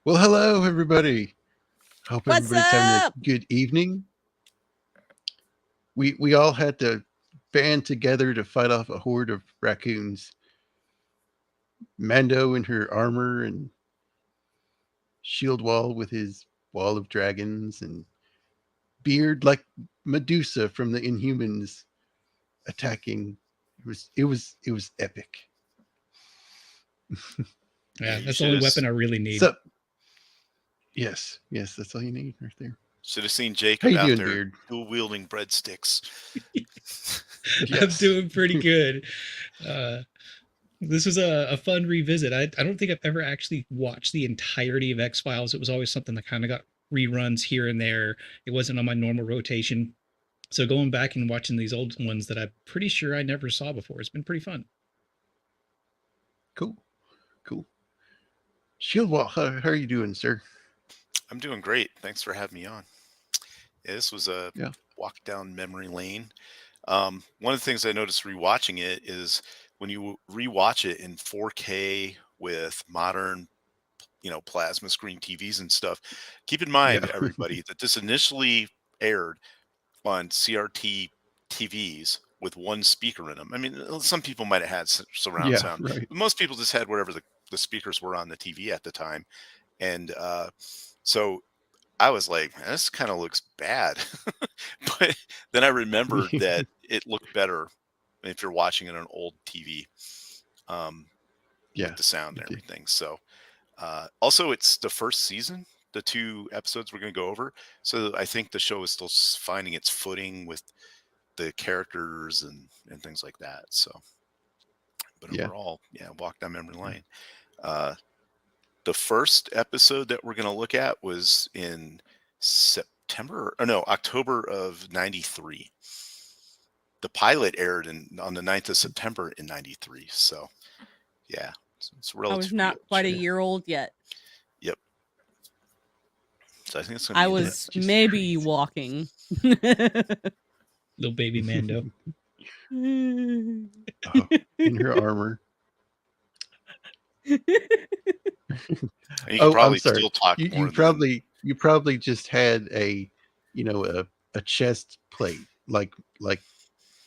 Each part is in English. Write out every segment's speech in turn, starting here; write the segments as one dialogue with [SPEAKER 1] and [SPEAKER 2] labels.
[SPEAKER 1] Well, hello, everybody. Hope
[SPEAKER 2] What's
[SPEAKER 1] everybody's having a
[SPEAKER 2] up?
[SPEAKER 1] good evening. We all had to band together to fight off a horde of raccoons. Mando in her armor and Shieldwall with his wall of dragons and beard like Medusa from the Inhumans attacking. It was epic.
[SPEAKER 3] Yeah,
[SPEAKER 4] You
[SPEAKER 3] that's the
[SPEAKER 4] should
[SPEAKER 3] only
[SPEAKER 4] have
[SPEAKER 3] weapon I really need.
[SPEAKER 1] So yes, that's all you need right there.
[SPEAKER 4] seen
[SPEAKER 1] How
[SPEAKER 4] Jacob
[SPEAKER 1] you
[SPEAKER 4] out
[SPEAKER 1] doing,
[SPEAKER 4] there
[SPEAKER 1] Beard?
[SPEAKER 4] dual wielding breadsticks.
[SPEAKER 3] I'm
[SPEAKER 1] Yes.
[SPEAKER 3] doing pretty good. This was a fun revisit. I don't think I've ever actually watched the entirety of X-Files. It was always something that kind of got reruns here and there. It wasn't on my normal rotation. So going back and watching these old ones that I'm pretty sure I never saw before, it's been pretty fun.
[SPEAKER 1] Cool. Shieldwall, how are you doing, sir?
[SPEAKER 4] I'm doing great. Thanks for having me on. Yeah, this was a
[SPEAKER 1] Yeah.
[SPEAKER 4] walk down memory lane. One of the things I noticed rewatching it is when you rewatch it in 4K with modern, plasma screen TVs and stuff. Keep in mind,
[SPEAKER 1] Yeah.
[SPEAKER 4] everybody, that this initially aired on CRT TVs with one speaker in them. I mean, some people might have had surround
[SPEAKER 1] Yeah,
[SPEAKER 4] sound,
[SPEAKER 1] right.
[SPEAKER 4] but most people just had whatever the speakers were on the TV at the time. And so I was like, "Man, this kind of looks bad." But then I remembered that it looked better if you're watching it on an old TV
[SPEAKER 1] Yeah,
[SPEAKER 4] with the sound
[SPEAKER 1] it
[SPEAKER 4] and
[SPEAKER 1] did.
[SPEAKER 4] everything. So also, it's the first season, the 2 episodes we're going to go over. So I think the show is still finding its footing with the characters and things like that. So, but
[SPEAKER 1] Yeah.
[SPEAKER 4] overall, yeah, walk down memory lane. Uh, the first episode that we're going to look at was in October of '93. The pilot aired on the 9th of September in '93. So, yeah, it's
[SPEAKER 2] I was
[SPEAKER 4] relatively
[SPEAKER 2] not
[SPEAKER 4] old
[SPEAKER 2] quite a
[SPEAKER 4] show.
[SPEAKER 2] year old yet.
[SPEAKER 4] Yep. So I think it's going to
[SPEAKER 2] I
[SPEAKER 4] be
[SPEAKER 2] was
[SPEAKER 1] just
[SPEAKER 2] maybe
[SPEAKER 1] crazy.
[SPEAKER 2] walking.
[SPEAKER 3] Little baby Mando.
[SPEAKER 1] Oh, in her armor.
[SPEAKER 4] And you can
[SPEAKER 1] Oh, I'm
[SPEAKER 4] probably
[SPEAKER 1] sorry.
[SPEAKER 4] still talk
[SPEAKER 1] You
[SPEAKER 4] more
[SPEAKER 1] you
[SPEAKER 4] than
[SPEAKER 1] probably just had a chest plate like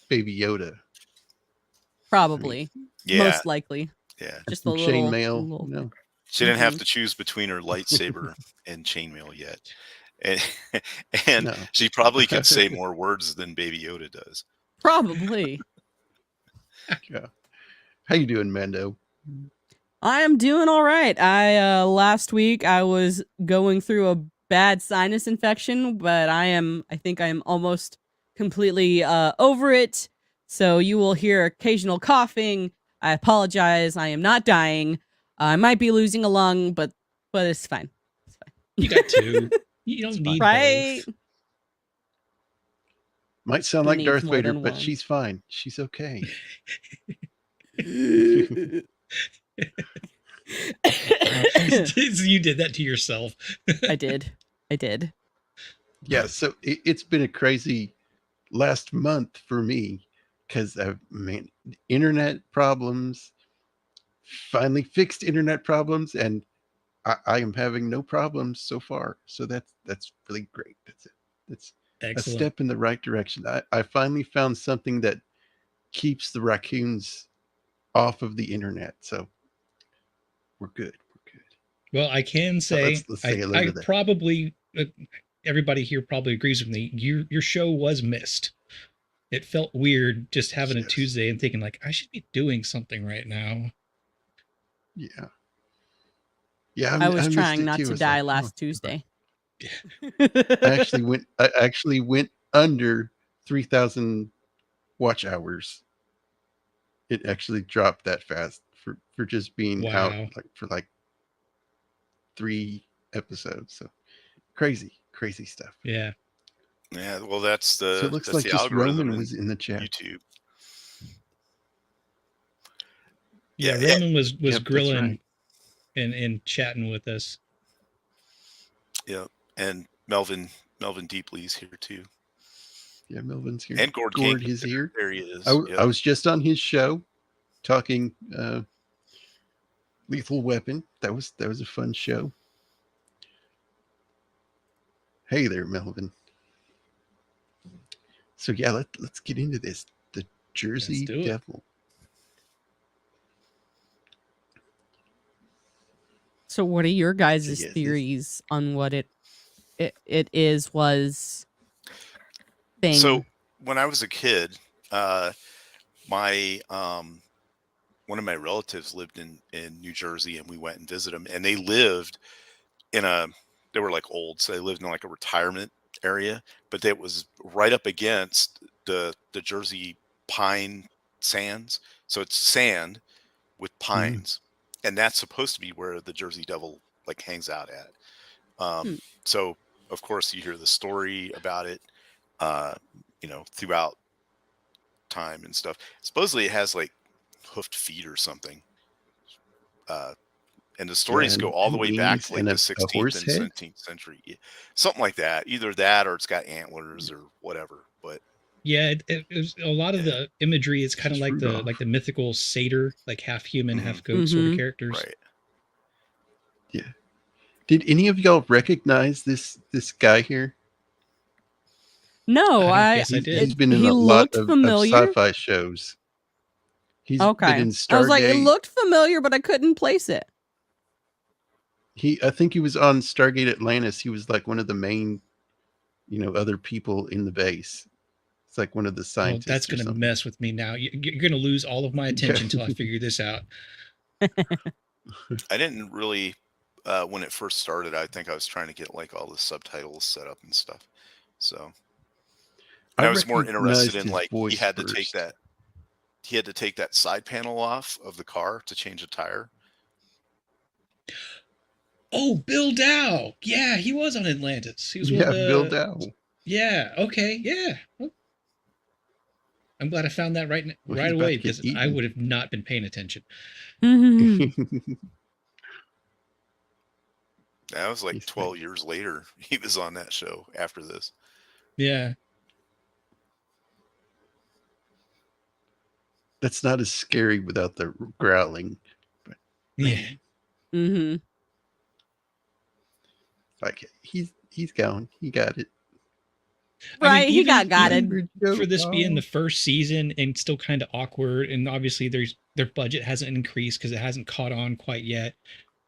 [SPEAKER 1] Baby Yoda.
[SPEAKER 2] Probably.
[SPEAKER 4] yeah,
[SPEAKER 2] Most likely.
[SPEAKER 4] yeah.
[SPEAKER 2] Just a
[SPEAKER 1] Some
[SPEAKER 2] little.
[SPEAKER 1] chainmail.
[SPEAKER 4] She didn't have
[SPEAKER 2] Mhm.
[SPEAKER 4] to choose between her lightsaber and chainmail yet, and and
[SPEAKER 1] No.
[SPEAKER 4] she probably could say more words than Baby Yoda does.
[SPEAKER 2] Probably.
[SPEAKER 1] Yeah. How you doing, Mando?
[SPEAKER 2] I am doing all right. Last week I was going through a bad sinus infection, but I think I am almost completely over it. So you will hear occasional coughing. I apologize. I am not dying. I might be losing a lung, but it's fine. It's fine.
[SPEAKER 3] You got two. You don't need
[SPEAKER 2] Right?
[SPEAKER 3] both.
[SPEAKER 1] Might sound
[SPEAKER 2] Who
[SPEAKER 1] like
[SPEAKER 2] needs
[SPEAKER 1] Darth
[SPEAKER 2] more
[SPEAKER 1] Vader,
[SPEAKER 2] than
[SPEAKER 1] but
[SPEAKER 2] one?
[SPEAKER 1] she's fine. She's okay.
[SPEAKER 3] You did that to yourself.
[SPEAKER 2] I did.
[SPEAKER 1] Yeah, so it's been a crazy last month for me because internet problems, finally fixed internet problems, and I am having no problems so far. So that's really great. That's a
[SPEAKER 3] Excellent.
[SPEAKER 1] step in the right direction. I finally found something that keeps the raccoons off of the internet. So we're good.
[SPEAKER 3] Well, I can
[SPEAKER 1] So
[SPEAKER 3] say
[SPEAKER 1] let's say hello
[SPEAKER 3] I
[SPEAKER 1] to that.
[SPEAKER 3] probably everybody here probably agrees with me. Your show was missed. It felt weird just having a
[SPEAKER 1] Yes.
[SPEAKER 3] Tuesday and thinking like I should be doing something right now.
[SPEAKER 1] Yeah. Yeah,
[SPEAKER 2] I was
[SPEAKER 1] missed
[SPEAKER 2] trying
[SPEAKER 1] it
[SPEAKER 2] not
[SPEAKER 1] too.
[SPEAKER 2] to
[SPEAKER 1] It's
[SPEAKER 2] die
[SPEAKER 1] like,
[SPEAKER 2] last Tuesday.
[SPEAKER 1] I actually went under 3,000 watch hours. It actually dropped that fast for just being out
[SPEAKER 3] Wow.
[SPEAKER 1] for 3 episodes. So crazy stuff.
[SPEAKER 3] Yeah.
[SPEAKER 4] Yeah, well, that's
[SPEAKER 1] So it looks
[SPEAKER 4] the
[SPEAKER 1] like just
[SPEAKER 4] algorithm
[SPEAKER 1] Roman
[SPEAKER 4] in
[SPEAKER 1] was in the chat.
[SPEAKER 4] YouTube.
[SPEAKER 3] Yeah,
[SPEAKER 4] Yeah,
[SPEAKER 3] Roman was
[SPEAKER 1] Yep, that's
[SPEAKER 3] grilling
[SPEAKER 1] right.
[SPEAKER 3] and chatting with us.
[SPEAKER 4] yeah, and Melvin Deeply's here too,
[SPEAKER 1] Yeah, Melvin's here.
[SPEAKER 4] and Gord
[SPEAKER 1] Gord
[SPEAKER 4] King.
[SPEAKER 1] is here.
[SPEAKER 4] There he is.
[SPEAKER 1] I
[SPEAKER 4] Yep.
[SPEAKER 1] was just on his show talking Lethal Weapon. That was a fun show. Hey there, Melvin. So yeah, let's get into this. The Jersey
[SPEAKER 3] do it.
[SPEAKER 1] Devil.
[SPEAKER 2] So, what are your guys'
[SPEAKER 1] So, yes,
[SPEAKER 2] theories on what it was thing?
[SPEAKER 4] So when I was a kid, my one of my relatives lived in New Jersey, and we went and visited them, and they lived in a they were like old, so they lived in like a retirement area, but it was right up against the Jersey pine sands. So it's sand with pines, and that's supposed to be where the Jersey Devil like hangs out at.
[SPEAKER 2] Hmm.
[SPEAKER 4] So of course you hear the story about it, uh, throughout time and stuff. Supposedly it has like hoofed feet or something. And the
[SPEAKER 1] yeah,
[SPEAKER 4] stories go all the way back
[SPEAKER 1] wings
[SPEAKER 4] to like
[SPEAKER 1] and
[SPEAKER 4] the
[SPEAKER 1] a
[SPEAKER 4] 16th
[SPEAKER 1] horse
[SPEAKER 4] and
[SPEAKER 1] head.
[SPEAKER 4] 17th century. Something like that. Either that or it's got antlers or whatever. But
[SPEAKER 3] Yeah, it was, a lot of
[SPEAKER 4] yeah,
[SPEAKER 3] the imagery is kind of
[SPEAKER 1] Just
[SPEAKER 3] like
[SPEAKER 1] Rudolph.
[SPEAKER 3] the mythical satyr, like half human,
[SPEAKER 4] Mhm.
[SPEAKER 3] half goat sort of
[SPEAKER 2] Mhm.
[SPEAKER 3] characters.
[SPEAKER 4] right.
[SPEAKER 1] Yeah. Did any of y'all recognize this guy here?
[SPEAKER 2] No,
[SPEAKER 3] I don't guess I
[SPEAKER 1] He's
[SPEAKER 3] did.
[SPEAKER 1] been in
[SPEAKER 2] he
[SPEAKER 1] a lot
[SPEAKER 2] looked
[SPEAKER 1] of
[SPEAKER 2] familiar.
[SPEAKER 1] sci-fi shows. He's been
[SPEAKER 2] Okay,
[SPEAKER 1] in
[SPEAKER 2] I was like, it
[SPEAKER 1] Stargate.
[SPEAKER 2] looked familiar, but I couldn't place it.
[SPEAKER 1] I think he was on Stargate Atlantis. He was like one of the main, other people in the base. It's like one of the
[SPEAKER 3] Oh,
[SPEAKER 1] scientists
[SPEAKER 3] that's
[SPEAKER 1] or
[SPEAKER 3] gonna
[SPEAKER 1] something.
[SPEAKER 3] mess with me now. You're gonna lose all of my attention until I figure this out.
[SPEAKER 4] I didn't really when it first started, I think I was trying to get like all the subtitles set up and stuff. So
[SPEAKER 1] I
[SPEAKER 4] and I was more interested
[SPEAKER 1] recognized
[SPEAKER 4] in
[SPEAKER 1] his
[SPEAKER 4] like
[SPEAKER 1] voice first.
[SPEAKER 4] he had to take that side panel off of the car to change a tire.
[SPEAKER 3] Oh, Bill Dow. Yeah, he was on Atlantis. He was one of
[SPEAKER 1] Yeah, Bill
[SPEAKER 3] the.
[SPEAKER 1] Dow.
[SPEAKER 3] Yeah. Okay. Yeah. Well, I'm glad I found that
[SPEAKER 1] Well, he's
[SPEAKER 3] right
[SPEAKER 1] about
[SPEAKER 3] away
[SPEAKER 1] to get
[SPEAKER 3] because I
[SPEAKER 1] eaten.
[SPEAKER 3] would have not been paying attention.
[SPEAKER 4] That was like
[SPEAKER 1] He's
[SPEAKER 4] 12
[SPEAKER 1] like,
[SPEAKER 4] years later. He was on that show after this.
[SPEAKER 3] Yeah.
[SPEAKER 1] that's not as scary without the growling. But
[SPEAKER 3] Yeah.
[SPEAKER 1] man,
[SPEAKER 2] Mm-hmm.
[SPEAKER 1] like he's gone. He got it.
[SPEAKER 2] Right, he
[SPEAKER 3] even
[SPEAKER 2] got it.
[SPEAKER 1] Where'd you go,
[SPEAKER 3] for this being
[SPEAKER 1] Paul?
[SPEAKER 3] the first season and still kind of awkward, and obviously their budget hasn't increased because it hasn't caught on quite yet.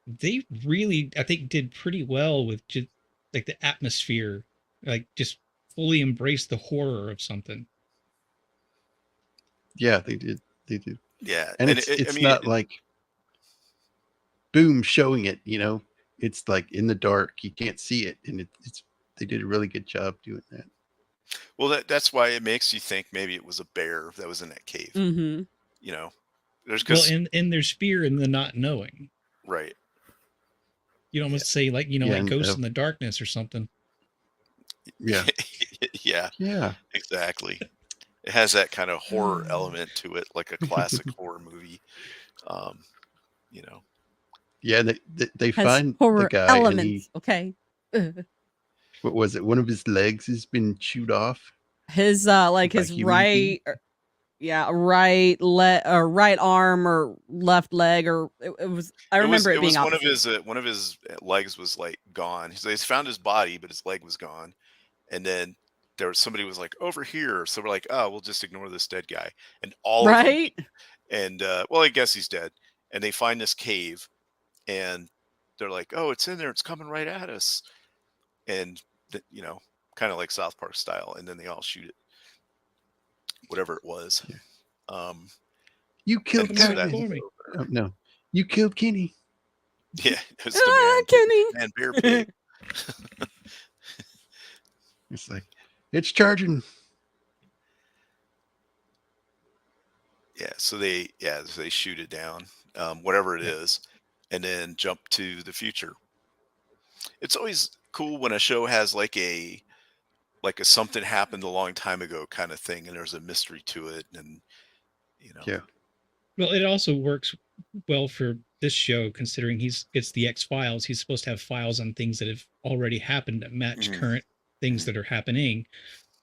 [SPEAKER 3] They really, I think, did pretty well with just like the atmosphere, like just fully embrace the horror of something.
[SPEAKER 1] Yeah, they did. They did.
[SPEAKER 4] Yeah,
[SPEAKER 1] And
[SPEAKER 4] and
[SPEAKER 1] it's not like boom showing it. It's like in the dark. You can't see it, and it's they did a really good job doing that.
[SPEAKER 4] well, that's why it makes you think maybe it was a bear that was in that cave.
[SPEAKER 2] Mm-hmm.
[SPEAKER 4] You know, there's
[SPEAKER 3] Well,
[SPEAKER 4] because
[SPEAKER 3] and there's fear in the not knowing.
[SPEAKER 4] right.
[SPEAKER 3] You'd almost say like
[SPEAKER 1] Yeah,
[SPEAKER 3] like
[SPEAKER 1] and,
[SPEAKER 3] ghosts in the darkness or something.
[SPEAKER 1] Yeah,
[SPEAKER 4] Yeah,
[SPEAKER 1] yeah,
[SPEAKER 4] exactly. It has that kind of horror element to it, like a classic horror movie. Um, you know,
[SPEAKER 1] yeah. They
[SPEAKER 2] Has
[SPEAKER 1] find the
[SPEAKER 2] horror
[SPEAKER 1] guy, and
[SPEAKER 2] elements. Okay.
[SPEAKER 1] what was it? One of his legs has been chewed off
[SPEAKER 2] His
[SPEAKER 1] by
[SPEAKER 2] his
[SPEAKER 1] human being.
[SPEAKER 2] right arm or left leg or it was. I remember it being
[SPEAKER 4] one of
[SPEAKER 2] opposite.
[SPEAKER 4] his legs was like gone. So they found his body, but his leg was gone. And then there was somebody was like over here, so we're like, oh, we'll just ignore this dead guy, and all of them.
[SPEAKER 2] Right.
[SPEAKER 4] And well, I guess he's dead. And they find this cave, and they're like, oh, it's in there, it's coming right at us, and kind of like South Park style. And then they all shoot it, whatever it was.
[SPEAKER 1] Yeah.
[SPEAKER 4] Um,
[SPEAKER 1] You killed
[SPEAKER 4] and so
[SPEAKER 3] Come
[SPEAKER 4] that-
[SPEAKER 3] for me.
[SPEAKER 1] Oh, no, you killed Kenny.
[SPEAKER 4] yeah, it was the
[SPEAKER 2] Kenny.
[SPEAKER 4] man bear pig.
[SPEAKER 1] It's like it's charging.
[SPEAKER 4] Yeah, so they shoot it down, whatever it is, and then jump to the future. It's always cool when a show has like a something happened a long time ago kind of thing, and there's a mystery to it, and
[SPEAKER 1] Yeah,
[SPEAKER 3] Well, it also works well for this show considering it's the X-Files. He's supposed to have files on things that have already happened that match
[SPEAKER 4] Mhm.
[SPEAKER 3] current things that are happening.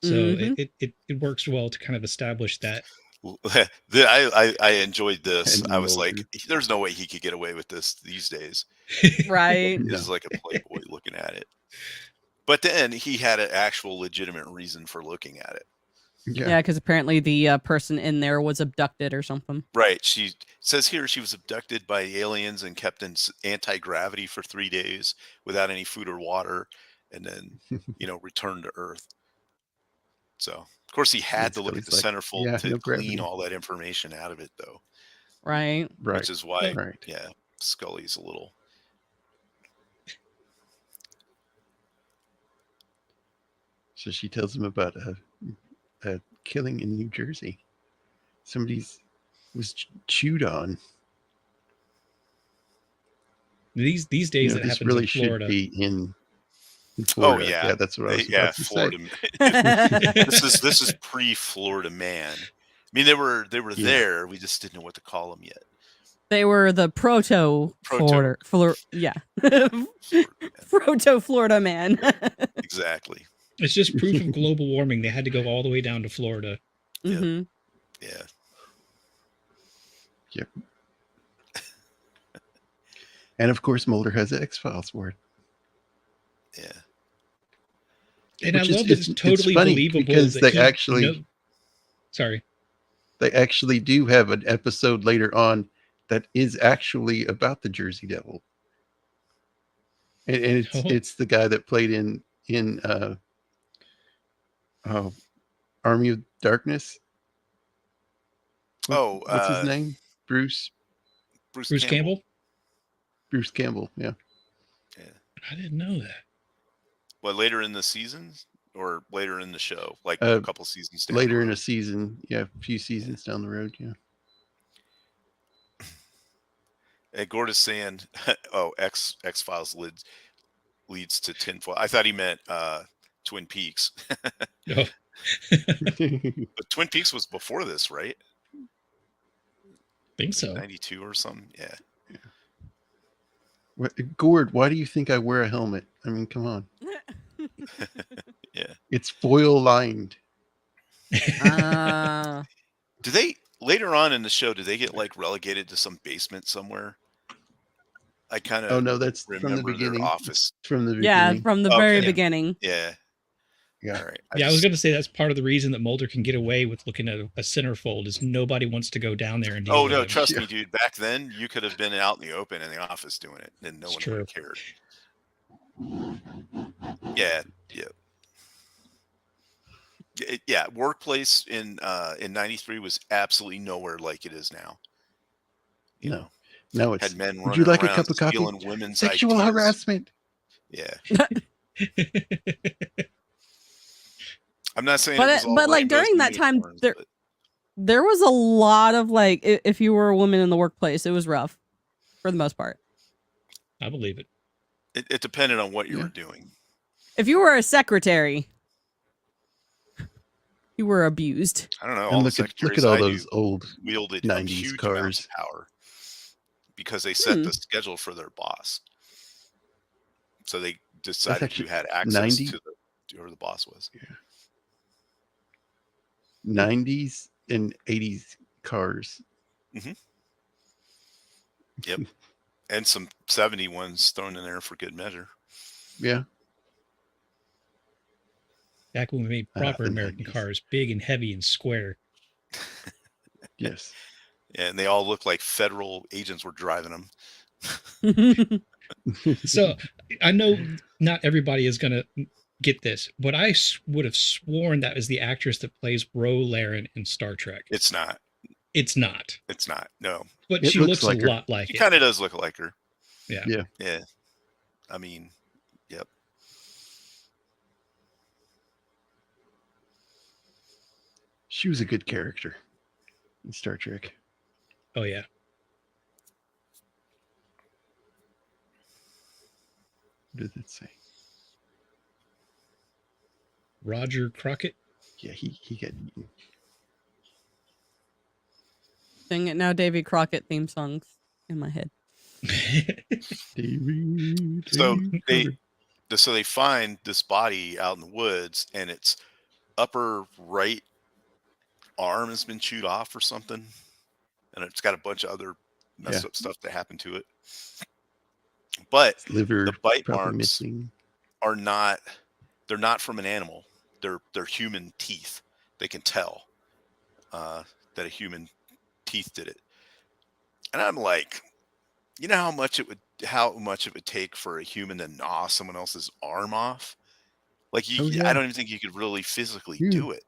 [SPEAKER 3] So
[SPEAKER 2] Mhm.
[SPEAKER 3] it works well to kind of establish that.
[SPEAKER 4] I enjoyed this.
[SPEAKER 1] And
[SPEAKER 4] I was like,
[SPEAKER 1] older.
[SPEAKER 4] there's no way he could get away with this these days.
[SPEAKER 2] Right.
[SPEAKER 1] No.
[SPEAKER 4] This is like a Playboy looking at it. But then he had an actual legitimate reason for looking at it.
[SPEAKER 2] Yeah, because apparently the person in there was abducted or something.
[SPEAKER 4] Right. She says here she was abducted by aliens and kept in anti-gravity for 3 days without any food or water, and then, returned to Earth. So, of course, he had to look at the
[SPEAKER 1] Scully's like,
[SPEAKER 4] centerfold
[SPEAKER 1] yeah,
[SPEAKER 4] to
[SPEAKER 1] no
[SPEAKER 4] clean
[SPEAKER 1] gravity.
[SPEAKER 4] all that information out of it, though.
[SPEAKER 2] Right.
[SPEAKER 1] Right.
[SPEAKER 4] Which is why,
[SPEAKER 1] Right.
[SPEAKER 4] yeah, Scully's a little.
[SPEAKER 1] So she tells him about a killing in New Jersey. Somebody's was chewed on.
[SPEAKER 3] These days it
[SPEAKER 1] This
[SPEAKER 3] happens
[SPEAKER 1] really
[SPEAKER 3] in Florida.
[SPEAKER 1] should be in
[SPEAKER 4] Oh
[SPEAKER 1] Florida.
[SPEAKER 4] yeah,
[SPEAKER 1] That's what I was about to
[SPEAKER 4] Florida.
[SPEAKER 1] say.
[SPEAKER 4] This is pre-Florida man. I mean, they were there. We just didn't know what to call them yet.
[SPEAKER 2] They were the proto Florida, yeah, proto Florida man.
[SPEAKER 4] Exactly.
[SPEAKER 3] It's just proof of global warming. They had to go all the way down to Florida.
[SPEAKER 2] Mm-hmm.
[SPEAKER 4] Yeah.
[SPEAKER 1] Yep. And of course, Mulder has an X-Files word.
[SPEAKER 4] Yeah.
[SPEAKER 3] And I love that it's totally believable
[SPEAKER 1] because
[SPEAKER 3] that
[SPEAKER 1] they actually.
[SPEAKER 3] Sorry.
[SPEAKER 1] They actually do have an episode later on that is actually about the Jersey Devil, and it's the guy that played in Army of Darkness. What's his name? Bruce
[SPEAKER 3] Campbell.
[SPEAKER 1] Bruce Campbell. Yeah.
[SPEAKER 3] I didn't know that.
[SPEAKER 4] What, later in the season or later in the show, like a couple seasons down
[SPEAKER 1] later
[SPEAKER 4] the road?
[SPEAKER 1] in a season, yeah, a few seasons down the road, yeah.
[SPEAKER 4] And Gorda's saying, "Oh, X-Files leads to tinfoil." I thought he meant Twin Peaks.
[SPEAKER 3] Oh.
[SPEAKER 4] But Twin Peaks was before this, right?
[SPEAKER 3] Think so.
[SPEAKER 4] 92 or something. Yeah.
[SPEAKER 1] Gord, why do you think I wear a helmet? I mean, come on.
[SPEAKER 4] Yeah.
[SPEAKER 1] It's foil lined.
[SPEAKER 4] Do they later on in the show? Do they get like relegated to some basement somewhere? I kind of.
[SPEAKER 1] Oh no, that's
[SPEAKER 4] remember
[SPEAKER 1] from the beginning.
[SPEAKER 4] their office.
[SPEAKER 1] From the beginning.
[SPEAKER 2] Yeah, from the very beginning.
[SPEAKER 4] Yeah.
[SPEAKER 1] Yeah.
[SPEAKER 4] All right.
[SPEAKER 3] I was going to say that's part of the reason that Mulder can get away with looking at a centerfold is nobody wants to go down there and deal with him.
[SPEAKER 4] Trust me, dude. Back then, you could have been out in the open in the office doing it, and no one would have cared. Yeah. Yeah. Workplace in '93 was absolutely nowhere like it is now.
[SPEAKER 1] No, it's.
[SPEAKER 4] Had men
[SPEAKER 1] Would you like a
[SPEAKER 4] around
[SPEAKER 1] cup of coffee?
[SPEAKER 4] stealing women's
[SPEAKER 1] Sexual
[SPEAKER 4] ideas.
[SPEAKER 1] harassment.
[SPEAKER 4] Yeah. I'm not saying,
[SPEAKER 2] but like during that time, there was a lot of like, if you were a woman in the workplace, it was rough for the most part.
[SPEAKER 3] I believe it.
[SPEAKER 4] It depended on what you were doing.
[SPEAKER 2] If you were a secretary, you were abused.
[SPEAKER 4] I don't know.
[SPEAKER 1] And look at all those old
[SPEAKER 4] wielded
[SPEAKER 1] 90s
[SPEAKER 4] huge
[SPEAKER 1] cars.
[SPEAKER 4] amounts of power because they set the schedule for their boss. So they decided you had access to whoever the boss was.
[SPEAKER 1] Yeah. 90s and 80s cars.
[SPEAKER 4] Mm-hmm. Yep. And some 70 ones thrown in there for good measure.
[SPEAKER 1] Yeah.
[SPEAKER 3] Back when we made proper American cars, big and heavy and square.
[SPEAKER 1] Yes.
[SPEAKER 4] Yeah, and they all looked like federal agents were driving them.
[SPEAKER 3] So I know not everybody is going to get this, but I would have sworn that was the actress that plays Ro Laren in Star Trek.
[SPEAKER 4] It's not.
[SPEAKER 3] It's not.
[SPEAKER 4] It's not. No.
[SPEAKER 3] But she looks like a lot like
[SPEAKER 4] it. She kind of does look like her.
[SPEAKER 3] Yeah.
[SPEAKER 1] Yeah.
[SPEAKER 4] Yeah. I mean, yep.
[SPEAKER 1] She was a good character in Star Trek.
[SPEAKER 3] Oh, yeah.
[SPEAKER 1] What does it say?
[SPEAKER 3] Roger Crockett?
[SPEAKER 1] Yeah, he got eaten.
[SPEAKER 2] Dang it, now Davy Crockett theme songs in my head.
[SPEAKER 4] So they find this body out in the woods, and its upper right arm has been chewed off or something, and it's got a bunch of other messed up stuff that happened to it. But
[SPEAKER 1] liver,
[SPEAKER 4] the bite marks are not they're not from an animal. They're human teeth. They can tell that a human teeth did it. And I'm like, you know how much it would take for a human to gnaw someone else's arm off? Like
[SPEAKER 1] Oh,
[SPEAKER 4] I
[SPEAKER 1] yeah.
[SPEAKER 4] don't even think you could really physically
[SPEAKER 1] Hmm.
[SPEAKER 4] do it.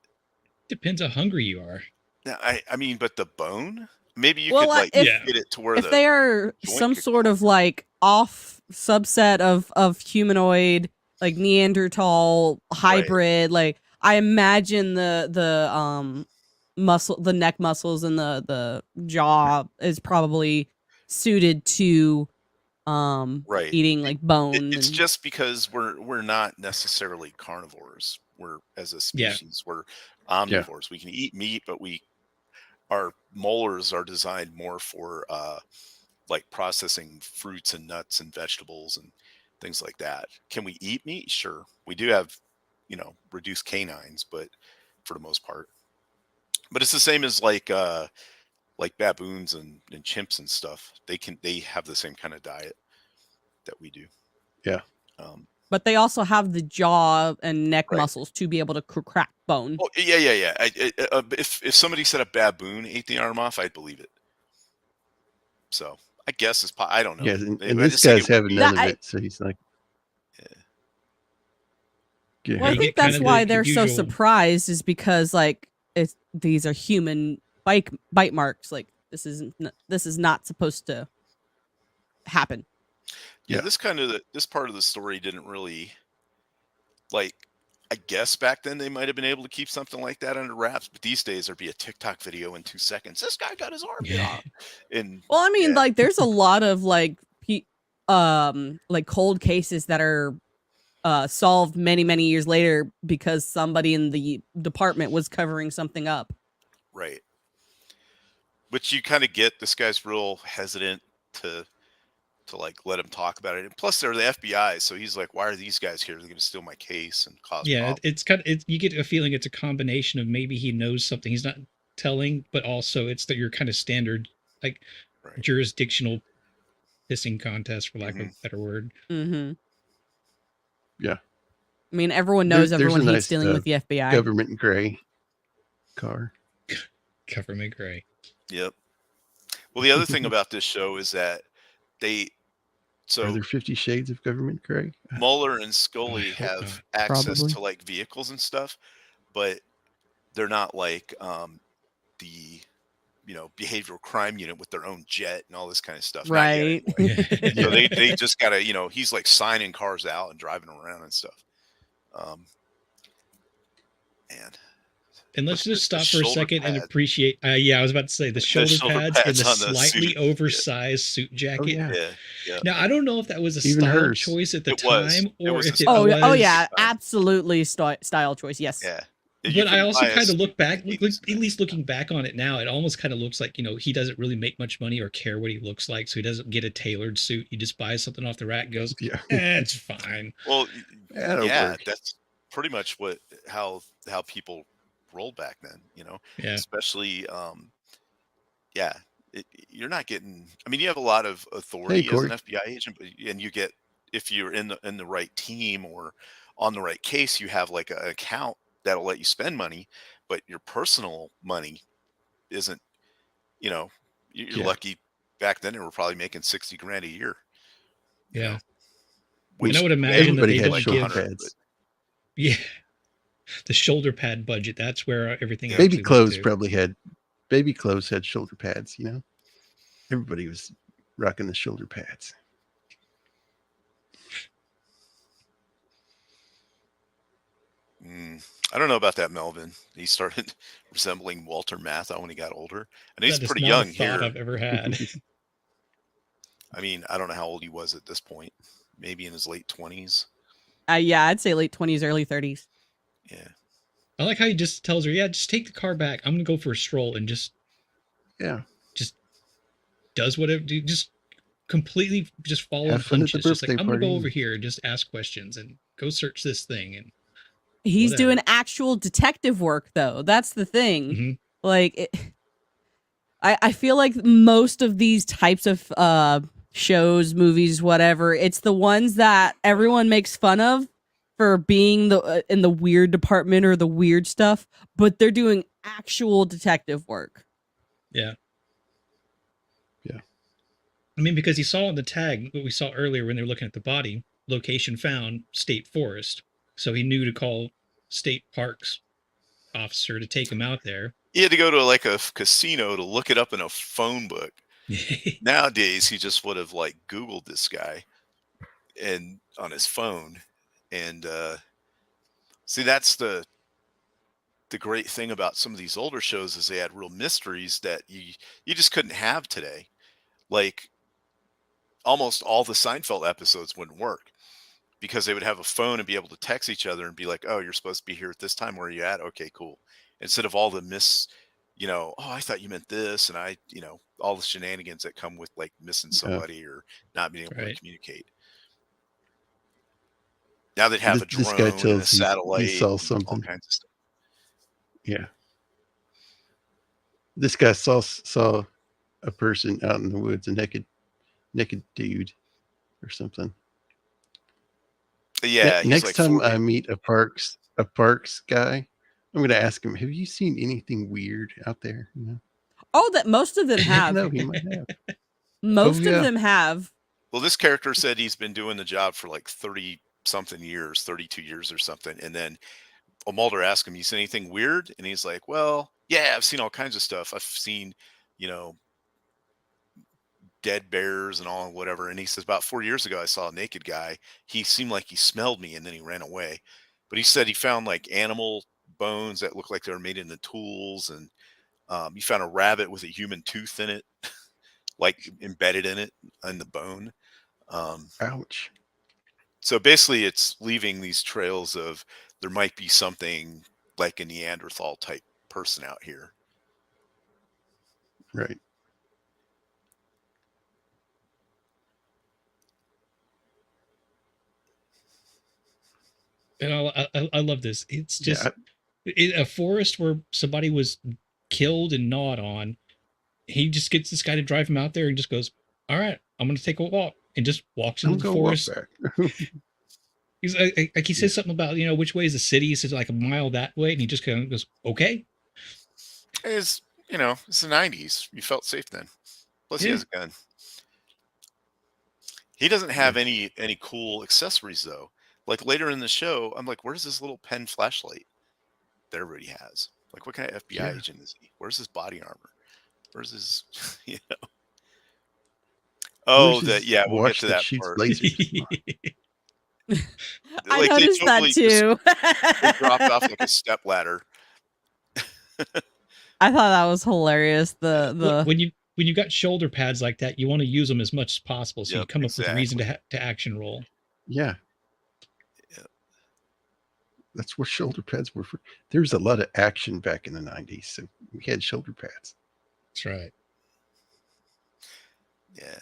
[SPEAKER 3] Depends how hungry you are.
[SPEAKER 4] Now, I mean, but the bone? Maybe you
[SPEAKER 2] Well,
[SPEAKER 4] could like
[SPEAKER 2] if
[SPEAKER 3] Yeah.
[SPEAKER 4] get it to where
[SPEAKER 2] if
[SPEAKER 4] the
[SPEAKER 2] they are
[SPEAKER 4] joint
[SPEAKER 2] some
[SPEAKER 4] could
[SPEAKER 2] sort
[SPEAKER 4] come
[SPEAKER 2] of
[SPEAKER 4] through.
[SPEAKER 2] like off subset of humanoid, like Neanderthal hybrid, like I imagine the the neck muscles and the jaw is probably suited to
[SPEAKER 4] Right.
[SPEAKER 2] eating like bone
[SPEAKER 4] It's
[SPEAKER 2] and
[SPEAKER 4] just because we're not necessarily carnivores. We're as a
[SPEAKER 3] Yeah.
[SPEAKER 4] species, we're
[SPEAKER 1] Yeah.
[SPEAKER 4] omnivores. We can eat meat, but our molars are designed more for like processing fruits and nuts and vegetables and things like that. Can we eat meat? Sure. We do have, reduced canines, but for the most part. But it's the same as like baboons and chimps and stuff. They have the same kind of diet that we do.
[SPEAKER 1] Yeah.
[SPEAKER 2] but they also have the jaw and neck
[SPEAKER 4] Right.
[SPEAKER 2] muscles to be able to crack bone.
[SPEAKER 4] Oh yeah. If somebody said a baboon ate the arm off, I'd believe it. So I guess I don't know.
[SPEAKER 1] Yeah. And
[SPEAKER 4] I
[SPEAKER 1] this
[SPEAKER 4] just think
[SPEAKER 1] guy's
[SPEAKER 4] it would
[SPEAKER 1] having
[SPEAKER 4] be.
[SPEAKER 1] none of
[SPEAKER 2] I-
[SPEAKER 1] it. So he's like, get
[SPEAKER 2] Well, I
[SPEAKER 3] you
[SPEAKER 2] think
[SPEAKER 3] get kind
[SPEAKER 2] that's
[SPEAKER 3] of
[SPEAKER 2] why
[SPEAKER 3] the
[SPEAKER 2] they're so
[SPEAKER 3] usual-
[SPEAKER 2] surprised is because like these are human bite marks. Like this is not supposed to happen.
[SPEAKER 4] Yeah,
[SPEAKER 1] Yeah.
[SPEAKER 4] this part of the story didn't really like. I guess back then they might have been able to keep something like that under wraps, but these days there'd be a TikTok video in 2 seconds. This guy got his arm bit off, and
[SPEAKER 2] Well, I mean,
[SPEAKER 4] yeah,
[SPEAKER 2] like there's a lot of like cold cases that are solved many years later because somebody in the department was covering something up.
[SPEAKER 4] right. But you kind of get this guy's real hesitant to like let him talk about it. And plus, they're the FBI, so he's like, "Why are these guys here? They're going to steal my case and cause
[SPEAKER 3] Yeah,
[SPEAKER 4] problems."
[SPEAKER 3] it's kind of you get a feeling it's a combination of maybe he knows something he's not telling, but also it's that your kind of standard like
[SPEAKER 4] Right.
[SPEAKER 3] jurisdictional pissing contest, for lack of a
[SPEAKER 4] Mhm.
[SPEAKER 3] better word.
[SPEAKER 2] Mm-hmm.
[SPEAKER 1] Yeah.
[SPEAKER 2] I mean, everyone knows
[SPEAKER 1] There's
[SPEAKER 2] everyone
[SPEAKER 1] a
[SPEAKER 2] hates
[SPEAKER 1] nice,
[SPEAKER 2] dealing with the FBI.
[SPEAKER 1] government gray car.
[SPEAKER 3] Government gray.
[SPEAKER 4] Yep. Well, the other thing about this show is that
[SPEAKER 1] Are
[SPEAKER 4] so
[SPEAKER 1] there 50 Shades of Government Gray?
[SPEAKER 4] Mueller and Scully
[SPEAKER 3] hope
[SPEAKER 4] have
[SPEAKER 3] not.
[SPEAKER 4] access
[SPEAKER 2] Probably.
[SPEAKER 4] to like vehicles and stuff, but they're not like the behavioral crime unit with their own jet and all this kind of stuff. Not yet,
[SPEAKER 2] Right.
[SPEAKER 4] anyway. So
[SPEAKER 3] Yeah.
[SPEAKER 4] they just gotta, he's like signing cars out and driving around and stuff. And
[SPEAKER 3] And let's just
[SPEAKER 4] the
[SPEAKER 3] stop for a
[SPEAKER 4] shoulder
[SPEAKER 3] second and
[SPEAKER 4] pads.
[SPEAKER 3] appreciate. Yeah, I was about to say the shoulder
[SPEAKER 4] shoulder
[SPEAKER 3] pads in
[SPEAKER 4] pads
[SPEAKER 3] the
[SPEAKER 4] on the
[SPEAKER 3] slightly
[SPEAKER 4] suit.
[SPEAKER 3] oversized suit jacket.
[SPEAKER 1] yeah.
[SPEAKER 4] yeah.
[SPEAKER 3] Now I don't know if that was a
[SPEAKER 1] Even
[SPEAKER 3] style
[SPEAKER 1] hers.
[SPEAKER 3] choice at the
[SPEAKER 4] It was.
[SPEAKER 3] time
[SPEAKER 4] It
[SPEAKER 3] or
[SPEAKER 4] was
[SPEAKER 3] if
[SPEAKER 4] a
[SPEAKER 3] it
[SPEAKER 4] style
[SPEAKER 3] was.
[SPEAKER 2] Oh yeah, absolutely style choice. Yes.
[SPEAKER 4] Yeah.
[SPEAKER 3] But I also kind of look back,
[SPEAKER 4] at
[SPEAKER 3] at least looking back on it now, it almost kind of looks like, he doesn't really make much money or care what he looks like. So he doesn't get a tailored suit. He just buys something off the rack and goes,
[SPEAKER 1] Yeah.
[SPEAKER 3] it's fine.
[SPEAKER 4] Well,
[SPEAKER 1] That'll
[SPEAKER 4] yeah,
[SPEAKER 1] work.
[SPEAKER 4] that's pretty much how people rolled back then,
[SPEAKER 3] Yeah.
[SPEAKER 4] especially, you're not getting, I mean, you have a lot of authority as
[SPEAKER 1] Corey.
[SPEAKER 4] an FBI agent, and you get, if you're in the right team or on the right case, you have like an account that'll let you spend money, but your personal money isn't, you're
[SPEAKER 1] Yeah.
[SPEAKER 4] lucky. Back then they were probably making 60 grand a year. you
[SPEAKER 3] Yeah.
[SPEAKER 4] know,
[SPEAKER 3] And I would
[SPEAKER 4] today
[SPEAKER 3] imagine that
[SPEAKER 1] Everybody
[SPEAKER 3] they
[SPEAKER 1] had
[SPEAKER 3] don't
[SPEAKER 1] shoulder
[SPEAKER 3] give.
[SPEAKER 4] 100,
[SPEAKER 1] pads.
[SPEAKER 3] Yeah. The shoulder pad budget. That's where everything.
[SPEAKER 4] Yeah.
[SPEAKER 1] Baby
[SPEAKER 3] actually went
[SPEAKER 1] clothes
[SPEAKER 3] to.
[SPEAKER 1] probably had shoulder pads, Everybody was rocking the shoulder pads.
[SPEAKER 4] I don't know about that, Melvin. He started resembling Walter Matthau when he got older, and he's
[SPEAKER 3] That is
[SPEAKER 4] pretty
[SPEAKER 3] not
[SPEAKER 4] young
[SPEAKER 3] a thought
[SPEAKER 4] here.
[SPEAKER 3] I've ever had.
[SPEAKER 4] I mean, I don't know how old he was at this point. Maybe in his late 20s.
[SPEAKER 2] Yeah, I'd say late 20s, early 30s.
[SPEAKER 4] Yeah.
[SPEAKER 3] I like how he just tells her, "Yeah, just take the car back. I'm gonna go for a stroll," and just
[SPEAKER 1] Yeah.
[SPEAKER 3] does whatever. Just completely just follow
[SPEAKER 1] Have fun at the
[SPEAKER 3] hunches. Just like
[SPEAKER 1] birthday
[SPEAKER 3] I'm gonna go
[SPEAKER 1] party.
[SPEAKER 3] over here and just ask questions and go search this thing. And
[SPEAKER 2] He's
[SPEAKER 3] Whatever.
[SPEAKER 2] doing actual detective work though. That's the thing.
[SPEAKER 3] Mhm.
[SPEAKER 2] Like I feel like most of these types of shows, movies, whatever, it's the ones that everyone makes fun of for being the in the weird department or the weird stuff, but they're doing actual detective work.
[SPEAKER 3] Yeah.
[SPEAKER 1] Yeah.
[SPEAKER 3] I mean, because he saw on the tag what we saw earlier when they were looking at the body, location found, state forest. So he knew to call state parks officer to take him out there.
[SPEAKER 4] He had to go to like a casino to look it up in a phone book. Nowadays, he just would have like Googled this guy and on his phone. And see, that's the great thing about some of these older shows is they had real mysteries that you just couldn't have today. Like almost all the Seinfeld episodes wouldn't work because they would have a phone and be able to text each other and be like, "Oh, you're supposed to be here at this time. Where are you at? Okay, cool." Instead of all the "Oh, I thought you meant this," and all the shenanigans that come with like missing somebody or not being able to
[SPEAKER 3] Right.
[SPEAKER 4] communicate. Now they'd have a
[SPEAKER 1] This guy
[SPEAKER 4] drone and a
[SPEAKER 1] tells he
[SPEAKER 4] satellite
[SPEAKER 1] saw
[SPEAKER 4] and all
[SPEAKER 1] something.
[SPEAKER 4] kinds of stuff.
[SPEAKER 1] Yeah. This guy saw a person out in the woods, a naked dude or something.
[SPEAKER 4] Yeah, he's
[SPEAKER 1] Next
[SPEAKER 4] like
[SPEAKER 1] time
[SPEAKER 4] 40.
[SPEAKER 1] I meet a parks guy, I'm gonna ask him, "Have you seen anything weird out there?" You know?
[SPEAKER 2] Oh, that most of them
[SPEAKER 1] You never
[SPEAKER 2] have.
[SPEAKER 1] know, he might have.
[SPEAKER 2] Most of
[SPEAKER 1] yeah.
[SPEAKER 2] them have.
[SPEAKER 4] Well, this character said he's been doing the job for like 30 something years, 32 years or something. And then Mulder asked him, "You seen anything weird?" And he's like, "Well, yeah, I've seen all kinds of stuff. I've seen, you know, dead bears and all whatever." And he says, "About 4 years ago, I saw a naked guy. He seemed like he smelled me and then he ran away." But he said he found like animal bones that looked like they were made into tools. And he found a rabbit with a human tooth in it, like embedded in it, in the bone. Um,
[SPEAKER 1] Ouch.
[SPEAKER 4] so basically, it's leaving these trails of there might be something like a Neanderthal type person out here.
[SPEAKER 1] Right.
[SPEAKER 3] And I love this. It's
[SPEAKER 1] Yeah.
[SPEAKER 3] just a forest where somebody was killed and gnawed on. He just gets this guy to drive him out there and just goes, "All right, I'm going to take a walk," and just walks into
[SPEAKER 1] I'm
[SPEAKER 3] the
[SPEAKER 1] gonna walk
[SPEAKER 3] forest.
[SPEAKER 1] back.
[SPEAKER 3] He's like, he says something about, which way is the city? He says like a mile that way, and he just kind of goes, "Okay."
[SPEAKER 4] It's it's the '90s. You felt safe then. Plus, he
[SPEAKER 3] Yeah.
[SPEAKER 4] has a gun. He doesn't have
[SPEAKER 1] Yeah.
[SPEAKER 4] any cool accessories though. Like later in the show, I'm like, "Where's this little pen flashlight that everybody has? Like, what kind of FBI
[SPEAKER 1] Yeah.
[SPEAKER 4] agent is he? Where's his body armor? Where's his?" you know? Oh,
[SPEAKER 1] Where's
[SPEAKER 4] that
[SPEAKER 1] his
[SPEAKER 4] yeah. We'll get
[SPEAKER 1] watch
[SPEAKER 4] to
[SPEAKER 1] that
[SPEAKER 4] that
[SPEAKER 1] shoots
[SPEAKER 4] part.
[SPEAKER 1] lasers?
[SPEAKER 2] I
[SPEAKER 4] Like they
[SPEAKER 2] noticed that
[SPEAKER 4] totally just
[SPEAKER 2] too.
[SPEAKER 4] they dropped off like a step ladder.
[SPEAKER 2] I thought that was hilarious.
[SPEAKER 3] When you got shoulder pads like that, you want to use them as much as possible, so you
[SPEAKER 4] Yep,
[SPEAKER 3] come up with a reason
[SPEAKER 4] exactly.
[SPEAKER 3] to action roll.
[SPEAKER 1] Yeah.
[SPEAKER 4] Yeah.
[SPEAKER 1] That's what shoulder pads were for. There was a lot of action back in the 90s, so we had shoulder pads.
[SPEAKER 3] That's right.
[SPEAKER 4] Yeah.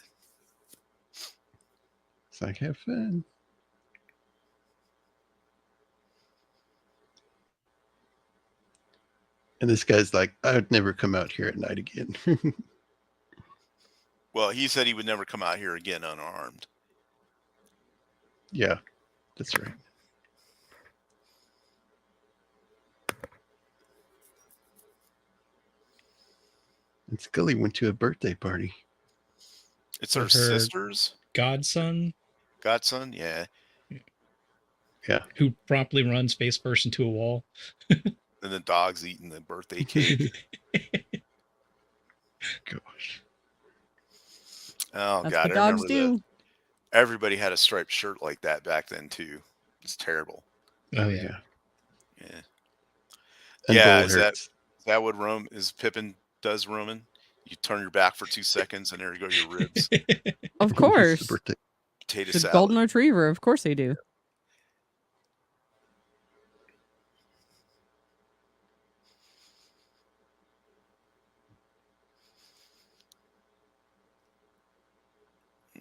[SPEAKER 1] It's like, have fun. And this guy's like, "I'd never come out here at night again."
[SPEAKER 4] Well, he said he would never come out here again unarmed.
[SPEAKER 1] Yeah, that's right. And Scully went to a birthday party.
[SPEAKER 4] It's
[SPEAKER 3] For
[SPEAKER 4] her
[SPEAKER 3] her
[SPEAKER 4] sister's
[SPEAKER 3] godson,
[SPEAKER 4] godson. Yeah.
[SPEAKER 1] Yeah.
[SPEAKER 3] who promptly runs face first into a wall.
[SPEAKER 4] And the dog's eating the birthday cake.
[SPEAKER 1] Gosh.
[SPEAKER 4] Oh
[SPEAKER 2] That's
[SPEAKER 4] God,
[SPEAKER 2] what
[SPEAKER 4] I
[SPEAKER 2] dogs
[SPEAKER 4] remember
[SPEAKER 2] do.
[SPEAKER 4] everybody had a striped shirt like that back then too. It's terrible.
[SPEAKER 3] Oh
[SPEAKER 1] Oh
[SPEAKER 3] yeah.
[SPEAKER 1] yeah.
[SPEAKER 4] Yeah.
[SPEAKER 1] And
[SPEAKER 4] Yeah.
[SPEAKER 1] bowl
[SPEAKER 4] Is that
[SPEAKER 1] hurts.
[SPEAKER 4] what Pippin does, Roman? You turn your back for 2 seconds and there you go your ribs.
[SPEAKER 2] Of
[SPEAKER 1] It's the
[SPEAKER 2] course.
[SPEAKER 1] birthday.
[SPEAKER 4] Potato
[SPEAKER 2] The
[SPEAKER 4] salad.
[SPEAKER 2] golden retriever. Of course they do.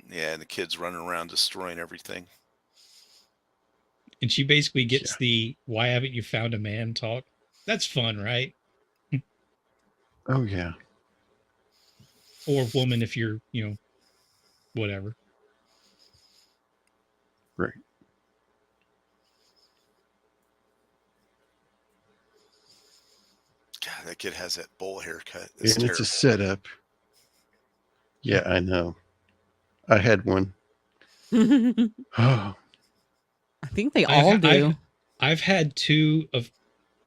[SPEAKER 4] Yeah, and the kids running around destroying everything.
[SPEAKER 3] And she basically gets
[SPEAKER 1] Yeah.
[SPEAKER 3] the "why haven't you found a man" talk. That's fun, right?
[SPEAKER 1] Oh yeah.
[SPEAKER 3] Or woman if you're, whatever.
[SPEAKER 1] Right.
[SPEAKER 4] that kid has that bowl haircut. It's
[SPEAKER 1] And it's
[SPEAKER 4] terrible.
[SPEAKER 1] a setup. Yeah, I know. I had one.
[SPEAKER 2] I
[SPEAKER 1] Oh,
[SPEAKER 2] think they
[SPEAKER 3] I've
[SPEAKER 2] all
[SPEAKER 3] ha- I've
[SPEAKER 2] do.
[SPEAKER 3] I've had two of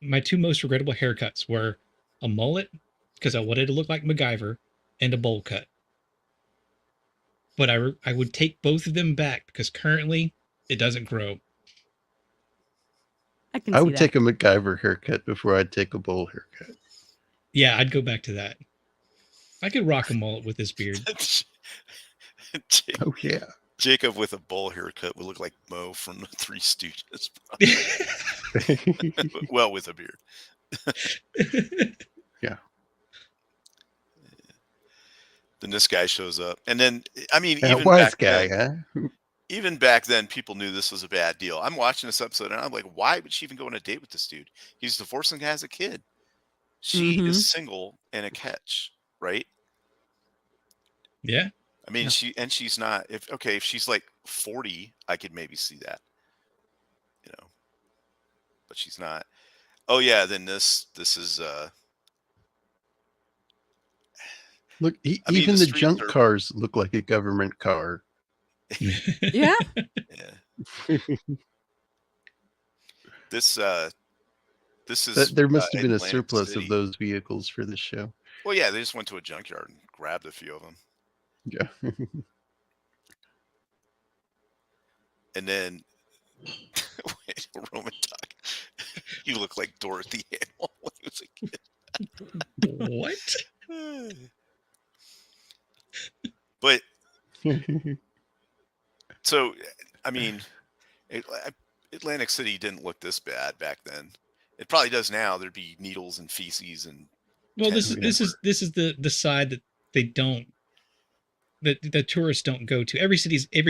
[SPEAKER 3] my two most regrettable haircuts were a mullet because I wanted to look like MacGyver and a bowl cut. But I would take both of them back because currently it doesn't grow.
[SPEAKER 2] I can
[SPEAKER 1] I
[SPEAKER 2] see
[SPEAKER 1] would
[SPEAKER 2] that.
[SPEAKER 1] take a MacGyver haircut before I'd take a bowl haircut.
[SPEAKER 3] Yeah, I'd go back to that. I could rock a mullet with this beard.
[SPEAKER 1] Oh, yeah.
[SPEAKER 4] Jacob with a bowl haircut would look like Mo from the Three Stooges. Well, with a beard.
[SPEAKER 1] Yeah.
[SPEAKER 4] Then this guy shows up, and then I mean,
[SPEAKER 1] That
[SPEAKER 4] even
[SPEAKER 1] wise
[SPEAKER 4] back
[SPEAKER 1] guy,
[SPEAKER 4] then,
[SPEAKER 1] huh?
[SPEAKER 4] even back then, people knew this was a bad deal. I'm watching this episode, and I'm like, why would she even go on a date with this dude? He's divorcing and has a kid. She
[SPEAKER 2] Mhm.
[SPEAKER 4] is single and a catch, right?
[SPEAKER 3] Yeah.
[SPEAKER 4] I mean,
[SPEAKER 3] Yeah.
[SPEAKER 4] she's not. If she's like 40, I could maybe see that, but she's not. Oh yeah, then this is
[SPEAKER 1] Look,
[SPEAKER 4] I mean,
[SPEAKER 1] even
[SPEAKER 4] the
[SPEAKER 1] the
[SPEAKER 4] streets
[SPEAKER 1] junk
[SPEAKER 4] are
[SPEAKER 1] cars look like a government car.
[SPEAKER 2] Yeah.
[SPEAKER 4] yeah. This is
[SPEAKER 1] There must have been a
[SPEAKER 4] Atlantic
[SPEAKER 1] surplus
[SPEAKER 4] City.
[SPEAKER 1] of those vehicles for the show.
[SPEAKER 4] Well, yeah, they just went to a junkyard and grabbed a few of them,
[SPEAKER 1] Yeah.
[SPEAKER 4] and then wait, Roman talk. You look like Dorothy Hamill when he was a kid.
[SPEAKER 3] What?
[SPEAKER 4] But so, I mean, Atlantic City didn't look this bad back then. It probably does now. There'd be needles and feces and
[SPEAKER 3] Well, this
[SPEAKER 4] tens
[SPEAKER 3] is
[SPEAKER 4] of
[SPEAKER 3] this is the side that they don't that the tourists don't go to. Every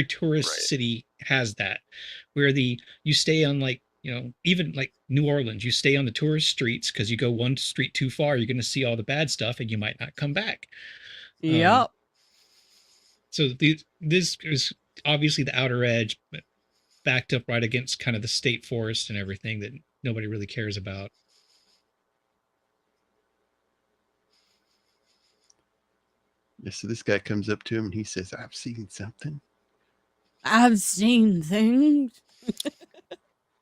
[SPEAKER 3] tourist
[SPEAKER 4] Right.
[SPEAKER 3] city has that, where you stay on like even like New Orleans, you stay on the tourist streets because you go one street too far, you're going to see all the bad stuff and you might not come back.
[SPEAKER 2] Yep.
[SPEAKER 3] So this is obviously the outer edge, but backed up right against kind of the state forest and everything that nobody really cares about.
[SPEAKER 1] Yeah, so this guy comes up to him and he says, "I've seen something.
[SPEAKER 2] I've seen things.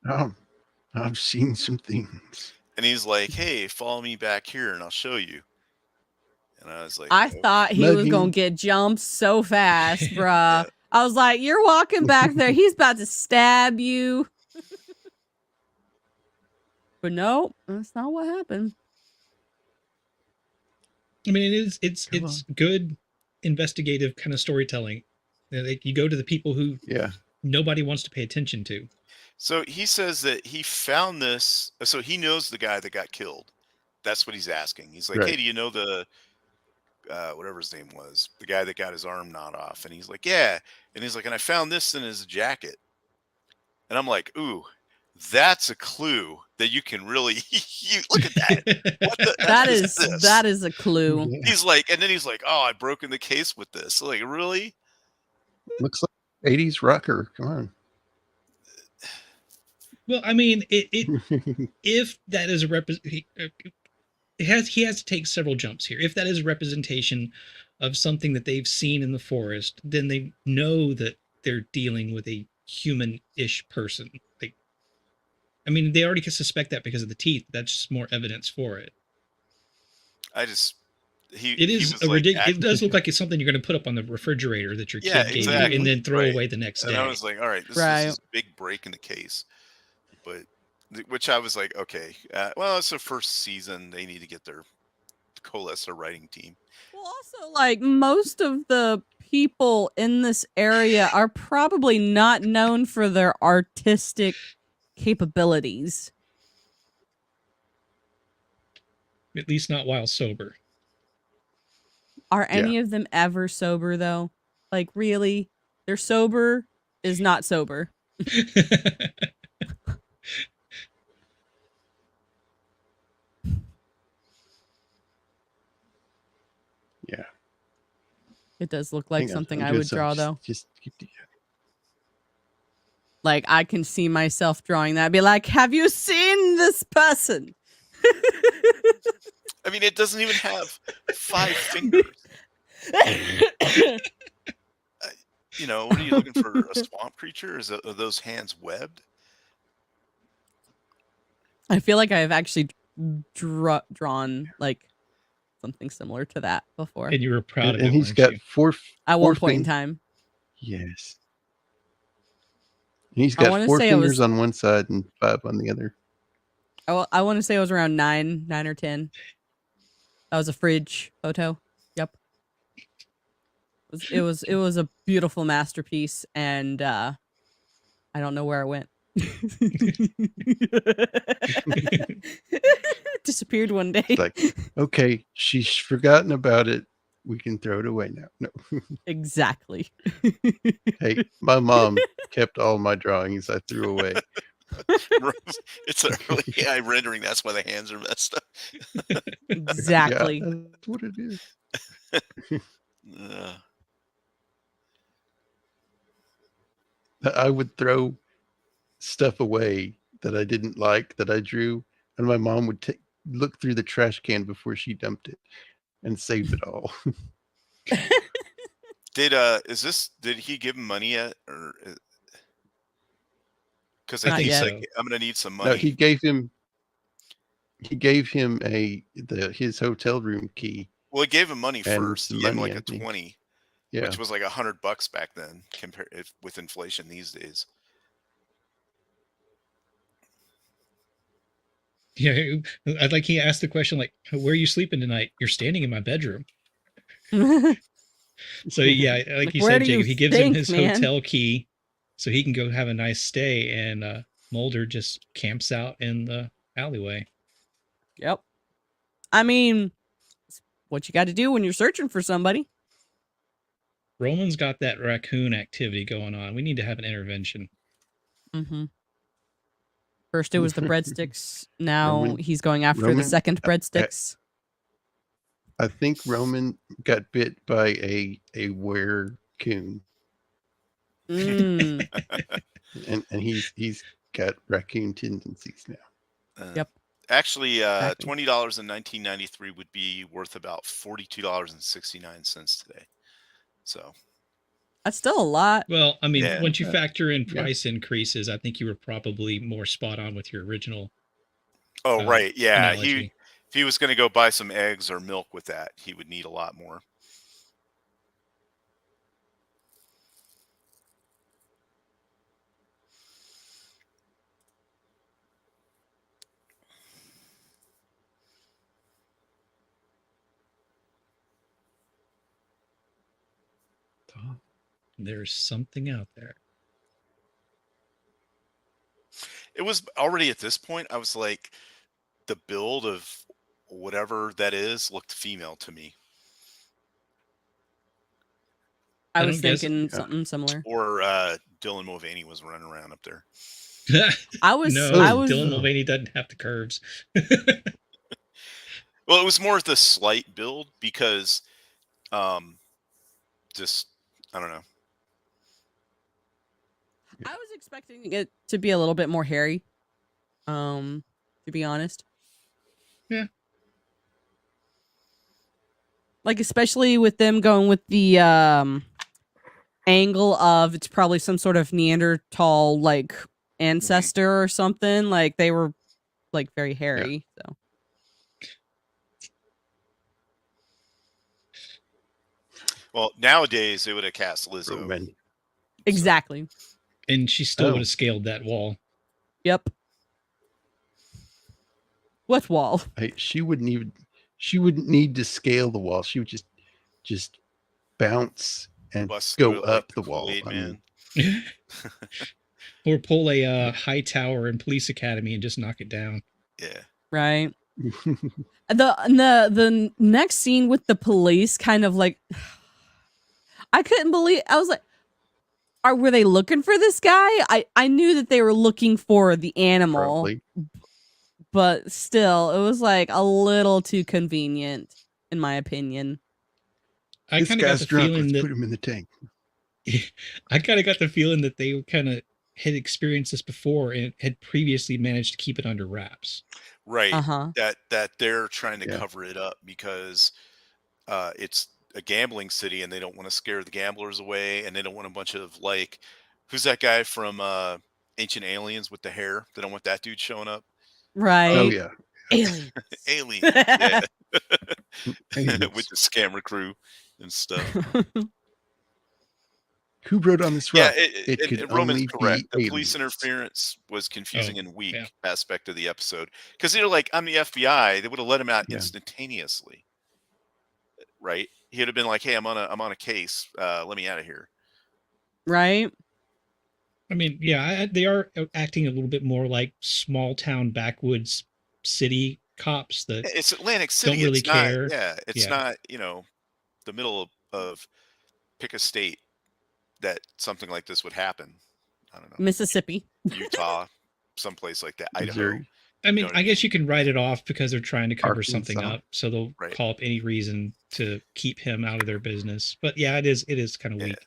[SPEAKER 1] I've seen some things."
[SPEAKER 4] And he's like, "Hey, follow me back here, and I'll show you." And I was like,
[SPEAKER 2] I
[SPEAKER 4] "Oh,
[SPEAKER 2] thought he was
[SPEAKER 1] Mugging.
[SPEAKER 2] gonna get jumped so fast, bruh.
[SPEAKER 4] Yeah.
[SPEAKER 2] I was like, you're walking back there, he's about to stab you. But no, that's not what happened.
[SPEAKER 3] I mean, it's
[SPEAKER 1] Come
[SPEAKER 3] good investigative kind of storytelling. Like you go to the people who
[SPEAKER 1] Yeah.
[SPEAKER 3] nobody wants to pay attention to.
[SPEAKER 4] So he says that he found this. So he knows the guy that got killed. That's what he's asking. He's like, "Hey,
[SPEAKER 1] Right.
[SPEAKER 4] do you know the whatever his name was, the guy that got his arm gnawed off?" And he's like, "Yeah." And he's like, "And I found this in his jacket." And I'm like, "Ooh, that's a clue that you can really you look at that. What the
[SPEAKER 2] That
[SPEAKER 4] F
[SPEAKER 2] is
[SPEAKER 4] this?"
[SPEAKER 2] that is a clue.
[SPEAKER 1] Yeah.
[SPEAKER 4] He's like, and then he's like, "Oh, I've broken the case with this." Like, really?
[SPEAKER 1] Looks like 80s rocker. Come on.
[SPEAKER 3] Well, I mean, if that is he has to take several jumps here. If that is a representation of something that they've seen in the forest, then they know that they're dealing with a human-ish person. Like, I mean, they already can suspect that because of the teeth. That's just more evidence for it.
[SPEAKER 4] I just
[SPEAKER 3] It is a ridiculous. It does look like it's something you're going to put up on the refrigerator that your
[SPEAKER 4] Yeah,
[SPEAKER 3] kid gave
[SPEAKER 4] exactly.
[SPEAKER 3] you, and then throw
[SPEAKER 4] Right.
[SPEAKER 3] away the next
[SPEAKER 4] And
[SPEAKER 3] day.
[SPEAKER 4] I was like, all right, this
[SPEAKER 2] Right.
[SPEAKER 4] is a big break in the case. But which I was like, okay, well, it's the first season. They need to get their coalesce their writing team.
[SPEAKER 2] Well, also, like, most of the people in this area are probably not known for their artistic capabilities.
[SPEAKER 3] At least not while sober.
[SPEAKER 2] Are any of them ever sober, though? Like, really? They're sober is not sober.
[SPEAKER 1] Yeah.
[SPEAKER 2] It does look like
[SPEAKER 1] Hang on,
[SPEAKER 2] something
[SPEAKER 1] I'm
[SPEAKER 2] I
[SPEAKER 1] doing
[SPEAKER 2] would draw,
[SPEAKER 1] something.
[SPEAKER 2] though.
[SPEAKER 1] Just
[SPEAKER 2] Like, I can see myself drawing that. Be like, have you seen this person?
[SPEAKER 4] I mean, it doesn't even have 5 fingers. You know, what are you looking for? A swamp creature? Are those hands webbed?
[SPEAKER 2] I feel like I've actually drawn like something similar to that before
[SPEAKER 3] And you were proud of
[SPEAKER 1] And
[SPEAKER 3] it,
[SPEAKER 1] he's
[SPEAKER 3] weren't
[SPEAKER 1] got
[SPEAKER 3] you?
[SPEAKER 2] at
[SPEAKER 1] four
[SPEAKER 2] one point in
[SPEAKER 1] fingers.
[SPEAKER 2] time.
[SPEAKER 1] Yes. And he's
[SPEAKER 2] I
[SPEAKER 1] got
[SPEAKER 2] want to
[SPEAKER 1] 4
[SPEAKER 2] say
[SPEAKER 1] fingers on one side and 5 on the other.
[SPEAKER 2] I want to say it was around 9 or 10. That was a fridge photo. Yep. It was a beautiful masterpiece, and I don't know where it went. Disappeared one day.
[SPEAKER 1] It's like, okay, she's forgotten about it. We can throw it away now. No.
[SPEAKER 2] Exactly.
[SPEAKER 1] Hey, my mom kept all my drawings I threw away.
[SPEAKER 4] It's an early AI rendering. That's why the hands are messed up.
[SPEAKER 2] Exactly.
[SPEAKER 1] Yeah, that's what it is. I would throw stuff away that I didn't like that I drew, and my mom would look through the trash can before she dumped it and save it all.
[SPEAKER 4] Did he give him money yet, or because I
[SPEAKER 2] Not
[SPEAKER 4] think he's
[SPEAKER 2] yet.
[SPEAKER 4] like, I'm gonna need some
[SPEAKER 1] No,
[SPEAKER 4] money.
[SPEAKER 1] he gave him his hotel room key.
[SPEAKER 4] Well, he gave him money
[SPEAKER 1] and
[SPEAKER 4] first.
[SPEAKER 1] some
[SPEAKER 4] He gave him
[SPEAKER 1] money,
[SPEAKER 4] like
[SPEAKER 1] I
[SPEAKER 4] a
[SPEAKER 1] think.
[SPEAKER 4] 20,
[SPEAKER 1] Yeah.
[SPEAKER 4] which was like $100 back then, compared with inflation these days.
[SPEAKER 3] Yeah, I'd like he asked the question like, "Where are you sleeping tonight?" "You're standing in my bedroom." So yeah, like you
[SPEAKER 2] where
[SPEAKER 3] said,
[SPEAKER 2] do
[SPEAKER 3] Jacob,
[SPEAKER 2] you
[SPEAKER 3] he gives him
[SPEAKER 2] think,
[SPEAKER 3] his
[SPEAKER 2] man?
[SPEAKER 3] hotel key so he can go have a nice stay, and Mulder just camps out in the alleyway.
[SPEAKER 2] Yep. I mean, it's what you got to do when you're searching for somebody.
[SPEAKER 3] Roman's got that raccoon activity going on. We need to have an intervention.
[SPEAKER 2] Mm-hmm. First it was the breadsticks. Now
[SPEAKER 1] Roman-
[SPEAKER 2] he's going after the
[SPEAKER 1] Roman-
[SPEAKER 2] second breadsticks.
[SPEAKER 1] I think Roman got bit by a were-coon.
[SPEAKER 2] Mm.
[SPEAKER 1] and he's got raccoon tendencies now.
[SPEAKER 2] Yep.
[SPEAKER 4] Actually,
[SPEAKER 2] Exactly.
[SPEAKER 4] $20 in 1993 would be worth about $42.69 today. So
[SPEAKER 2] That's still a lot.
[SPEAKER 3] Well, I mean,
[SPEAKER 4] Yeah.
[SPEAKER 3] once you factor in
[SPEAKER 1] Yeah.
[SPEAKER 3] price increases, I think you were probably more spot on with your original.
[SPEAKER 4] Oh, right. Yeah.
[SPEAKER 3] Analogy.
[SPEAKER 4] If he was going to go buy some eggs or milk with that, he would need a lot more.
[SPEAKER 3] There's something out there.
[SPEAKER 4] It was already at this point, I was like, the build of whatever that is looked female to me.
[SPEAKER 2] I
[SPEAKER 3] I
[SPEAKER 2] was
[SPEAKER 3] don't guess-
[SPEAKER 2] thinking something similar.
[SPEAKER 4] Or Dylan Mulvaney was running around up there.
[SPEAKER 2] I was
[SPEAKER 3] Dylan Mulvaney doesn't have the curves.
[SPEAKER 4] Well, it was more of the slight build because just, I don't know.
[SPEAKER 2] I was expecting it to be a little bit more hairy. To be honest.
[SPEAKER 3] Yeah.
[SPEAKER 2] Like especially with them going with the angle of it's probably some sort of Neanderthal like ancestor or something. Like they were like very hairy. So
[SPEAKER 4] Well, nowadays they would have cast Lizzo.
[SPEAKER 1] Roman.
[SPEAKER 2] exactly.
[SPEAKER 3] And she still
[SPEAKER 1] Oh.
[SPEAKER 3] would have scaled that wall.
[SPEAKER 2] Yep. What wall?
[SPEAKER 1] She wouldn't need to scale the wall. She would just bounce and
[SPEAKER 4] Bust
[SPEAKER 1] go
[SPEAKER 4] through it
[SPEAKER 1] up
[SPEAKER 4] like
[SPEAKER 1] the wall.
[SPEAKER 4] Kool-Aid
[SPEAKER 1] I
[SPEAKER 4] Man.
[SPEAKER 1] mean,
[SPEAKER 3] Or pull a high tower in Police Academy and just knock it down.
[SPEAKER 4] Yeah.
[SPEAKER 2] Right. The next scene with the police kind of like I couldn't believe I was like were they looking for this guy? I knew that they were looking for the animal,
[SPEAKER 1] probably.
[SPEAKER 2] but still it was like a little too convenient in my opinion.
[SPEAKER 3] I
[SPEAKER 1] This
[SPEAKER 3] kind of got
[SPEAKER 1] guy's
[SPEAKER 3] the
[SPEAKER 1] drunk.
[SPEAKER 3] feeling
[SPEAKER 1] Let's
[SPEAKER 3] that
[SPEAKER 1] put him in the tank.
[SPEAKER 3] I kind of got the feeling that they kind of had experienced this before and had previously managed to keep it under wraps.
[SPEAKER 4] Right.
[SPEAKER 2] Uh-huh.
[SPEAKER 4] That they're trying to
[SPEAKER 1] Yeah.
[SPEAKER 4] cover it up because it's a gambling city and they don't want to scare the gamblers away and they don't want a bunch of like who's that guy from Ancient Aliens with the hair? They don't want that dude showing up.
[SPEAKER 1] Oh
[SPEAKER 2] Right.
[SPEAKER 1] yeah.
[SPEAKER 2] Aliens.
[SPEAKER 4] Alien. Yeah. With
[SPEAKER 1] Aliens.
[SPEAKER 4] the scammer crew and stuff.
[SPEAKER 1] Who wrote on this
[SPEAKER 4] Yeah,
[SPEAKER 1] rock? It could
[SPEAKER 4] and Roman's
[SPEAKER 1] only
[SPEAKER 4] correct.
[SPEAKER 1] be
[SPEAKER 4] The police
[SPEAKER 1] aliens.
[SPEAKER 4] interference was confusing and weak
[SPEAKER 3] yeah.
[SPEAKER 4] aspect of the episode because they're like, "I'm the FBI." They would have let him out
[SPEAKER 1] Yeah.
[SPEAKER 4] instantaneously, right? He'd have been like, "Hey, I'm on a case. Let me out of here."
[SPEAKER 2] Right?
[SPEAKER 3] I mean, yeah, they are acting a little bit more like small town backwoods city cops that
[SPEAKER 4] It's Atlantic City.
[SPEAKER 3] don't really
[SPEAKER 4] It's not.
[SPEAKER 3] care.
[SPEAKER 4] Yeah, it's
[SPEAKER 3] Yeah.
[SPEAKER 4] not. The middle of pick a state that something like this would happen. I don't know,
[SPEAKER 2] Mississippi.
[SPEAKER 4] Utah, someplace like that, Idaho.
[SPEAKER 1] Missouri.
[SPEAKER 3] I mean,
[SPEAKER 4] know what
[SPEAKER 3] I
[SPEAKER 4] I
[SPEAKER 3] guess
[SPEAKER 4] mean?
[SPEAKER 3] you can write it off because they're trying to cover something
[SPEAKER 1] Arkansas.
[SPEAKER 3] up, so they'll
[SPEAKER 4] Right.
[SPEAKER 3] call up any reason to keep him out of their business. But yeah, it is kind of
[SPEAKER 4] Yeah.
[SPEAKER 3] weak.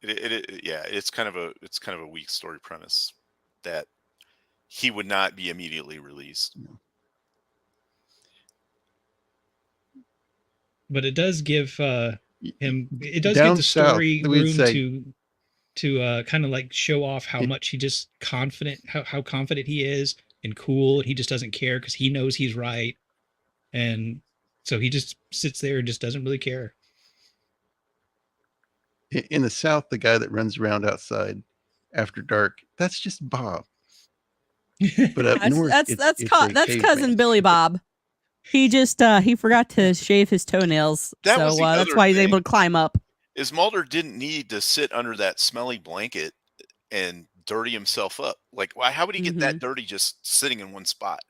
[SPEAKER 4] It's kind of a weak story premise that he would not be immediately released.
[SPEAKER 3] But it does give him. It does
[SPEAKER 1] Down
[SPEAKER 3] give the story
[SPEAKER 1] south, we'd
[SPEAKER 3] room
[SPEAKER 1] say-
[SPEAKER 3] to kind of like show off how much he just confident, how confident he is and cool, and he just doesn't care because he knows he's right, and so he just sits there and just doesn't really care.
[SPEAKER 1] In the South, the guy that runs around outside after dark, that's just Bob. But up north,
[SPEAKER 2] That's
[SPEAKER 1] it's a
[SPEAKER 2] cousin
[SPEAKER 1] caveman.
[SPEAKER 2] Billy Bob. He just he forgot to shave his toenails,
[SPEAKER 4] That was
[SPEAKER 2] so
[SPEAKER 4] the
[SPEAKER 2] that's
[SPEAKER 4] other
[SPEAKER 2] why he's
[SPEAKER 4] thing.
[SPEAKER 2] able to climb up.
[SPEAKER 4] Is Mulder didn't need to sit under that smelly blanket and dirty himself up. Like, why? How would he get that dirty just sitting in one spot?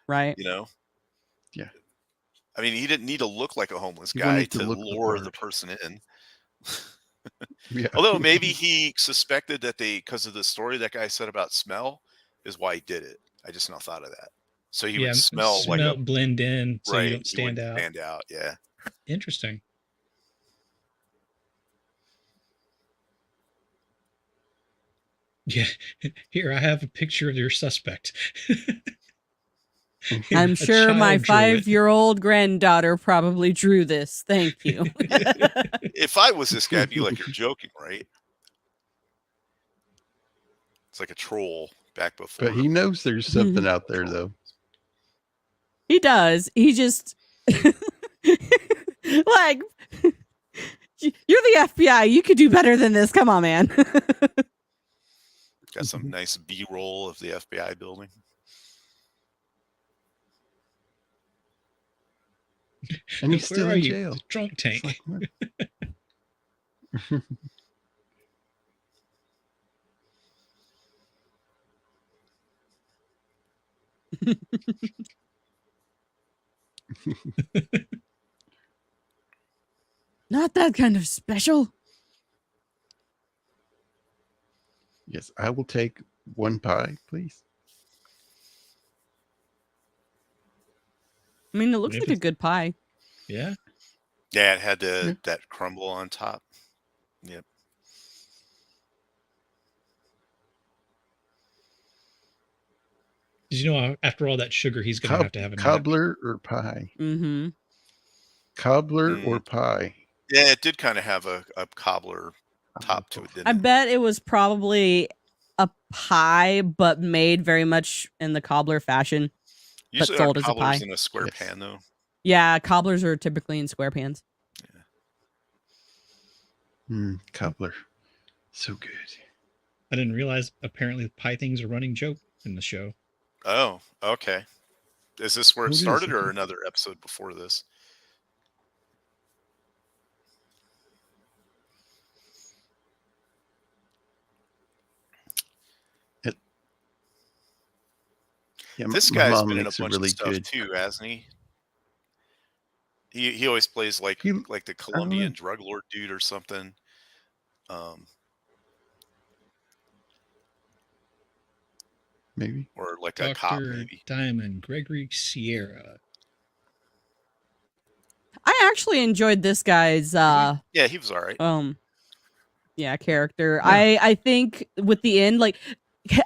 [SPEAKER 2] Right.
[SPEAKER 4] You know?
[SPEAKER 1] Yeah.
[SPEAKER 4] I mean, he didn't need to look like a homeless
[SPEAKER 1] He
[SPEAKER 4] guy
[SPEAKER 1] wanted to
[SPEAKER 4] to
[SPEAKER 1] look the
[SPEAKER 4] lure the
[SPEAKER 1] part.
[SPEAKER 4] person in.
[SPEAKER 1] Yeah.
[SPEAKER 4] Although maybe he suspected that because of the story that guy said about smell, is why he did it. I just now thought of that. So he would smell like a
[SPEAKER 3] blend in, so
[SPEAKER 4] right.
[SPEAKER 3] you don't
[SPEAKER 4] He
[SPEAKER 3] stand
[SPEAKER 4] wouldn't
[SPEAKER 3] out.
[SPEAKER 4] stand out. Yeah.
[SPEAKER 3] Interesting. Yeah. Here, I have a picture of your suspect.
[SPEAKER 2] I'm
[SPEAKER 3] A
[SPEAKER 2] sure my
[SPEAKER 3] child drew it.
[SPEAKER 2] 5-year-old granddaughter probably drew this. Thank you.
[SPEAKER 4] If I was this guy, I'd be like, you're joking, right? It's like a troll back before.
[SPEAKER 1] But he knows there's something out there, though.
[SPEAKER 2] He does. He just like you're the FBI. You could do better than this. Come on, man.
[SPEAKER 4] Got some nice B-roll of the FBI building.
[SPEAKER 1] And he's
[SPEAKER 3] Where
[SPEAKER 1] still
[SPEAKER 3] are
[SPEAKER 1] in
[SPEAKER 3] you?
[SPEAKER 1] jail.
[SPEAKER 3] Drunk
[SPEAKER 1] It's
[SPEAKER 3] tank.
[SPEAKER 1] like, what?
[SPEAKER 2] Not that kind of special.
[SPEAKER 1] Yes, I will take one pie, please.
[SPEAKER 2] I mean, it looks
[SPEAKER 3] If
[SPEAKER 2] like a
[SPEAKER 3] it's-
[SPEAKER 2] good pie.
[SPEAKER 3] Yeah.
[SPEAKER 4] Yeah, it had
[SPEAKER 1] Yeah.
[SPEAKER 4] that crumble on top. Yep.
[SPEAKER 3] Did you know after all that sugar, he's going to have to have a nap?
[SPEAKER 1] Cobbler or pie?
[SPEAKER 2] Mm-hmm.
[SPEAKER 1] Cobbler or pie?
[SPEAKER 4] Yeah, it did kind of have a cobbler top to it, didn't
[SPEAKER 2] I
[SPEAKER 4] it?
[SPEAKER 2] bet it was probably a pie, but made very much in the cobbler fashion.
[SPEAKER 4] Usually
[SPEAKER 2] sold
[SPEAKER 4] our
[SPEAKER 2] as a
[SPEAKER 4] cobblers
[SPEAKER 2] pie.
[SPEAKER 4] in a square
[SPEAKER 1] Yes.
[SPEAKER 4] pan, though.
[SPEAKER 2] Yeah, cobblers are typically in square pans.
[SPEAKER 1] Cobbler. So good.
[SPEAKER 3] I didn't realize apparently the pie thing's a running joke in the show.
[SPEAKER 4] Oh, okay. Is this where it
[SPEAKER 1] What is
[SPEAKER 4] started
[SPEAKER 1] it?
[SPEAKER 4] or another episode before this?
[SPEAKER 1] Yeah,
[SPEAKER 4] This
[SPEAKER 1] my
[SPEAKER 4] guy's
[SPEAKER 1] mom
[SPEAKER 4] been in a
[SPEAKER 1] makes a
[SPEAKER 4] bunch
[SPEAKER 1] really
[SPEAKER 4] of stuff
[SPEAKER 1] good.
[SPEAKER 4] too, hasn't he? He always plays like
[SPEAKER 1] He-
[SPEAKER 4] the Colombian drug lord dude or something.
[SPEAKER 1] Maybe.
[SPEAKER 4] Or like a cop,
[SPEAKER 3] Dr.
[SPEAKER 4] maybe.
[SPEAKER 3] Diamond, Gregory Sierra.
[SPEAKER 2] I actually enjoyed this guy's
[SPEAKER 4] Yeah, he was all right.
[SPEAKER 2] character.
[SPEAKER 1] Yeah.
[SPEAKER 2] I think with the end, like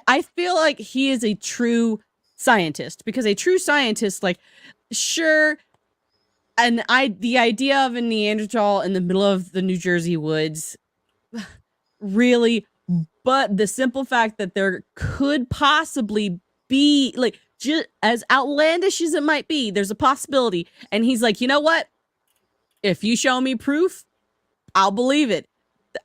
[SPEAKER 2] I feel like he is a true scientist, because a true scientist, like, sure, and the idea of a Neanderthal in the middle of the New Jersey woods, really, but the simple fact that there could possibly be, like, just as outlandish as it might be, there's a possibility. And he's like, you know what? If you show me proof, I'll believe it.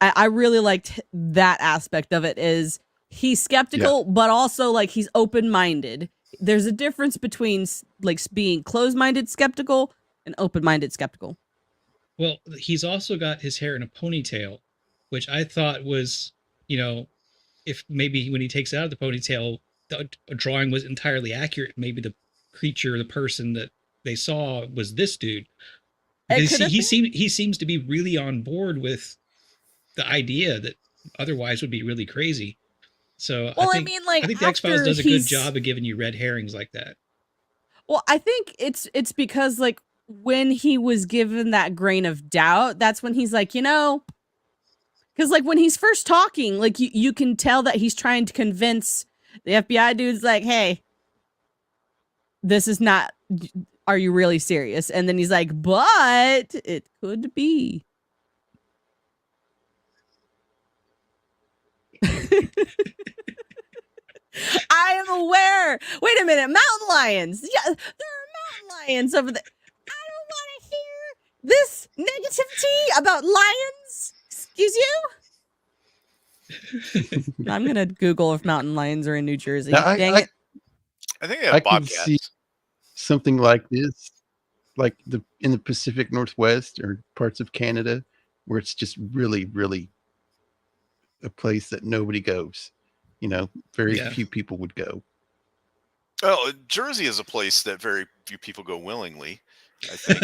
[SPEAKER 2] I really liked that aspect of it, is he's skeptical, but also, like, he's open-minded. There's a difference between, like, being closed-minded skeptical and open-minded skeptical.
[SPEAKER 3] Well, he's also got his hair in a ponytail, which I thought was, you know, if maybe when he takes it out of the ponytail, the drawing was entirely accurate. Maybe the creature, the person that they saw was this dude. Because he seems to be really on board with the idea that otherwise would be really crazy. So
[SPEAKER 2] well,
[SPEAKER 3] I think the X-Files does a good job of giving you red herrings like that.
[SPEAKER 2] Well, I think it's because, like, when he was given that grain of doubt, that's when he's like, you know, because, like, when he's first talking, like, you can tell that he's trying to convince the FBI dude's like, hey, this is not, are you really serious? And then he's like, but it could be. I am aware. Wait a minute. Mountain lions. Yeah, there are mountain lions over there. I don't want to hear this negativity about lions. Excuse you? I'm going to Google if mountain lions are in New Jersey. Dang it.
[SPEAKER 4] I think they have bobcats.
[SPEAKER 1] Can see something like this, like in the Pacific Northwest or parts of Canada, where it's just really, really a place that nobody goes. You know, very few people would go.
[SPEAKER 4] Oh, Jersey is a place that very few people go willingly, I think.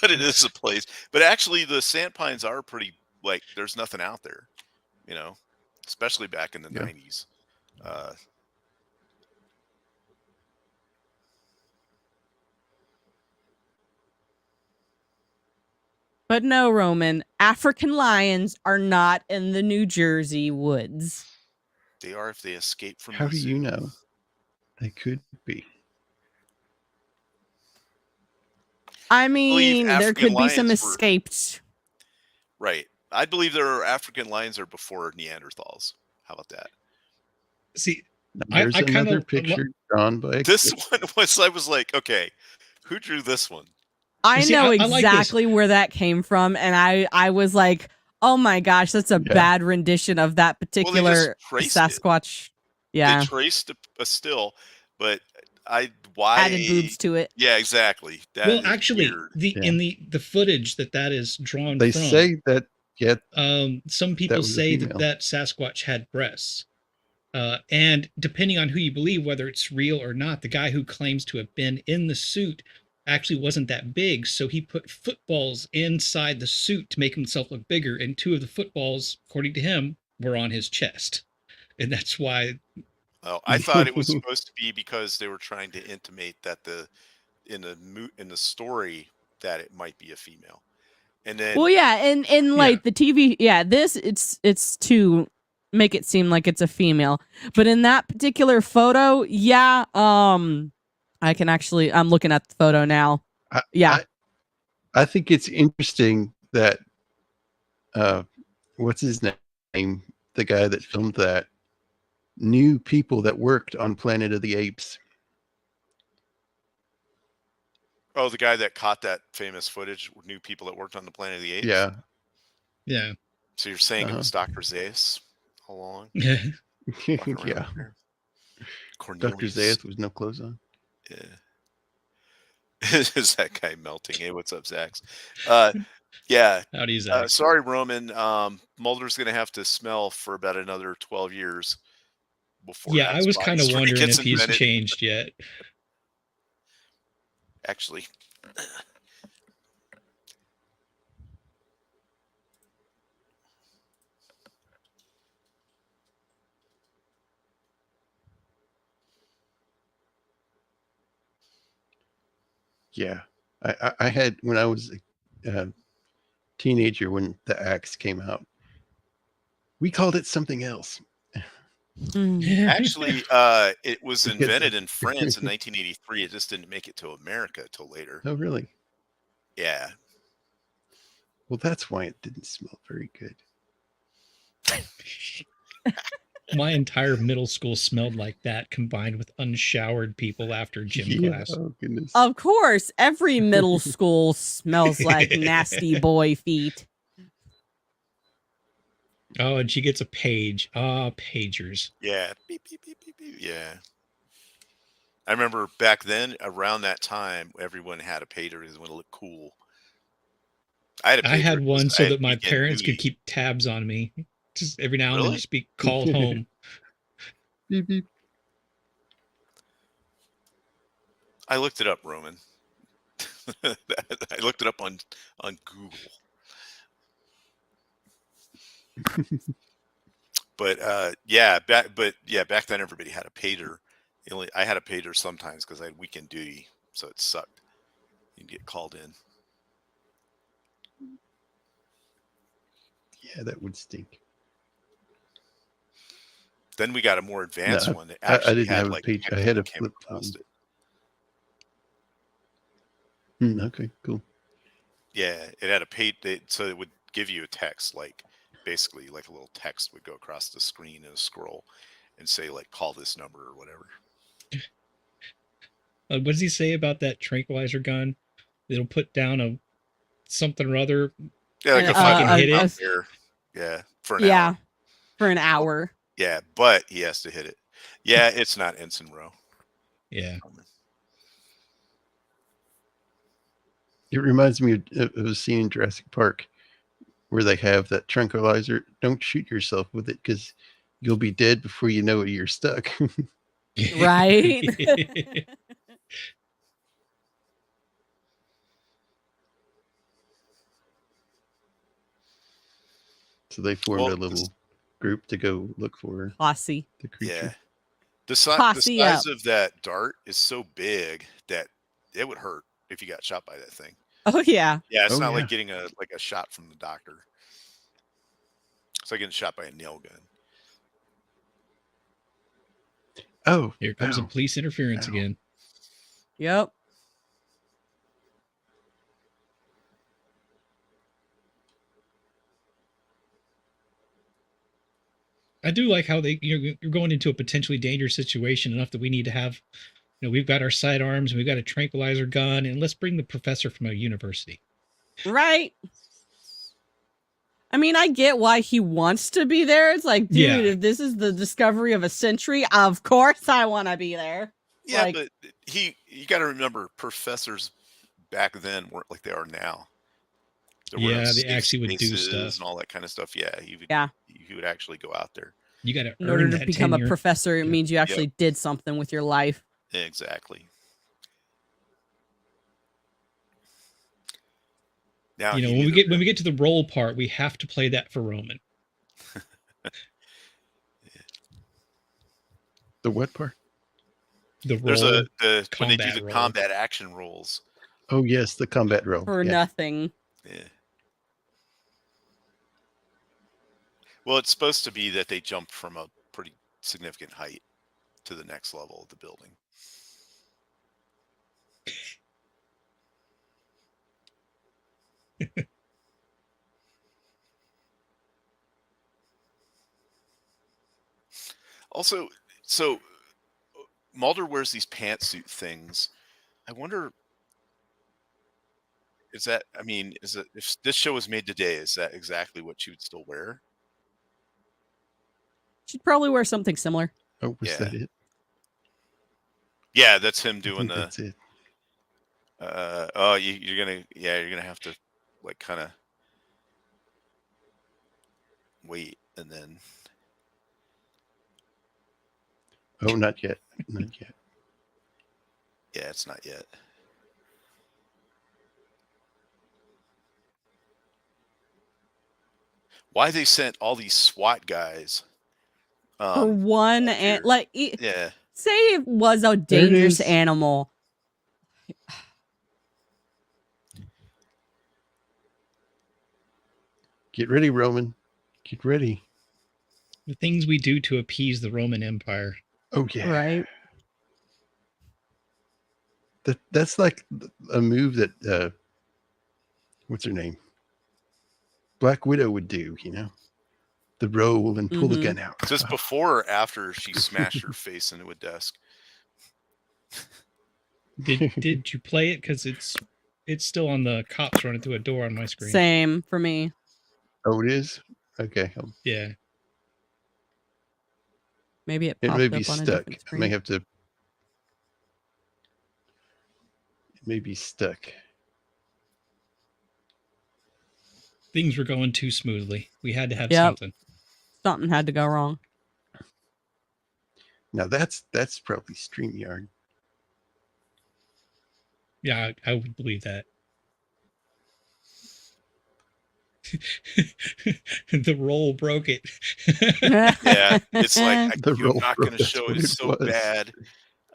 [SPEAKER 4] But it is a place. But actually, the sandpines are pretty, like, there's nothing out there, you know, especially back in the 90s.
[SPEAKER 2] But no, Roman, African lions are not in the New Jersey woods.
[SPEAKER 4] They are if they escape from
[SPEAKER 1] How
[SPEAKER 4] the
[SPEAKER 1] do
[SPEAKER 4] zoo.
[SPEAKER 1] you know? They could be.
[SPEAKER 2] I mean, there could be some escaped.
[SPEAKER 4] Right. I believe there are African lions are before Neanderthals. How about that?
[SPEAKER 3] See,
[SPEAKER 1] there's another picture drawn by
[SPEAKER 4] this one was, I was like, okay, who drew this one?
[SPEAKER 2] I know exactly where that came from, and I was like, oh my gosh, that's a bad rendition of that particular Sasquatch.
[SPEAKER 4] Yeah, they traced a still, but why
[SPEAKER 2] added boobs to it?
[SPEAKER 4] Yeah, exactly.
[SPEAKER 3] Well, actually, in the footage that is drawn,
[SPEAKER 1] they say that
[SPEAKER 3] some people say that Sasquatch had breasts. And depending on who you believe, whether it's real or not, the guy who claims to have been in the suit actually wasn't that big, so he put footballs inside the suit to make himself look bigger, and 2 of the footballs, according to him, were on his chest, and that's why.
[SPEAKER 4] Oh, I thought it was supposed to be because they were trying to intimate that in the story that it might be a female, and then
[SPEAKER 2] and like the TV, this it's to make it seem like it's a female, but in that particular photo, I can actually, I'm looking at the photo now.
[SPEAKER 1] I think it's interesting that, what's his name? The guy that filmed that knew people that worked on Planet of the Apes.
[SPEAKER 4] Oh, the guy that caught that famous footage knew people that worked on the Planet of the Apes?
[SPEAKER 1] Yeah.
[SPEAKER 3] Yeah.
[SPEAKER 4] So you're saying it was Dr. Zaius all along?
[SPEAKER 1] Yeah.
[SPEAKER 4] Cornelius.
[SPEAKER 1] Dr. Zaius with no clothes on.
[SPEAKER 4] Yeah. Is that guy melting? Hey, what's up, Zax? Yeah.
[SPEAKER 3] Howdy, Zach.
[SPEAKER 4] Sorry, Roman. Mulder's going to have to smell for about another 12 years before.
[SPEAKER 3] Yeah, I was kind of wondering if he's changed yet.
[SPEAKER 4] Actually.
[SPEAKER 1] Yeah, I had, when I was a teenager, when the axe came out, we called it something else.
[SPEAKER 2] Mm.
[SPEAKER 4] Actually, it was
[SPEAKER 1] Because
[SPEAKER 4] invented in France in 1983. It just didn't make it to America till later.
[SPEAKER 1] Oh, really?
[SPEAKER 4] Yeah.
[SPEAKER 1] Well, that's why it didn't smell very good.
[SPEAKER 3] My entire middle school smelled like that, combined with unshowered people after gym
[SPEAKER 1] Yeah.
[SPEAKER 3] class.
[SPEAKER 1] Oh, goodness.
[SPEAKER 2] Of course, every middle school smells like nasty boy feet.
[SPEAKER 3] Oh, and she gets a page. Ah, pagers.
[SPEAKER 4] Yeah. Beep, beep, beep, beep, beep. Yeah. I remember back then, around that time, everyone had a pager because it would look cool. I had a pager.
[SPEAKER 3] I had
[SPEAKER 4] 'cause
[SPEAKER 3] one
[SPEAKER 4] I
[SPEAKER 3] so
[SPEAKER 4] had
[SPEAKER 3] that my
[SPEAKER 4] weekend
[SPEAKER 3] parents could
[SPEAKER 4] duty.
[SPEAKER 3] keep tabs on me. Just every now and then
[SPEAKER 4] Really?
[SPEAKER 3] just be called home.
[SPEAKER 1] Beep, beep.
[SPEAKER 4] I looked it up, Roman. I looked it up on Google. But back then everybody had a pager. I had a pager sometimes because I had weekend duty, so it sucked. You'd get called in.
[SPEAKER 1] Yeah, that would stink.
[SPEAKER 4] Then we got a more advanced
[SPEAKER 1] No,
[SPEAKER 4] one that
[SPEAKER 1] I
[SPEAKER 4] actually
[SPEAKER 1] didn't
[SPEAKER 4] had
[SPEAKER 1] have a
[SPEAKER 4] like
[SPEAKER 1] page. I
[SPEAKER 4] text
[SPEAKER 1] had
[SPEAKER 4] that
[SPEAKER 1] a
[SPEAKER 4] came
[SPEAKER 1] flip
[SPEAKER 4] across
[SPEAKER 1] phone.
[SPEAKER 4] it.
[SPEAKER 1] Okay, cool.
[SPEAKER 4] Yeah, it had a page, so it would give you a text, like basically like a little text would go across the screen and a scroll and say like call this number or whatever.
[SPEAKER 3] What does he say about that tranquilizer gun? It'll put down a something or other.
[SPEAKER 4] Yeah, like
[SPEAKER 2] And,
[SPEAKER 4] a
[SPEAKER 3] fucking
[SPEAKER 4] fucking
[SPEAKER 3] hit it?
[SPEAKER 4] there. Yeah, for an
[SPEAKER 2] Yeah,
[SPEAKER 4] hour.
[SPEAKER 2] for an hour.
[SPEAKER 4] Yeah, but he has to hit it. Yeah, it's not Ensign Row.
[SPEAKER 3] Yeah.
[SPEAKER 1] It reminds me of a scene in Jurassic Park where they have that tranquilizer. Don't shoot yourself with it because you'll be dead before you know it. You're stuck.
[SPEAKER 2] Right?
[SPEAKER 1] So they formed
[SPEAKER 4] Well,
[SPEAKER 1] a little group to go look for
[SPEAKER 2] Posse.
[SPEAKER 1] the creature.
[SPEAKER 4] yeah. The
[SPEAKER 2] Posse
[SPEAKER 4] size
[SPEAKER 2] up.
[SPEAKER 4] of that dart is so big that it would hurt if you got shot by that thing.
[SPEAKER 2] Oh, yeah.
[SPEAKER 4] Yeah, it's
[SPEAKER 1] Oh,
[SPEAKER 4] not
[SPEAKER 1] yeah.
[SPEAKER 4] like getting a shot from the doctor. It's like getting shot by a nail gun.
[SPEAKER 1] Oh,
[SPEAKER 3] Here comes a
[SPEAKER 1] ow.
[SPEAKER 3] police interference
[SPEAKER 1] Ow.
[SPEAKER 3] again.
[SPEAKER 2] Yep.
[SPEAKER 3] I do like how you're going into a potentially dangerous situation enough that we need to have, we've got our sidearms and we've got a tranquilizer gun, and let's bring the professor from a university.
[SPEAKER 2] Right. I mean, I get why he wants to be there. It's like, dude,
[SPEAKER 3] Yeah.
[SPEAKER 2] if this is the discovery of a century, of course I want to be there.
[SPEAKER 4] Yeah,
[SPEAKER 2] Like-
[SPEAKER 4] but you got to remember, professors back then weren't like they are now. There were no
[SPEAKER 3] Yeah, they
[SPEAKER 4] safe
[SPEAKER 3] actually would do
[SPEAKER 4] spaces
[SPEAKER 3] stuff.
[SPEAKER 4] and all that kind of stuff. Yeah, he would actually go out there.
[SPEAKER 3] You got to
[SPEAKER 2] In order
[SPEAKER 3] earn
[SPEAKER 2] to
[SPEAKER 3] that
[SPEAKER 2] become
[SPEAKER 3] tenure.
[SPEAKER 2] a professor, it
[SPEAKER 3] Yeah.
[SPEAKER 2] means you actually did something with your life.
[SPEAKER 4] Exactly. Now
[SPEAKER 3] When
[SPEAKER 4] he
[SPEAKER 3] we
[SPEAKER 4] knew
[SPEAKER 3] get to the role part, we have to play that for Roman.
[SPEAKER 1] The what part?
[SPEAKER 3] The
[SPEAKER 4] there's
[SPEAKER 3] role.
[SPEAKER 4] when they do
[SPEAKER 3] combat
[SPEAKER 4] the
[SPEAKER 3] roll.
[SPEAKER 4] combat action rolls.
[SPEAKER 1] Oh, yes, the combat roll.
[SPEAKER 2] For
[SPEAKER 1] Yeah.
[SPEAKER 2] nothing.
[SPEAKER 4] Yeah. Well, it's supposed to be that they jumped from a pretty significant height to the next level of the building. Also, so Mulder wears these pantsuit things. I wonder, is it if this show was made today, is that exactly what she would still wear?
[SPEAKER 2] She'd probably wear something similar.
[SPEAKER 1] Oh, was
[SPEAKER 4] Yeah.
[SPEAKER 1] that it?
[SPEAKER 4] Yeah, that's him
[SPEAKER 1] I
[SPEAKER 4] doing
[SPEAKER 1] think
[SPEAKER 4] the.
[SPEAKER 1] that's it.
[SPEAKER 4] You're gonna have to like kind of wait and then.
[SPEAKER 1] Oh, not yet. Not yet.
[SPEAKER 4] Yeah, it's not yet. Why they sent all these SWAT guys?
[SPEAKER 2] For one,
[SPEAKER 4] up here.
[SPEAKER 2] and
[SPEAKER 4] Yeah.
[SPEAKER 2] say it was a
[SPEAKER 1] There it
[SPEAKER 2] dangerous
[SPEAKER 1] is.
[SPEAKER 2] animal.
[SPEAKER 1] Get ready, Roman. Get ready.
[SPEAKER 3] The things we do to appease the Roman Empire.
[SPEAKER 1] Oh yeah.
[SPEAKER 2] Right.
[SPEAKER 1] That's like a move that what's her name? Black Widow would do, the roll and pull the gun out.
[SPEAKER 4] Is this before or after she smashed her face into a desk?
[SPEAKER 3] Did you play it? Because it's still on the cops running through a door on my screen.
[SPEAKER 2] Same for me.
[SPEAKER 1] Oh, it is? Okay.
[SPEAKER 3] Yeah.
[SPEAKER 2] Maybe it
[SPEAKER 1] It
[SPEAKER 2] popped
[SPEAKER 1] may
[SPEAKER 2] up
[SPEAKER 1] be
[SPEAKER 2] on a
[SPEAKER 1] stuck.
[SPEAKER 2] different
[SPEAKER 1] I may
[SPEAKER 2] screen.
[SPEAKER 1] have to. It may be stuck.
[SPEAKER 3] Things were going too smoothly. We had to have
[SPEAKER 2] Yep.
[SPEAKER 3] something.
[SPEAKER 2] Something had to go wrong.
[SPEAKER 1] Now that's probably StreamYard.
[SPEAKER 3] Yeah, I would believe that. The roll broke it.
[SPEAKER 4] Yeah, it's like
[SPEAKER 1] The
[SPEAKER 4] you're
[SPEAKER 1] roll
[SPEAKER 4] not going
[SPEAKER 1] broke,
[SPEAKER 4] to
[SPEAKER 1] that's
[SPEAKER 4] show
[SPEAKER 1] what
[SPEAKER 4] it. It's
[SPEAKER 1] it
[SPEAKER 4] so
[SPEAKER 1] was.
[SPEAKER 4] bad.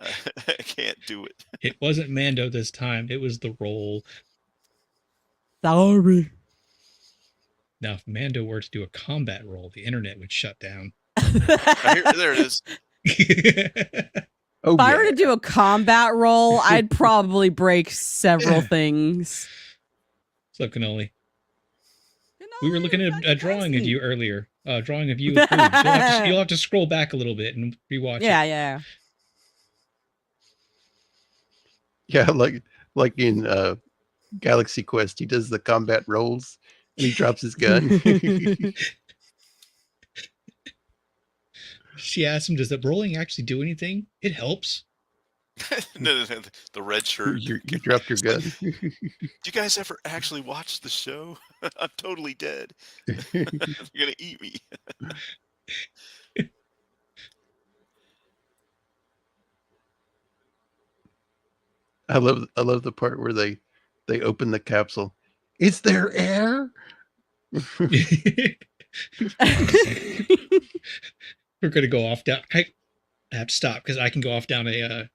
[SPEAKER 4] I can't do it.
[SPEAKER 3] It wasn't Mando this time. It was the roll.
[SPEAKER 2] Sorry.
[SPEAKER 3] Now, if Mando were to do a combat roll, the internet would shut down.
[SPEAKER 4] There it is.
[SPEAKER 1] Oh
[SPEAKER 2] If I were
[SPEAKER 1] yeah.
[SPEAKER 2] to do a combat roll, I'd probably break several things.
[SPEAKER 3] So, Cannoli, we were looking at a drawing of you earlier. Drawing of you with boobs. You'll have to scroll back a little bit and rewatch
[SPEAKER 2] Yeah,
[SPEAKER 3] it.
[SPEAKER 2] yeah.
[SPEAKER 1] Yeah, like in Galaxy Quest, he does the combat rolls and he drops his gun.
[SPEAKER 3] She asked him, does the rolling actually do anything? It helps.
[SPEAKER 4] No, the red shirt.
[SPEAKER 1] you dropped your gun.
[SPEAKER 4] Do you guys ever actually watch the show? I'm totally dead. You're gonna eat me.
[SPEAKER 1] I love the part where they open the capsule. Is there air?
[SPEAKER 3] We're going to go off down. I have to stop because I can go off down a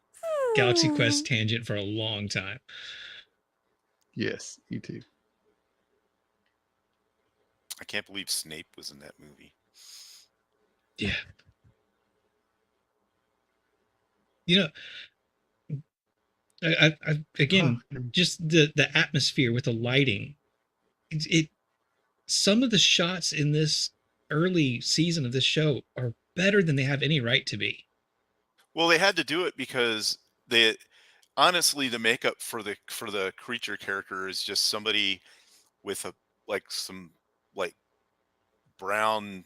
[SPEAKER 3] Galaxy Quest tangent for a long time.
[SPEAKER 1] Yes, you too.
[SPEAKER 4] I can't believe Snape was in that movie.
[SPEAKER 3] Yeah. You know, I again, just the atmosphere with the lighting. It some of the shots in this early season of this show are better than they have any right to be.
[SPEAKER 4] Well, they had to do it because honestly, the makeup for the creature character is just somebody with some brown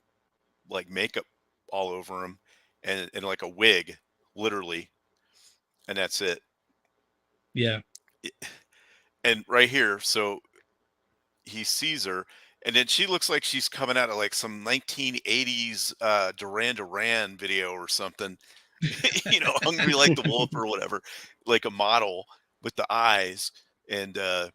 [SPEAKER 4] makeup all over him and like a wig, literally, and that's it.
[SPEAKER 3] Yeah.
[SPEAKER 4] And right here, so he sees her, and then she looks like she's coming out of like some 1980s Duran Duran video or something. Hungry like the wolf or whatever, like a model with the eyes. And I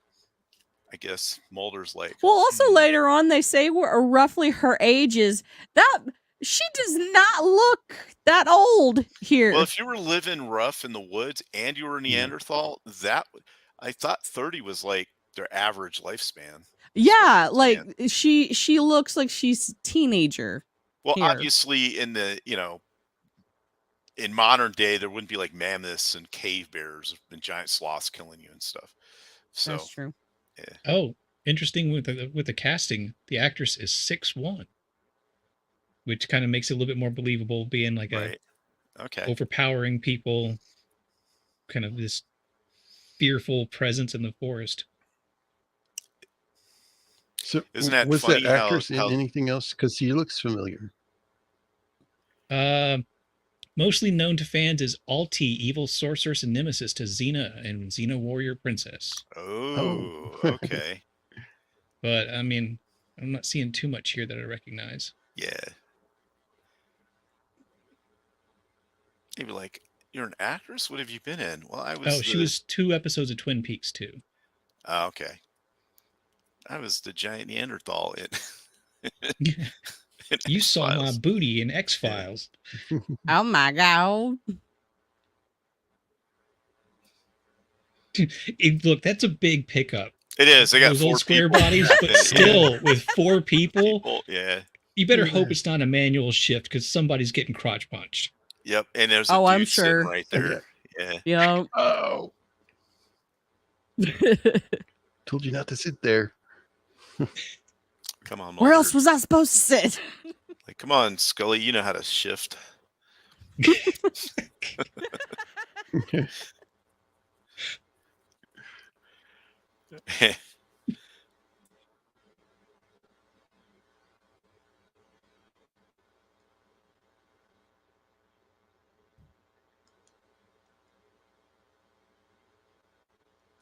[SPEAKER 4] guess Mulder's like,
[SPEAKER 2] well, also later on they say roughly her age is that she does not look that old here.
[SPEAKER 4] well, if you were living rough in the woods and you were a Neanderthal, I thought 30 was like their average lifespan.
[SPEAKER 2] Yeah, like she looks like she's a teenager.
[SPEAKER 4] Well,
[SPEAKER 2] here.
[SPEAKER 4] obviously in the in modern day there wouldn't be like mammoths and cave bears and giant sloths killing you and stuff. So
[SPEAKER 2] that's true.
[SPEAKER 4] Yeah.
[SPEAKER 3] Oh, interesting with the casting. The actress is 6'1", which kind of makes it a little bit more believable, being like
[SPEAKER 4] right. Okay.
[SPEAKER 3] overpowering people, kind of this fearful presence in the forest.
[SPEAKER 1] So
[SPEAKER 4] Isn't that
[SPEAKER 1] was
[SPEAKER 4] funny
[SPEAKER 1] that actress
[SPEAKER 4] how-
[SPEAKER 1] in anything else? Because he looks familiar.
[SPEAKER 3] Mostly known to fans as Alti, evil sorceress and nemesis to Xena and Xena Warrior Princess.
[SPEAKER 4] Oh, okay.
[SPEAKER 3] But I mean, I'm not seeing too much here that I recognize.
[SPEAKER 4] Yeah. Maybe like, you're an actress? What have you been in? Well, I was.
[SPEAKER 3] She was 2 episodes of Twin Peaks too.
[SPEAKER 4] Oh, okay. I was the giant Neanderthal in.
[SPEAKER 3] You saw my booty in X-Files.
[SPEAKER 2] Oh my god.
[SPEAKER 3] Look, that's a big pickup.
[SPEAKER 4] It is. They got
[SPEAKER 3] those
[SPEAKER 4] 4
[SPEAKER 3] old square
[SPEAKER 4] people.
[SPEAKER 3] bodies, but still with 4 people.
[SPEAKER 4] Yeah.
[SPEAKER 3] You better
[SPEAKER 1] Look at
[SPEAKER 3] hope
[SPEAKER 1] that.
[SPEAKER 3] it's not a manual shift because somebody's getting crotch punched.
[SPEAKER 4] Yep, and there's a
[SPEAKER 2] Oh, I'm
[SPEAKER 4] dude sitting
[SPEAKER 2] sure.
[SPEAKER 4] right
[SPEAKER 1] Oh,
[SPEAKER 4] there. Yeah.
[SPEAKER 2] Yep.
[SPEAKER 1] Oh, told you not to sit there.
[SPEAKER 4] Come on,
[SPEAKER 2] Where
[SPEAKER 4] Mulder.
[SPEAKER 2] else was I supposed to sit?
[SPEAKER 4] Like, come on, Scully, you know how to shift.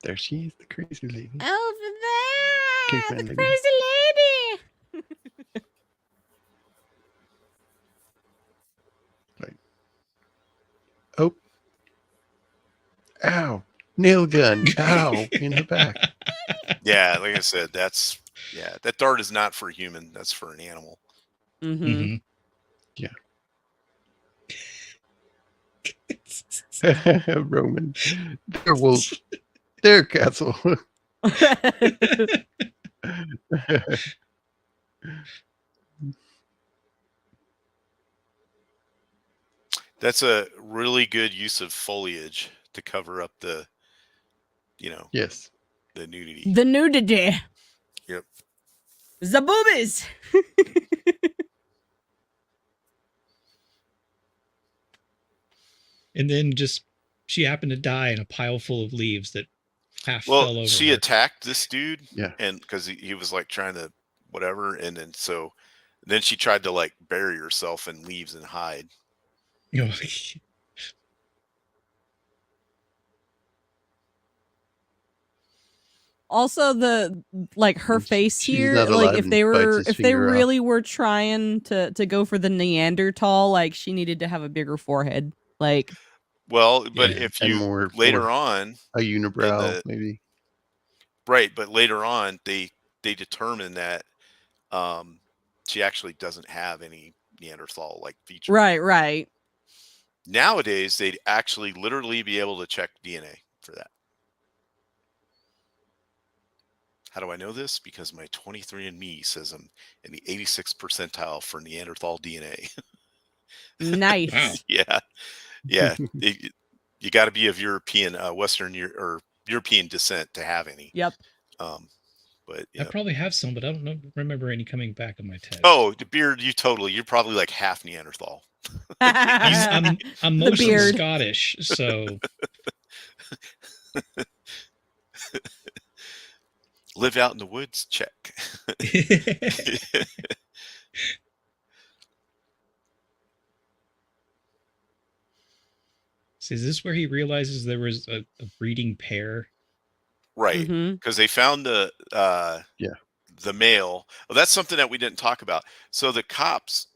[SPEAKER 1] There she is, the crazy lady.
[SPEAKER 2] Over there,
[SPEAKER 1] Caveman
[SPEAKER 2] the
[SPEAKER 1] lady.
[SPEAKER 2] crazy lady.
[SPEAKER 1] Oh. Ow. Nail gun. Ow. In the back.
[SPEAKER 4] Yeah, like I said, that dart is not for a human. That's for an animal.
[SPEAKER 2] Mm-hmm.
[SPEAKER 1] Roman. There, wolf. There, castle.
[SPEAKER 4] That's a really good use of foliage to cover up the,
[SPEAKER 1] Yes.
[SPEAKER 4] the nudity.
[SPEAKER 2] The nudity.
[SPEAKER 4] Yep.
[SPEAKER 2] The boobies.
[SPEAKER 3] And then she happened to die in a pile full of leaves that half fell
[SPEAKER 4] Well,
[SPEAKER 3] over
[SPEAKER 4] she
[SPEAKER 3] her.
[SPEAKER 4] attacked this dude,
[SPEAKER 1] Yeah.
[SPEAKER 4] and because he was like trying to whatever, and then she tried to like bury herself in leaves and hide.
[SPEAKER 2] Also, her face
[SPEAKER 1] She's
[SPEAKER 2] here,
[SPEAKER 1] not
[SPEAKER 2] like
[SPEAKER 1] alive
[SPEAKER 2] if
[SPEAKER 1] and
[SPEAKER 2] they
[SPEAKER 1] bites
[SPEAKER 2] were
[SPEAKER 1] his
[SPEAKER 2] if they
[SPEAKER 1] finger off.
[SPEAKER 2] really were trying to go for the Neanderthal, like she needed to have a bigger forehead. Like,
[SPEAKER 4] Well, but
[SPEAKER 3] Yeah.
[SPEAKER 4] if
[SPEAKER 1] And
[SPEAKER 4] you
[SPEAKER 1] more
[SPEAKER 4] later on,
[SPEAKER 1] a unibrow,
[SPEAKER 4] the-
[SPEAKER 1] maybe.
[SPEAKER 4] right, but later on they determined that she actually doesn't have any Neanderthal like features.
[SPEAKER 2] right.
[SPEAKER 4] Nowadays, they'd actually literally be able to check DNA for that. How do I know this? Because my 23andMe says I'm in the 86th percentile for Neanderthal DNA.
[SPEAKER 2] Nice.
[SPEAKER 3] Wow.
[SPEAKER 4] Yeah. You got to be of European, Western or European descent to have any.
[SPEAKER 2] Yep.
[SPEAKER 4] But
[SPEAKER 3] I probably have some, but I don't remember any coming back on my test.
[SPEAKER 4] Oh, the beard, you're probably like half Neanderthal.
[SPEAKER 3] I'm
[SPEAKER 2] The
[SPEAKER 3] mostly
[SPEAKER 2] beard.
[SPEAKER 3] Scottish, so
[SPEAKER 4] Live out in the woods, check.
[SPEAKER 3] So is this where he realizes there was a breeding pair?
[SPEAKER 4] Right.
[SPEAKER 2] Mhm.
[SPEAKER 4] Because they found the male. Well, that's something that we didn't talk about. So the cops,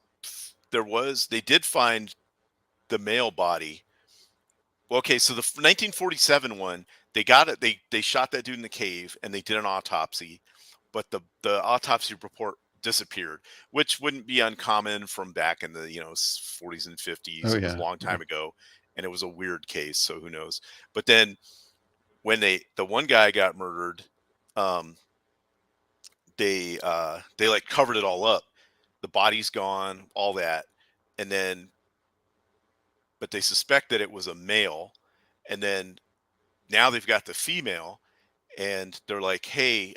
[SPEAKER 4] they did find the male body. Well, okay, so the 1947 one, they got it. They shot that dude in the cave and they did an autopsy, but the autopsy report disappeared, which wouldn't be uncommon from back in the 40s and 50s.
[SPEAKER 1] Oh,
[SPEAKER 4] It was a
[SPEAKER 1] yeah.
[SPEAKER 4] long time ago, and it was a weird case, so who knows. But then when the one guy got murdered, they like covered it all up. The body's gone, all that, and then but they suspect that it was a male, and then now they've got the female, and they're like, hey,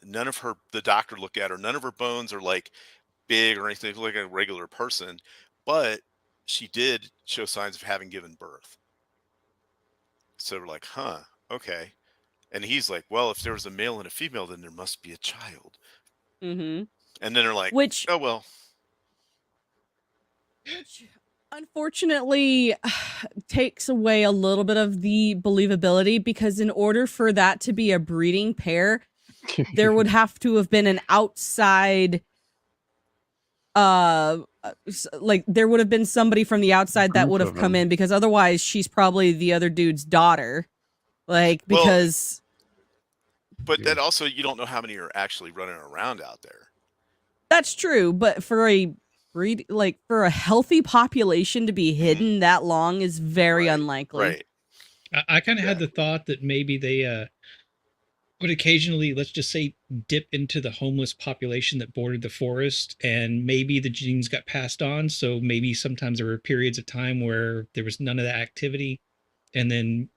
[SPEAKER 4] none of her, the doctor looked at her, none of her bones are like big or anything, like a regular person, but she did show signs of having given birth. So we're like, huh, okay. And he's like, well, if there was a male and a female, then there must be a child.
[SPEAKER 2] Mhm.
[SPEAKER 4] And then they're like,
[SPEAKER 2] Which
[SPEAKER 4] oh well.
[SPEAKER 2] Which unfortunately takes away a little bit of the believability, because in order for that to be a breeding pair, there would have to have been an outside like there would have been somebody from the outside that
[SPEAKER 1] Group
[SPEAKER 2] would have
[SPEAKER 1] of
[SPEAKER 2] come
[SPEAKER 1] them.
[SPEAKER 2] in, because otherwise she's probably the other dude's daughter. Like,
[SPEAKER 4] Well,
[SPEAKER 2] because
[SPEAKER 4] But that also, you don't know how many are actually running around out there.
[SPEAKER 2] that's true, but for a for a healthy population to be hidden that long is very
[SPEAKER 4] Right,
[SPEAKER 2] unlikely.
[SPEAKER 4] Right.
[SPEAKER 3] I kind of
[SPEAKER 4] Yeah.
[SPEAKER 3] had the thought that maybe they would occasionally, let's just say, dip into the homeless population that bordered the forest, and maybe the genes got passed on. So maybe sometimes there were periods of time where there was none of that activity, and then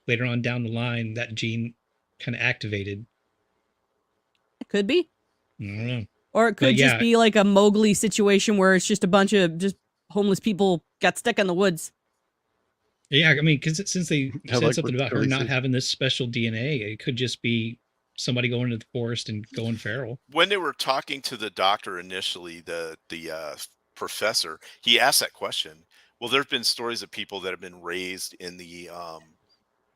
[SPEAKER 3] later on down the line that gene kind of activated.
[SPEAKER 2] It could be.
[SPEAKER 3] I don't know.
[SPEAKER 2] Or it
[SPEAKER 3] But
[SPEAKER 2] could just
[SPEAKER 3] yeah,
[SPEAKER 2] be like a Mowgli situation where it's just a bunch of just homeless people got stuck in the woods.
[SPEAKER 3] yeah. I mean, because since they
[SPEAKER 1] I
[SPEAKER 3] said
[SPEAKER 1] like
[SPEAKER 3] something
[SPEAKER 1] what
[SPEAKER 3] about her
[SPEAKER 1] Kelly
[SPEAKER 3] not
[SPEAKER 1] said.
[SPEAKER 3] having this special DNA, it could just be somebody going into the forest and going feral.
[SPEAKER 4] When they were talking to the doctor initially, the professor, he asked that question. Well, there have been stories of people that have been raised in the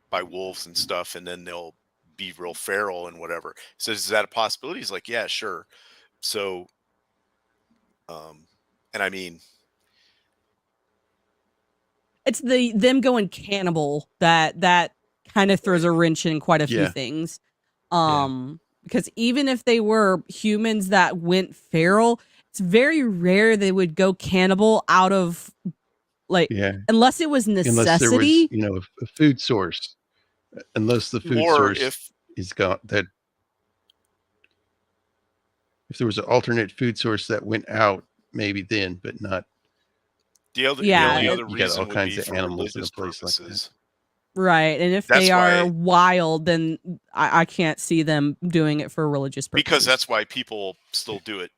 [SPEAKER 4] by wolves and stuff, and then they'll be real feral and whatever. So is that a possibility? He's like, yeah, sure. So, and I mean,
[SPEAKER 2] It's them going cannibal that kind of throws a wrench in quite a few
[SPEAKER 1] Yeah.
[SPEAKER 2] things.
[SPEAKER 1] Yeah.
[SPEAKER 2] Because even if they were humans that went feral, it's very rare they would go cannibal out of like
[SPEAKER 1] Yeah.
[SPEAKER 2] unless it was
[SPEAKER 1] Unless there was,
[SPEAKER 2] necessity.
[SPEAKER 1] a food source. Unless the food
[SPEAKER 4] or
[SPEAKER 1] source
[SPEAKER 4] if
[SPEAKER 1] is gone, that if there was an alternate food source that went out, maybe then, but not.
[SPEAKER 4] the
[SPEAKER 2] Yeah,
[SPEAKER 4] only other
[SPEAKER 1] You got all
[SPEAKER 4] reason would
[SPEAKER 1] kinds
[SPEAKER 4] be
[SPEAKER 1] of
[SPEAKER 4] for
[SPEAKER 1] animals in a
[SPEAKER 4] religious
[SPEAKER 1] place like that.
[SPEAKER 4] purposes.
[SPEAKER 2] right. And if
[SPEAKER 4] That's
[SPEAKER 2] they are
[SPEAKER 4] why,
[SPEAKER 2] wild, then I can't see them doing it for religious purposes.
[SPEAKER 4] because that's why people still do it.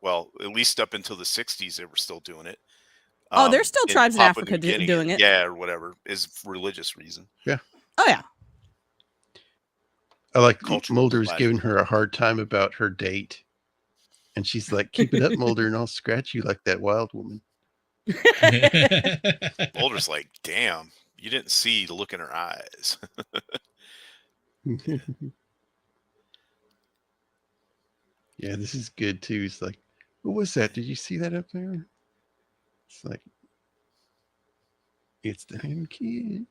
[SPEAKER 4] Well, at least up until the 60s, they were still doing it.
[SPEAKER 2] Oh, there's still
[SPEAKER 4] In
[SPEAKER 2] tribes in
[SPEAKER 4] Papua
[SPEAKER 2] Africa
[SPEAKER 4] New Guinea,
[SPEAKER 2] doing it.
[SPEAKER 4] yeah, or whatever, is religious reason,
[SPEAKER 1] Yeah.
[SPEAKER 2] Oh yeah.
[SPEAKER 1] I like
[SPEAKER 4] cultural
[SPEAKER 1] Mulder's
[SPEAKER 4] dividing.
[SPEAKER 1] giving her a hard time about her date. And she's like, keep it up, Mulder, and I'll scratch you like that wild woman.
[SPEAKER 4] Boulder's like, damn, you didn't see the look in her eyes.
[SPEAKER 1] Yeah, this is good too. It's like, what was that? Did you see that up there? It's like, it's the damn kid.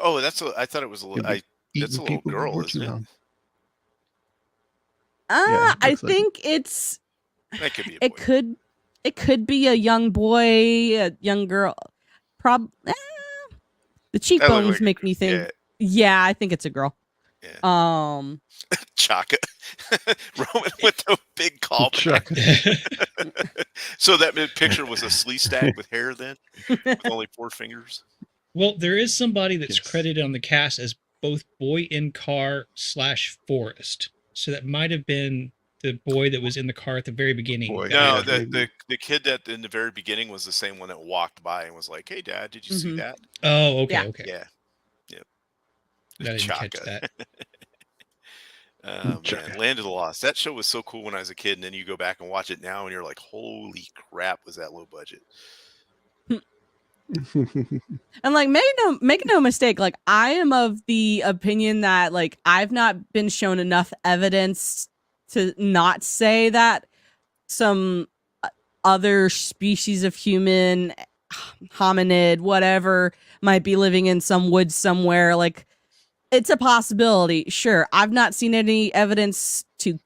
[SPEAKER 4] Oh, I thought it was a
[SPEAKER 1] You'll
[SPEAKER 4] little.
[SPEAKER 1] be eating
[SPEAKER 4] It's a little
[SPEAKER 1] people
[SPEAKER 4] girl,
[SPEAKER 1] before
[SPEAKER 4] isn't
[SPEAKER 1] too
[SPEAKER 4] it?
[SPEAKER 1] long. Yeah,
[SPEAKER 2] I
[SPEAKER 1] looks like it.
[SPEAKER 2] think it's
[SPEAKER 4] That could be a
[SPEAKER 2] it
[SPEAKER 4] boy.
[SPEAKER 2] could be a young boy, a young girl. The
[SPEAKER 4] That looked
[SPEAKER 2] cheekbones
[SPEAKER 4] like
[SPEAKER 2] make me think.
[SPEAKER 4] yeah,
[SPEAKER 2] Yeah, I think it's a girl.
[SPEAKER 4] yeah. Chaka. Roman with the big callback.
[SPEAKER 1] Chaka.
[SPEAKER 4] So that picture was a slee stack with hair then, with only 4 fingers.
[SPEAKER 3] Well, there is somebody that's
[SPEAKER 1] Yes.
[SPEAKER 3] credited on the cast as both boy in car / forest. So that might have been the boy that was in the car at the very beginning.
[SPEAKER 1] Boy,
[SPEAKER 3] that
[SPEAKER 4] No,
[SPEAKER 3] we heard.
[SPEAKER 4] the kid that in the very beginning was the same one that walked by and was like, "Hey, Dad, did you see
[SPEAKER 2] Mhm.
[SPEAKER 4] that?"
[SPEAKER 3] Oh, okay,
[SPEAKER 2] Yeah.
[SPEAKER 3] okay.
[SPEAKER 4] Yeah, yep.
[SPEAKER 3] I didn't catch
[SPEAKER 4] Chaka.
[SPEAKER 3] that.
[SPEAKER 4] Oh man,
[SPEAKER 1] Chaka.
[SPEAKER 4] Land of the Lost. That show was so cool when I was a kid, and then you go back and watch it now, and you're like, "Holy crap, was that low budget?"
[SPEAKER 2] And like make no mistake, like I am of the opinion that like I've not been shown enough evidence to not say that some other species of human hominid whatever might be living in some woods somewhere. Like it's a possibility. Sure, I've not seen any evidence to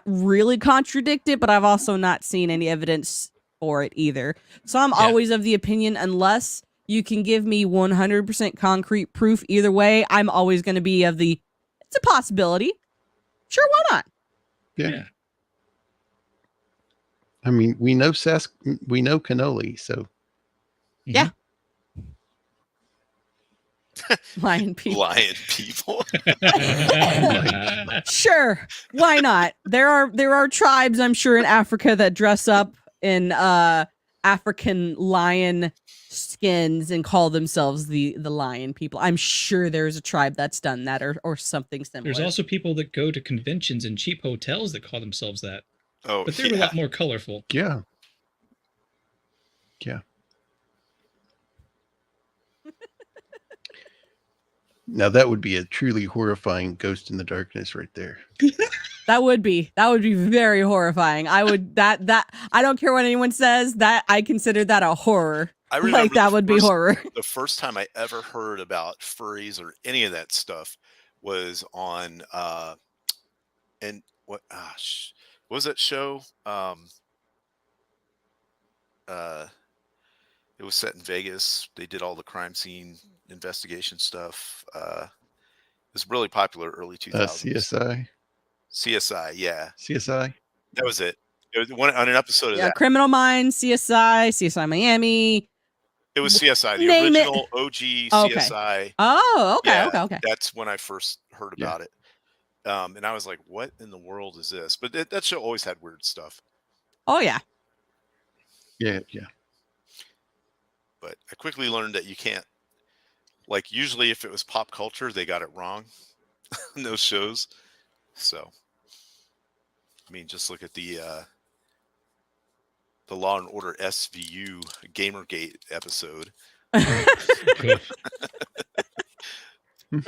[SPEAKER 2] really contradict it, but I've also not seen any evidence for it either. So I'm always of the opinion, unless you can give me 100% concrete proof either way, I'm always going to be of the, it's a possibility. Sure, why not?
[SPEAKER 1] Yeah. I mean, we know we know cannoli, so
[SPEAKER 2] Yeah. Lion people.
[SPEAKER 4] Lion people.
[SPEAKER 2] Sure, why not? There are tribes I'm sure in Africa that dress up in African lion skins and call themselves the lion people. I'm sure there's a tribe that's done that or something similar.
[SPEAKER 3] There's also people that go to conventions and cheap hotels that call themselves that.
[SPEAKER 4] Oh,
[SPEAKER 3] But they're a
[SPEAKER 4] yeah.
[SPEAKER 3] lot more colorful.
[SPEAKER 1] yeah. Yeah. Now that would be a truly horrifying ghost in the darkness right there.
[SPEAKER 2] That would be very horrifying. I would that I don't care what anyone says, that I consider that a horror.
[SPEAKER 4] I remember
[SPEAKER 2] Like that would be horror.
[SPEAKER 4] The first time I ever heard about furries or any of that stuff was on and what was that show? It was set in Vegas. They did all the crime scene investigation stuff. was really popular early 2000s.
[SPEAKER 1] CSI.
[SPEAKER 4] CSI, yeah,
[SPEAKER 1] CSI.
[SPEAKER 4] that was it. It was one on an episode of
[SPEAKER 2] Yeah,
[SPEAKER 4] that.
[SPEAKER 2] Criminal Minds, CSI Miami.
[SPEAKER 4] It was CSI, the
[SPEAKER 2] Name it.
[SPEAKER 4] original OG
[SPEAKER 2] Okay.
[SPEAKER 4] CSI.
[SPEAKER 2] Oh, okay,
[SPEAKER 4] Yeah,
[SPEAKER 2] okay.
[SPEAKER 4] that's when I first heard
[SPEAKER 1] Yeah.
[SPEAKER 4] about it. And I was like, "What in the world is this?" But that show always had weird stuff.
[SPEAKER 2] Oh yeah.
[SPEAKER 1] Yeah.
[SPEAKER 4] But I quickly learned that you can't. Like, usually, if it was pop culture, they got it wrong in those shows. So, I mean, just look at the Law and Order SVU Gamergate episode. It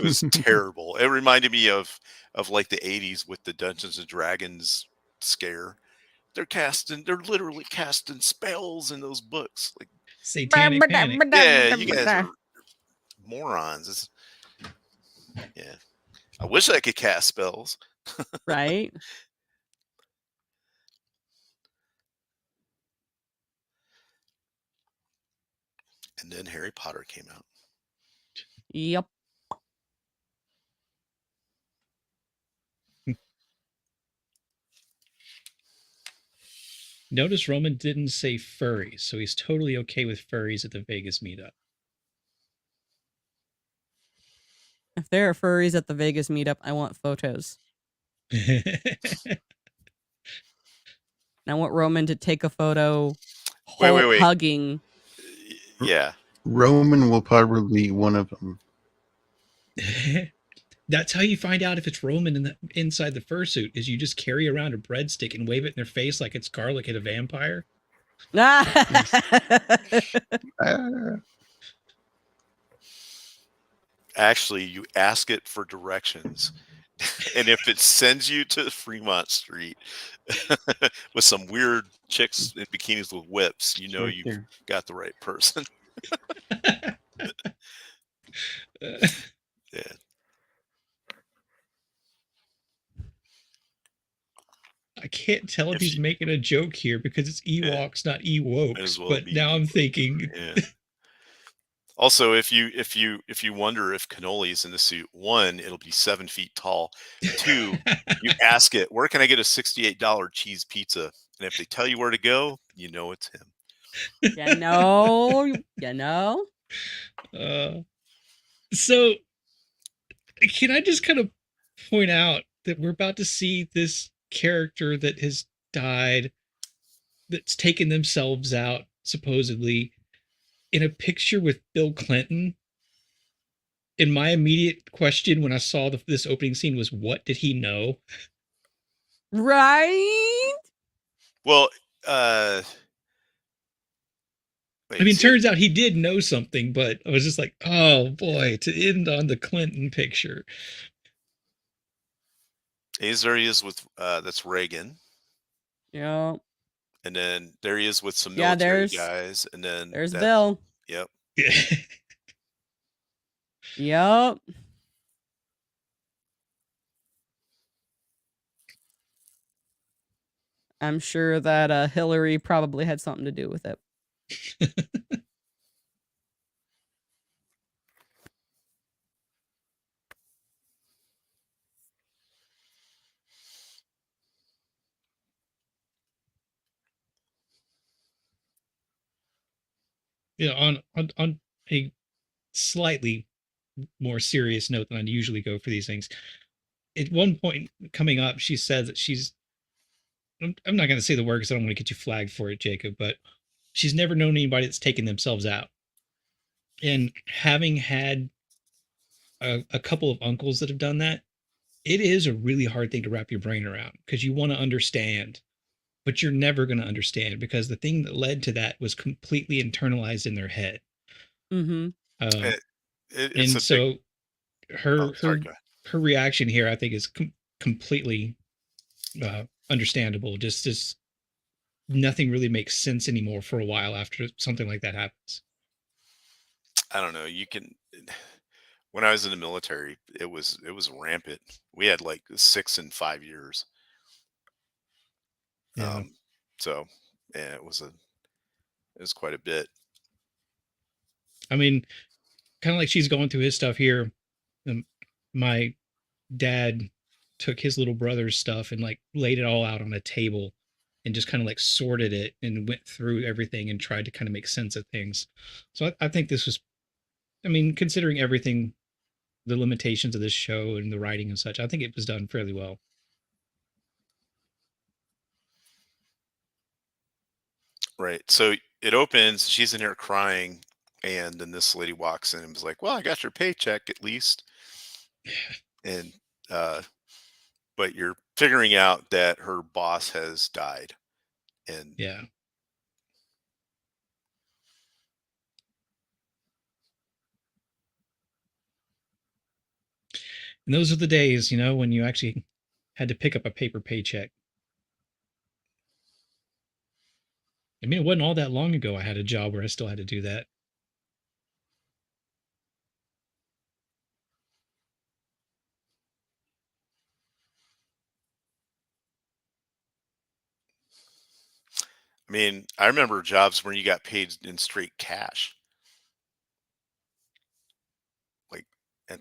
[SPEAKER 4] was terrible. It reminded me of like the 80s with the Dungeons and Dragons scare. They're literally casting spells in those books. Like,
[SPEAKER 3] Satanic panic.
[SPEAKER 4] yeah, you guys are morons. Yeah. I wish I could cast spells.
[SPEAKER 2] Right.
[SPEAKER 4] And then Harry Potter came out.
[SPEAKER 2] Yep.
[SPEAKER 3] Notice Roman didn't say furries, so he's totally okay with furries at the Vegas meetup.
[SPEAKER 2] If there are furries at the Vegas meetup, I want photos. And I want Roman to take a photo
[SPEAKER 4] Wait.
[SPEAKER 2] hugging.
[SPEAKER 4] Yeah.
[SPEAKER 1] Roman will probably be one of them.
[SPEAKER 3] That's how you find out if it's Roman inside the fursuit, is you just carry around a breadstick and wave it in their face like it's garlic at a vampire.
[SPEAKER 4] Actually, you ask it for directions. And if it sends you to Fremont Street with some weird chicks in bikinis with whips, you know you've got the right person. Yeah.
[SPEAKER 3] I can't tell if he's making a joke here because it's Ewoks, not Ewokes.
[SPEAKER 4] Well,
[SPEAKER 3] but now I'm thinking.
[SPEAKER 4] Yeah. Also, if you wonder if cannoli's in the suit, 1, it'll be 7 feet tall. 2, you ask it, where can I get a $68 cheese pizza? And if they tell you where to go, you know it's him.
[SPEAKER 2] You know.
[SPEAKER 3] So, can I just kind of point out that we're about to see this character that has died, that's taken themselves out, supposedly, in a picture with Bill Clinton? And my immediate question when I saw this opening scene was, what did he know?
[SPEAKER 2] Right?
[SPEAKER 4] Well,
[SPEAKER 3] turns out he did know something, but I was just like, oh boy, to end on the Clinton picture.
[SPEAKER 4] There he is with that's Reagan.
[SPEAKER 2] Yeah.
[SPEAKER 4] And then there he is with some military guys. And then
[SPEAKER 2] there's Bill.
[SPEAKER 4] Yep.
[SPEAKER 2] Yep. I'm sure that Hillary probably had something to do with it.
[SPEAKER 3] On a slightly more serious note than I usually go for these things, at one point coming up, she says that I'm not going to say the word because I don't want to get you flagged for it, Jacob, but she's never known anybody that's taken themselves out. And having had a couple of uncles that have done that, it is a really hard thing to wrap your brain around because you want to understand, but you're never going to understand because the thing that led to that was completely internalized in their head.
[SPEAKER 2] Mm-hmm.
[SPEAKER 3] Her reaction here, I think, is completely understandable. Just nothing really makes sense anymore for a while after something like that happens.
[SPEAKER 4] I don't know. When I was in the military, it was rampant. We had like 6 and 5 years.
[SPEAKER 3] Yeah.
[SPEAKER 4] So yeah, it was quite a bit.
[SPEAKER 3] I mean, kind of like she's going through his stuff here. My dad took his little brother's stuff and like laid it all out on a table and just kind of like sorted it and went through everything and tried to kind of make sense of things. So I think this was, I mean, considering everything, the limitations of this show and the writing and such, I think it was done fairly well.
[SPEAKER 4] Right. So it opens, she's in here crying, and then this lady walks in and was like, "Well, I got your paycheck at least." And uh but you're figuring out that her boss has died. And
[SPEAKER 3] Yeah. And those are the days, you know, when you actually had to pick up a paper paycheck. I mean, it wasn't all that long ago I had a job where I still had to do that.
[SPEAKER 4] I mean, I remember jobs where you got paid in straight cash, like, and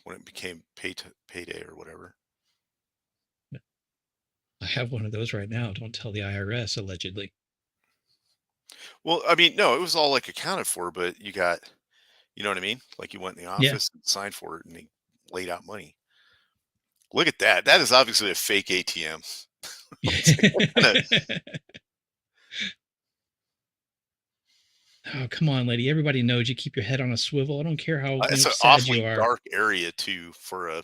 [SPEAKER 4] when it became payday or whatever.
[SPEAKER 3] I have one of those right now. Don't tell the IRS, allegedly.
[SPEAKER 4] Well, I mean, no, it was all like accounted for, but you got, you know what I mean? Like you went in the
[SPEAKER 3] Yeah.
[SPEAKER 4] office and signed for it and they laid out money. Look at that. That is obviously a fake ATM. Kinda-
[SPEAKER 3] Oh, come on, lady. Everybody knows you keep your head on a swivel. I don't care how
[SPEAKER 4] it's an
[SPEAKER 3] sad you
[SPEAKER 4] awfully
[SPEAKER 3] are.
[SPEAKER 4] dark area too for a.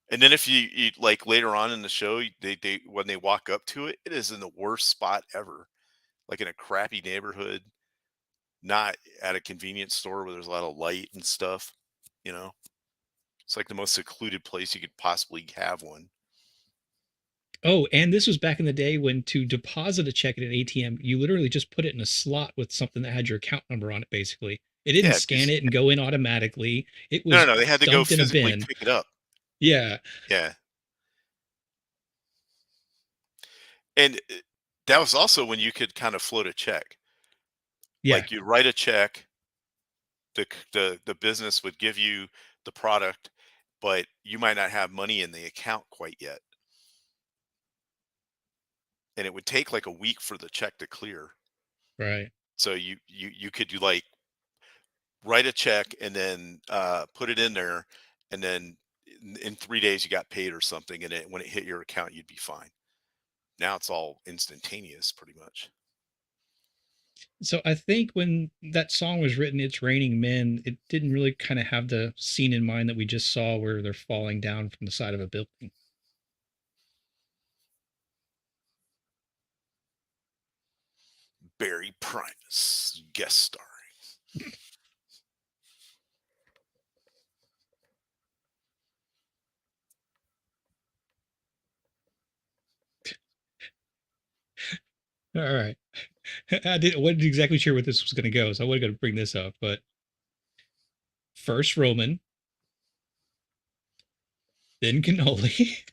[SPEAKER 4] And then if you like later on in the show, they when they walk up to it, it is in the worst spot ever, like in a crappy neighborhood, not at a convenience store where there's a lot of light and stuff. You know, it's like the most secluded place you could possibly have one.
[SPEAKER 3] Oh, and this was back in the day when to deposit a check at an ATM, you literally just put it in a slot with something that had your account number on it, basically. It didn't
[SPEAKER 4] Yeah,
[SPEAKER 3] scan it and go in automatically. It
[SPEAKER 4] no,
[SPEAKER 3] was
[SPEAKER 4] no, they had to go
[SPEAKER 3] dumped in a
[SPEAKER 4] physically
[SPEAKER 3] bin.
[SPEAKER 4] pick it up.
[SPEAKER 3] Yeah.
[SPEAKER 4] Yeah, and that was also when you could kind of float a check.
[SPEAKER 3] Yeah.
[SPEAKER 4] Like you write a check, the business would give you the product, but you might not have money in the account quite yet, and it would take like a week for the check to clear.
[SPEAKER 3] Right.
[SPEAKER 4] So you could do like write a check and then put it in there, and then in 3 days you got paid or something, and when it hit your account, you'd be fine. Now it's all instantaneous, pretty much.
[SPEAKER 3] So I think when that song was written, It's Raining Men, it didn't really kind of have the scene in mind that we just saw where they're falling down from the side of a building.
[SPEAKER 4] Barry Primus guest starring.
[SPEAKER 3] All right. Wasn't exactly sure what this was going to go, so I wasn't going to bring this up. But first Roman, then Cannoli.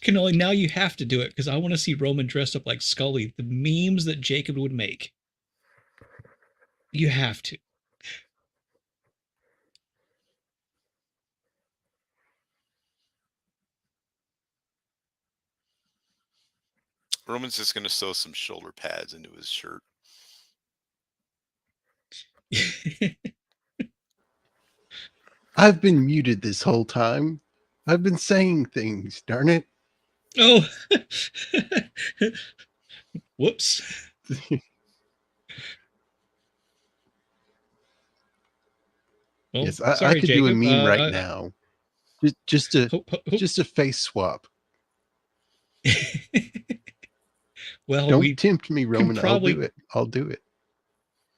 [SPEAKER 3] Cannoli, now you have to do it because I want to see Roman dressed up like Scully. The memes that Jacob would make. You have to.
[SPEAKER 4] Roman's just going to sew some shoulder pads into his shirt.
[SPEAKER 1] I've been muted this whole time. I've been saying things, darn it.
[SPEAKER 3] Oh. Whoops. Well,
[SPEAKER 1] Yes, I
[SPEAKER 3] sorry,
[SPEAKER 1] could do a
[SPEAKER 3] Jacob.
[SPEAKER 1] meme right now. Just a just a face swap.
[SPEAKER 3] Well,
[SPEAKER 1] Don't
[SPEAKER 3] we
[SPEAKER 1] tempt me,
[SPEAKER 3] can
[SPEAKER 1] Roman. I'll do
[SPEAKER 3] probably.
[SPEAKER 1] it. I'll do it.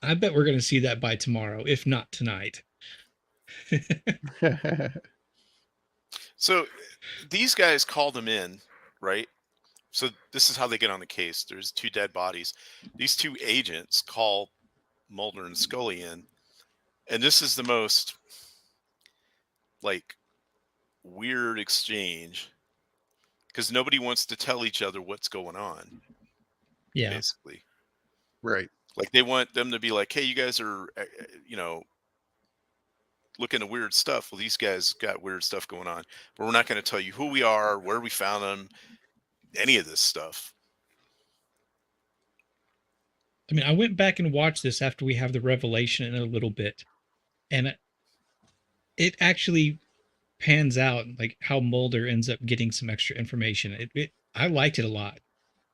[SPEAKER 3] I bet we're going to see that by tomorrow, if not tonight.
[SPEAKER 4] So these guys called him in, right? So this is how they get on the case. There's two dead bodies. These two agents call Mulder and Scully in, and this is the most like weird exchange because nobody wants to tell each other what's going on.
[SPEAKER 3] Yeah.
[SPEAKER 4] Basically,
[SPEAKER 1] Right.
[SPEAKER 4] like they want them to be like, "Hey, you guys are, you know, look into weird stuff. Well, these guys got weird stuff going on, but we're not going to tell you who we are, where we found them, any of this stuff.
[SPEAKER 3] I mean, I went back and watched this after we have the revelation in a little bit, and it actually pans out like how Mulder ends up getting some extra information. I liked it a lot.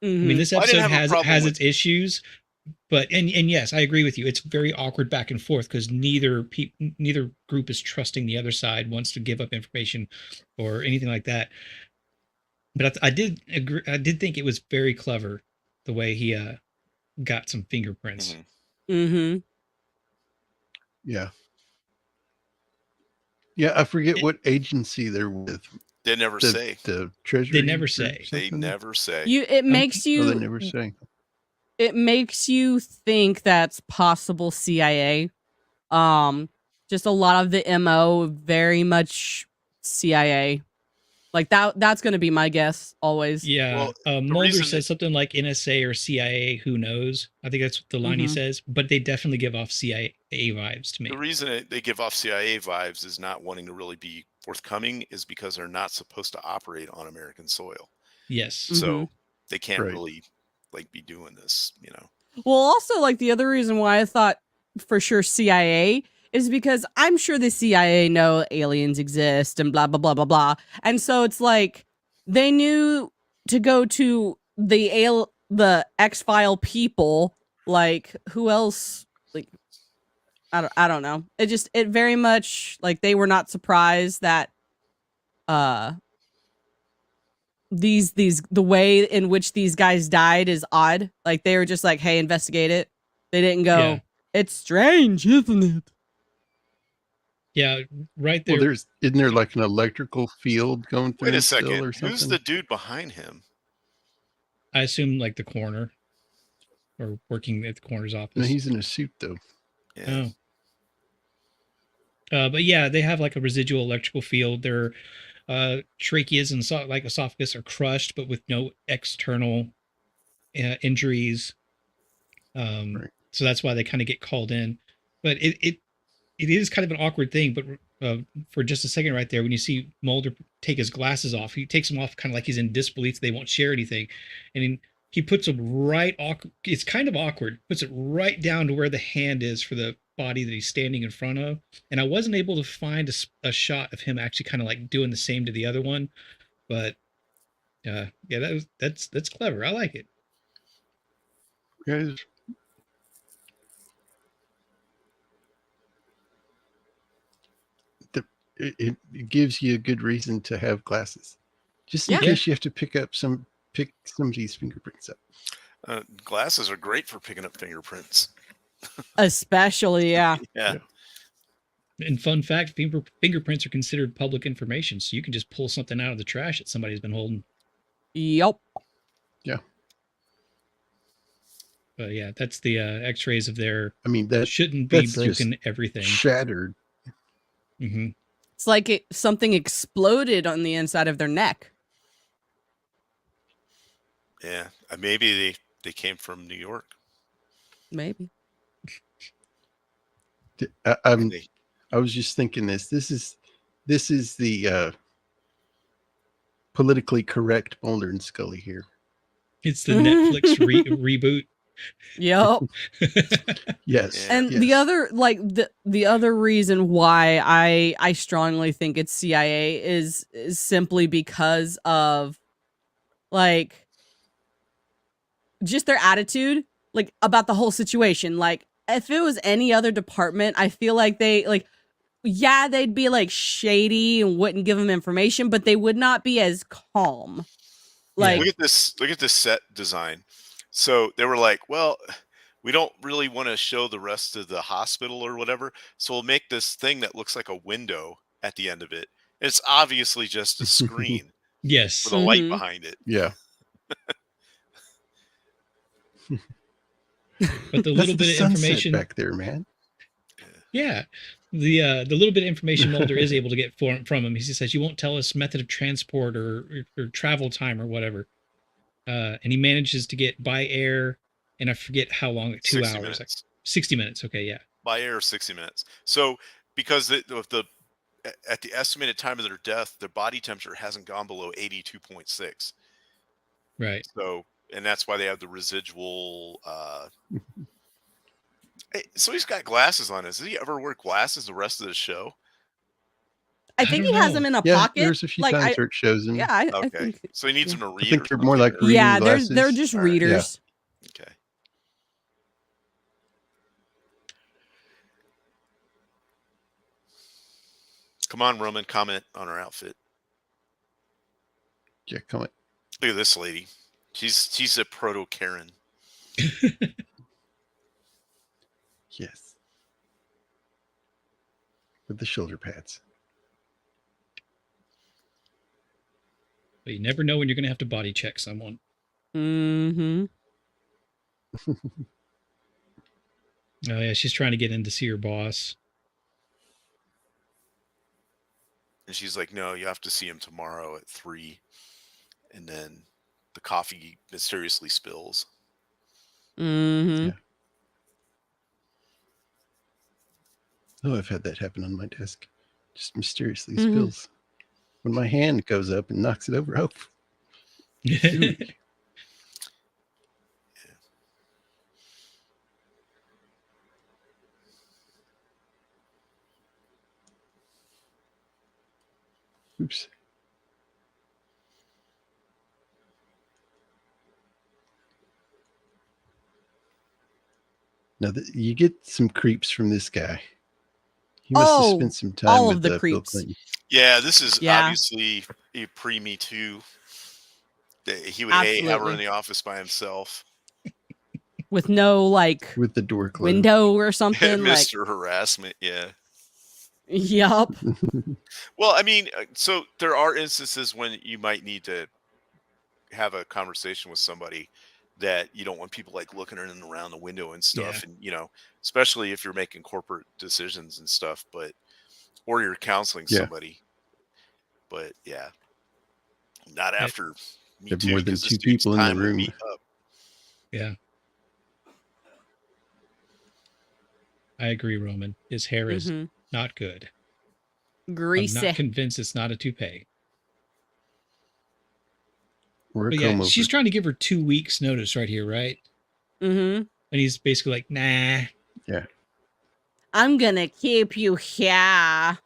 [SPEAKER 3] I mean, this
[SPEAKER 4] Well, I didn't
[SPEAKER 3] episode
[SPEAKER 4] have a problem
[SPEAKER 3] has
[SPEAKER 4] with-
[SPEAKER 3] its issues, but and yes, I agree with you. It's very awkward back and forth because neither group is trusting the other side, wants to give up information or anything like that. But I did agree. I did think it was very clever the way he got some fingerprints.
[SPEAKER 1] Yeah. Yeah, I forget what agency they're with.
[SPEAKER 4] They never say.
[SPEAKER 1] The Treasury.
[SPEAKER 3] They never
[SPEAKER 1] or
[SPEAKER 3] say.
[SPEAKER 4] They
[SPEAKER 1] something?
[SPEAKER 4] never say.
[SPEAKER 2] It makes
[SPEAKER 1] Oh,
[SPEAKER 2] you.
[SPEAKER 1] they never say.
[SPEAKER 2] It makes you think that's possible CIA. Just a lot of the MO very much CIA. Like that's going to be my guess always.
[SPEAKER 3] Yeah.
[SPEAKER 4] Well,
[SPEAKER 3] Mulder
[SPEAKER 4] reason
[SPEAKER 3] says something like NSA or CIA, who knows? I think that's the line he says, but they definitely give off CIA vibes to me.
[SPEAKER 4] The reason they give off CIA vibes is not wanting to really be forthcoming is because they're not supposed to operate on American soil.
[SPEAKER 3] Yes.
[SPEAKER 4] So they can't
[SPEAKER 1] Right.
[SPEAKER 4] really like be doing this, you know.
[SPEAKER 2] Well, also like the other reason why I thought for sure CIA is because I'm sure the CIA know aliens exist and blah blah blah blah blah. And so it's like they knew to go to the X-File people, like who else, like I don't know. It very much like they were not surprised that the way in which these guys died is odd. Like they were just like, hey, investigate it. They didn't go,
[SPEAKER 3] Yeah.
[SPEAKER 2] it's strange, isn't it?
[SPEAKER 3] Yeah, right there.
[SPEAKER 1] Well, isn't there like an electrical field going through
[SPEAKER 4] Wait a
[SPEAKER 1] it still
[SPEAKER 4] second.
[SPEAKER 1] or something?
[SPEAKER 4] Who's the dude behind him?
[SPEAKER 3] I assume like the coroner or working at the coroner's office.
[SPEAKER 1] No, he's in a suit though.
[SPEAKER 4] Yeah.
[SPEAKER 3] But yeah, they have like a residual electrical field. Their tracheas and like esophagus are crushed, but with no external injuries.
[SPEAKER 1] Right.
[SPEAKER 3] So that's why they kind of get called in. But it is kind of an awkward thing. But for just a second right there, when you see Mulder take his glasses off, he takes them off kind of like he's in disbelief. They won't share anything. And he puts them right, it's kind of awkward, puts it right down to where the hand is for the body that he's standing in front of. And I wasn't able to find a shot of him actually kind of like doing the same to the other one. But yeah, that's clever. I like it.
[SPEAKER 1] Guys, it gives you a good reason to have glasses, just in
[SPEAKER 2] Yeah.
[SPEAKER 1] case you have to pick somebody's fingerprints up.
[SPEAKER 4] Glasses are great for picking up fingerprints.
[SPEAKER 2] Especially, yeah.
[SPEAKER 4] Yeah.
[SPEAKER 3] And fun fact, fingerprints are considered public information, so you can just pull something out of the trash that somebody's been holding.
[SPEAKER 2] Yup.
[SPEAKER 3] But yeah, that's the X-rays of their.
[SPEAKER 1] I mean, that
[SPEAKER 3] Shouldn't be
[SPEAKER 1] that's just
[SPEAKER 3] broken everything.
[SPEAKER 1] shattered.
[SPEAKER 3] hmm
[SPEAKER 2] It's like something exploded on the inside of their neck.
[SPEAKER 4] Yeah. Maybe they came from New York.
[SPEAKER 2] Maybe.
[SPEAKER 1] I was just thinking this is the politically correct Mulder and Scully here.
[SPEAKER 3] It's the Netflix reboot.
[SPEAKER 2] Yep.
[SPEAKER 1] Yes.
[SPEAKER 4] Yeah.
[SPEAKER 2] And
[SPEAKER 1] yes.
[SPEAKER 2] the other reason why I strongly think it's CIA is simply because of like just their attitude like about the whole situation. Like if it was any other department, I feel like they'd be like shady and wouldn't give them information, but they would not be as calm. Like
[SPEAKER 4] Look at this set design. So they were like, well, we don't really want to show the rest of the hospital or whatever, so we'll make this thing that looks like a window at the end of it. It's obviously just a screen
[SPEAKER 3] Yes.
[SPEAKER 4] with a light
[SPEAKER 2] Mhm.
[SPEAKER 4] behind it.
[SPEAKER 1] Yeah.
[SPEAKER 3] But the
[SPEAKER 1] That's
[SPEAKER 3] little
[SPEAKER 1] the
[SPEAKER 3] bit of
[SPEAKER 1] sunset
[SPEAKER 3] information
[SPEAKER 1] back there, man.
[SPEAKER 3] Yeah. The little bit of information Mulder is able to get from him. He says, you won't tell us method of transport or travel time or whatever. And he manages to get by air, and I forget how long, 2
[SPEAKER 4] 60
[SPEAKER 3] hours.
[SPEAKER 4] minutes.
[SPEAKER 3] Like 60 minutes. Okay, yeah.
[SPEAKER 4] By air, 60 minutes. So because at the estimated time of their death, their body temperature hasn't gone below 82.6.
[SPEAKER 3] Right.
[SPEAKER 4] So, and that's why they have the residual. So he's got glasses on. Does he ever wear glasses the rest of the show?
[SPEAKER 2] I
[SPEAKER 3] I
[SPEAKER 2] think
[SPEAKER 3] don't
[SPEAKER 2] he has
[SPEAKER 3] know.
[SPEAKER 2] them in a
[SPEAKER 1] Yeah,
[SPEAKER 2] pocket.
[SPEAKER 1] there's a few
[SPEAKER 2] Like
[SPEAKER 1] times where it shows him.
[SPEAKER 2] yeah, I
[SPEAKER 4] Okay,
[SPEAKER 2] think.
[SPEAKER 4] so he needs
[SPEAKER 2] yeah.
[SPEAKER 4] them to read.
[SPEAKER 1] I think
[SPEAKER 4] or
[SPEAKER 1] they're more
[SPEAKER 4] something,
[SPEAKER 1] like
[SPEAKER 4] or-
[SPEAKER 1] reading
[SPEAKER 2] Yeah, they're
[SPEAKER 1] glasses.
[SPEAKER 2] just
[SPEAKER 4] All right, yeah.
[SPEAKER 2] readers.
[SPEAKER 4] Okay. Come on, Roman, comment on her outfit.
[SPEAKER 1] Yeah, come on.
[SPEAKER 4] Look at this lady. She's a proto Karen.
[SPEAKER 1] Yes. With the shoulder pads.
[SPEAKER 3] But you never know when you're going to have to body check someone.
[SPEAKER 2] Mm-hmm.
[SPEAKER 3] Oh yeah, she's trying to get in to see her boss.
[SPEAKER 4] And she's like, no, you have to see him tomorrow at 3. And then the coffee mysteriously spills.
[SPEAKER 2] Mm-hmm.
[SPEAKER 1] Yeah. Oh, I've had that happen on my desk. Just mysteriously
[SPEAKER 2] Mhm.
[SPEAKER 1] spills. When my hand goes up and knocks it over. Oh, ooey. Oops. Now, you get some creeps from this guy. He must have
[SPEAKER 2] Oh,
[SPEAKER 1] spent some time
[SPEAKER 2] all
[SPEAKER 1] with
[SPEAKER 2] of the
[SPEAKER 1] Bill
[SPEAKER 2] creeps.
[SPEAKER 1] Clinton.
[SPEAKER 4] Yeah, this is
[SPEAKER 2] Yeah.
[SPEAKER 4] obviously a pre-Me Too. He would have her in
[SPEAKER 2] Absolutely.
[SPEAKER 4] the office by himself.
[SPEAKER 2] With no like
[SPEAKER 1] With the door closed.
[SPEAKER 2] window or something. Like,
[SPEAKER 4] Mr. Harassment, yeah.
[SPEAKER 2] yup.
[SPEAKER 4] Well, I mean, so there are instances when you might need to have a conversation with somebody that you don't want people like looking in and around the window and stuff.
[SPEAKER 3] Yeah.
[SPEAKER 4] And, you know, especially if you're making corporate decisions and stuff, or you're counseling
[SPEAKER 1] Yeah.
[SPEAKER 4] somebody. But yeah, not after Me
[SPEAKER 1] Have
[SPEAKER 4] Too,
[SPEAKER 1] more than
[SPEAKER 4] 'cause this
[SPEAKER 1] two
[SPEAKER 4] dude's
[SPEAKER 1] people in the
[SPEAKER 4] time would
[SPEAKER 1] room.
[SPEAKER 4] be up.
[SPEAKER 3] Yeah. I agree, Roman. His hair is
[SPEAKER 2] Mhm.
[SPEAKER 3] not good. I'm
[SPEAKER 2] Greasy.
[SPEAKER 3] not convinced it's not a toupee.
[SPEAKER 1] Or a
[SPEAKER 3] But yeah,
[SPEAKER 1] comb over.
[SPEAKER 3] she's trying to give her 2 weeks notice right here, right?
[SPEAKER 2] Mm-hmm.
[SPEAKER 3] And he's basically like, nah.
[SPEAKER 1] Yeah.
[SPEAKER 2] I'm gonna keep you here.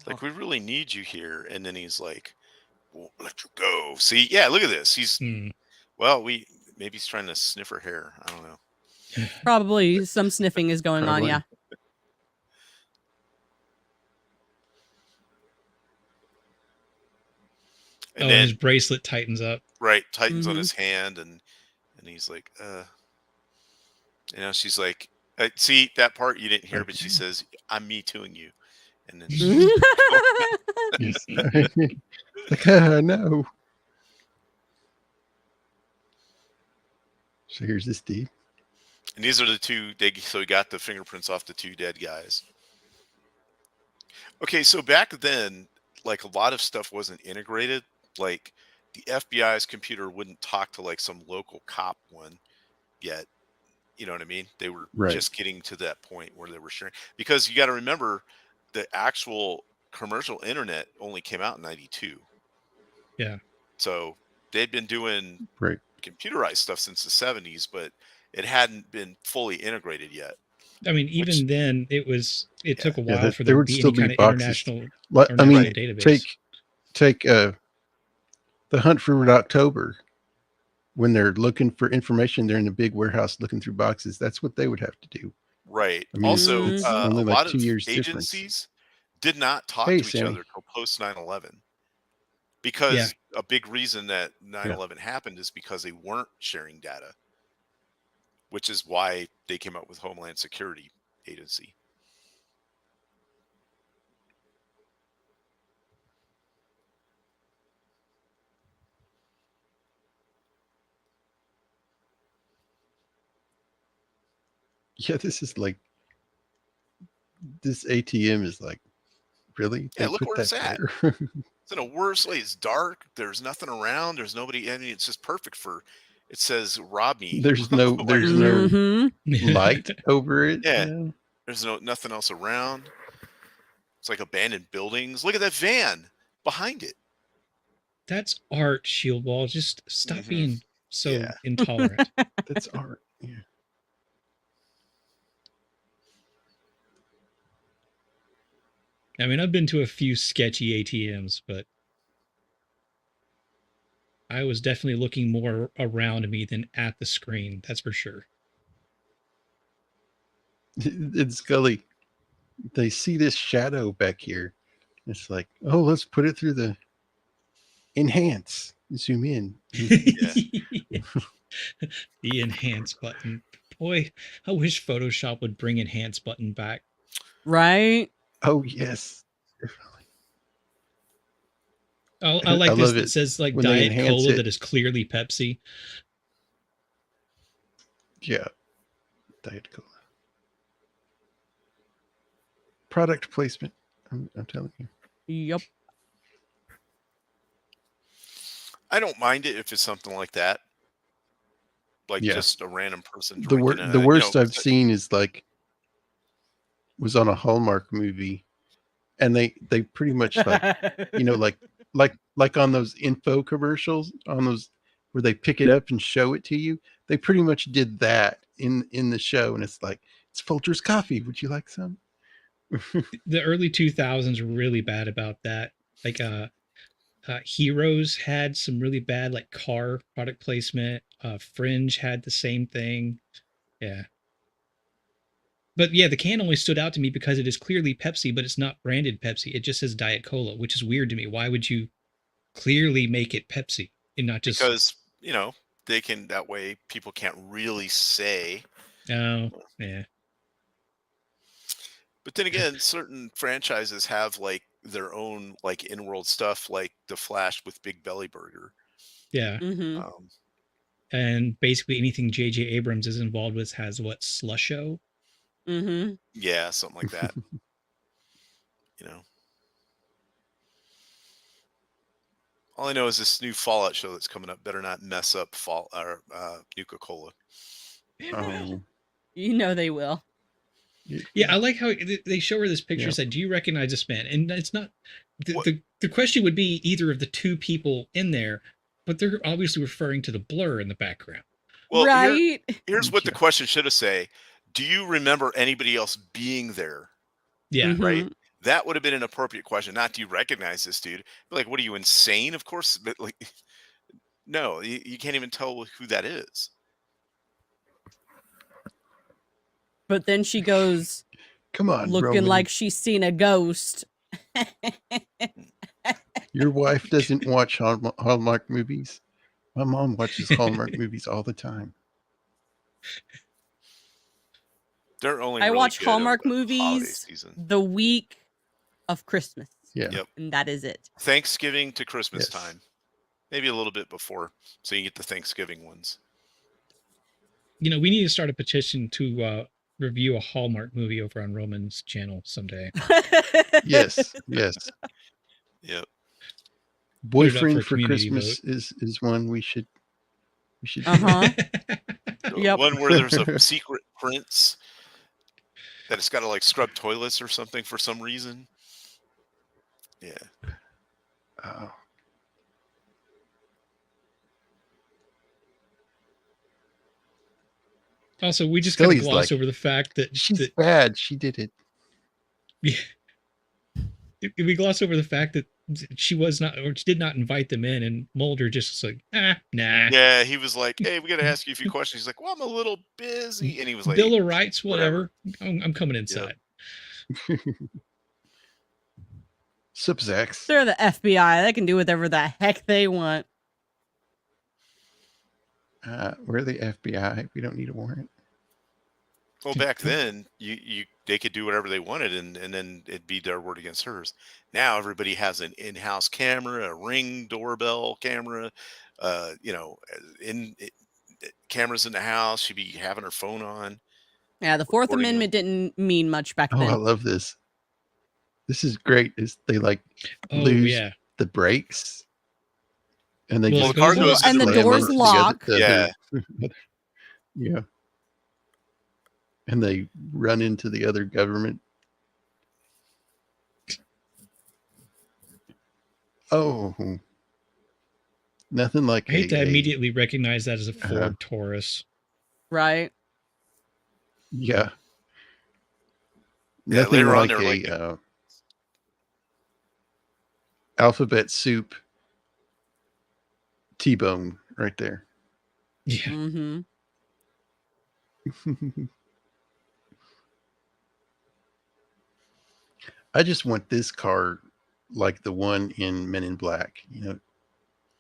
[SPEAKER 4] Like, we really need you here. And then he's like, well, let you go. See, yeah, look at this. Well, maybe he's trying to sniff her hair. I don't know.
[SPEAKER 2] Probably some sniffing is going
[SPEAKER 1] Probably.
[SPEAKER 2] on, yeah.
[SPEAKER 4] And
[SPEAKER 3] And
[SPEAKER 4] then
[SPEAKER 3] his bracelet tightens up.
[SPEAKER 4] right, tightens on
[SPEAKER 2] Mhm.
[SPEAKER 4] his hand, and he's like, you know, she's like, see that part you didn't hear, but she says, I'm Me Tooing you. And then she's
[SPEAKER 1] Yes. Like, no. So here's this dude.
[SPEAKER 4] and these are the two, so he got the fingerprints off the 2 dead guys. Okay, so back then, like, a lot of stuff wasn't integrated. Like, the FBI's computer wouldn't talk to like some local cop one yet. You know what I mean? They were
[SPEAKER 1] Right.
[SPEAKER 4] just getting to that point where they were sharing, because you got to remember the actual commercial internet only came out in 92.
[SPEAKER 3] Yeah.
[SPEAKER 4] So they'd been doing
[SPEAKER 1] Right.
[SPEAKER 4] computerized stuff since the 70s, but it hadn't been fully integrated yet.
[SPEAKER 3] I mean, even then, it took a while for
[SPEAKER 1] there
[SPEAKER 3] there to
[SPEAKER 1] would
[SPEAKER 3] be
[SPEAKER 1] still
[SPEAKER 3] any
[SPEAKER 1] be
[SPEAKER 3] kind of
[SPEAKER 1] boxes.
[SPEAKER 3] international
[SPEAKER 1] I mean,
[SPEAKER 3] national database.
[SPEAKER 1] take the Hunt for Red October. When they're looking for information, they're in a big warehouse looking through boxes. That's what they would have to do.
[SPEAKER 4] Right.
[SPEAKER 1] I mean,
[SPEAKER 4] Also,
[SPEAKER 2] it's
[SPEAKER 1] only
[SPEAKER 4] a
[SPEAKER 1] like
[SPEAKER 4] lot
[SPEAKER 1] 2
[SPEAKER 4] of
[SPEAKER 1] years difference.
[SPEAKER 4] agencies did not talk
[SPEAKER 1] Hey,
[SPEAKER 4] to each
[SPEAKER 1] Sammy.
[SPEAKER 4] other until post 9/11. Because a big reason that 9/11 happened is because they weren't sharing data, which is why they came up with Homeland Security Agency.
[SPEAKER 1] Yeah, this is like, this ATM is like, really?
[SPEAKER 4] Yeah,
[SPEAKER 1] They
[SPEAKER 4] look
[SPEAKER 1] put
[SPEAKER 4] where
[SPEAKER 1] that
[SPEAKER 4] it's at.
[SPEAKER 1] there?
[SPEAKER 4] It's in a worse way. It's dark. There's nothing around. There's nobody. I mean, it's just perfect for. It says rob me.
[SPEAKER 1] There's no
[SPEAKER 2] Mhm.
[SPEAKER 1] light over it.
[SPEAKER 4] Yeah.
[SPEAKER 1] No.
[SPEAKER 4] There's nothing else around. It's like abandoned buildings. Look at that van behind it.
[SPEAKER 3] That's art, Shieldwall. Just stop
[SPEAKER 4] Mhm.
[SPEAKER 3] being so
[SPEAKER 4] Yeah.
[SPEAKER 3] intolerant.
[SPEAKER 1] That's art. Yeah.
[SPEAKER 3] I mean, I've been to a few sketchy ATMs, but I was definitely looking more around me than at the screen. That's for sure.
[SPEAKER 1] And Scully, they see this shadow back here. It's like, oh, let's put it through the enhance, zoom in.
[SPEAKER 3] The enhance button. Boy, I wish Photoshop would bring enhance button back.
[SPEAKER 2] Right?
[SPEAKER 1] Oh, yes. Definitely.
[SPEAKER 3] I like this
[SPEAKER 1] love
[SPEAKER 3] that
[SPEAKER 1] it
[SPEAKER 3] says like
[SPEAKER 1] when they
[SPEAKER 3] Diet
[SPEAKER 1] enhance
[SPEAKER 3] Cola
[SPEAKER 1] it.
[SPEAKER 3] that is clearly Pepsi.
[SPEAKER 1] Yeah. Diet Cola. Product placement. I'm telling you.
[SPEAKER 2] Yup.
[SPEAKER 4] I don't mind it if it's something like that. Like
[SPEAKER 1] Yeah.
[SPEAKER 4] just a random person
[SPEAKER 1] The
[SPEAKER 4] drinking
[SPEAKER 1] the worst I've
[SPEAKER 4] 'cause
[SPEAKER 1] seen is like was on a Hallmark movie, and they pretty much like like on those info commercials on those where they pick it up and show it to you. They pretty much did that in the show, and it's like it's Folgers coffee. Would you like some?
[SPEAKER 3] The early 2000s were really bad about that. Like Heroes had some really bad like car product placement. Fringe had the same thing. Yeah. But yeah, the can only stood out to me because it is clearly Pepsi, but it's not branded Pepsi. It just says Diet Cola, which is weird to me. Why would you clearly make it Pepsi and not just
[SPEAKER 4] because they can, that way people can't really say.
[SPEAKER 3] oh yeah.
[SPEAKER 4] But then again, certain franchises have like their own like in-world stuff, like the Flash with Big Belly Burger.
[SPEAKER 3] Yeah.
[SPEAKER 2] Mm-hmm.
[SPEAKER 3] And basically anything JJ Abrams is involved with has what Slusho?
[SPEAKER 2] Mm-hmm.
[SPEAKER 4] Yeah, something like that. you know. All I know is this new Fallout show that's coming up better not mess up Nuka Cola.
[SPEAKER 1] Oh,
[SPEAKER 2] You know they will.
[SPEAKER 3] Yeah, I like how they show her this picture.
[SPEAKER 1] Yeah.
[SPEAKER 3] Said, "Do you recognize this man?" And it's not.
[SPEAKER 4] What-
[SPEAKER 3] The question would be either of the two people in there, but they're obviously referring to the blur in the background.
[SPEAKER 4] Well,
[SPEAKER 2] Right?
[SPEAKER 4] here's what the
[SPEAKER 1] Yeah.
[SPEAKER 4] question should have say. Do you remember anybody else being there?
[SPEAKER 3] Yeah,
[SPEAKER 2] Mhm.
[SPEAKER 4] Right? That would have been an appropriate question. Not, do you recognize this dude? Like, what are you, insane? Of course, but like, no, you can't even tell who that is.
[SPEAKER 2] But then she goes
[SPEAKER 1] Come on,
[SPEAKER 2] looking
[SPEAKER 1] Roman.
[SPEAKER 2] like she's seen a ghost.
[SPEAKER 1] Your wife doesn't watch Hallmark movies. My mom watches Hallmark movies all the time.
[SPEAKER 4] They're only
[SPEAKER 2] I
[SPEAKER 4] really
[SPEAKER 2] watch
[SPEAKER 4] good
[SPEAKER 2] Hallmark
[SPEAKER 4] over the holiday
[SPEAKER 2] movies
[SPEAKER 4] season.
[SPEAKER 2] the week of Christmas.
[SPEAKER 1] Yeah.
[SPEAKER 4] Yep.
[SPEAKER 2] And that is it.
[SPEAKER 4] Thanksgiving to Christmas
[SPEAKER 1] Yes.
[SPEAKER 4] time. Maybe a little bit before, so you get the Thanksgiving ones.
[SPEAKER 3] we need to start a petition to review a Hallmark movie over on Roman's channel someday.
[SPEAKER 1] Yes. Yes.
[SPEAKER 4] Yep.
[SPEAKER 1] Boyfriend
[SPEAKER 3] a
[SPEAKER 1] for
[SPEAKER 3] community
[SPEAKER 1] Christmas is one we should do.
[SPEAKER 2] Uh-huh.
[SPEAKER 4] The
[SPEAKER 2] Yep.
[SPEAKER 4] One where there's a secret prince that it's got to like scrub toilets or something for some reason. Yeah.
[SPEAKER 1] Oh.
[SPEAKER 3] Also, we just kind of
[SPEAKER 1] Scully's
[SPEAKER 3] gloss
[SPEAKER 1] like,
[SPEAKER 3] over the fact that
[SPEAKER 1] She's bad. She did it.
[SPEAKER 3] we gloss over the fact that she was not, or she did not invite them in, and Mulder just was like, nah.
[SPEAKER 4] Yeah, he was like, "Hey, we got to ask you a few questions." He's like, "Well, I'm a little busy," and he was like,
[SPEAKER 3] Bill of Rights,
[SPEAKER 4] whatever.
[SPEAKER 3] whatever. I'm coming inside.
[SPEAKER 1] Sup, Zax?
[SPEAKER 2] They're the FBI. They can do whatever the heck they want.
[SPEAKER 1] We're the FBI. We don't need a warrant.
[SPEAKER 4] Well, back then, they could do whatever they wanted, and then it'd be their word against hers. Now everybody has an in-house camera, a Ring doorbell camera, cameras in the house. She'd be having her phone on.
[SPEAKER 2] Yeah, the Fourth
[SPEAKER 4] Recording
[SPEAKER 2] Amendment didn't mean much back
[SPEAKER 1] Oh, I
[SPEAKER 2] then.
[SPEAKER 1] love this. This is great. Is they like
[SPEAKER 3] Oh
[SPEAKER 1] lose
[SPEAKER 3] yeah.
[SPEAKER 1] the brakes, and they
[SPEAKER 3] Well,
[SPEAKER 1] just
[SPEAKER 3] the car
[SPEAKER 1] slam
[SPEAKER 3] goes
[SPEAKER 2] and the
[SPEAKER 1] into
[SPEAKER 2] doors
[SPEAKER 1] the
[SPEAKER 2] lock.
[SPEAKER 1] other- yeah. And they run into the other government. Oh, nothing like
[SPEAKER 3] I hate to
[SPEAKER 1] a
[SPEAKER 3] immediately recognize that as a Ford Taurus.
[SPEAKER 2] Right.
[SPEAKER 1] yeah.
[SPEAKER 4] Yeah,
[SPEAKER 1] Nothing
[SPEAKER 4] later on
[SPEAKER 1] like
[SPEAKER 4] they're like,
[SPEAKER 1] a alphabet soup T-bone right there.
[SPEAKER 3] Yeah.
[SPEAKER 2] Mm-hmm.
[SPEAKER 1] I just want this car like the one in Men in Black, you know,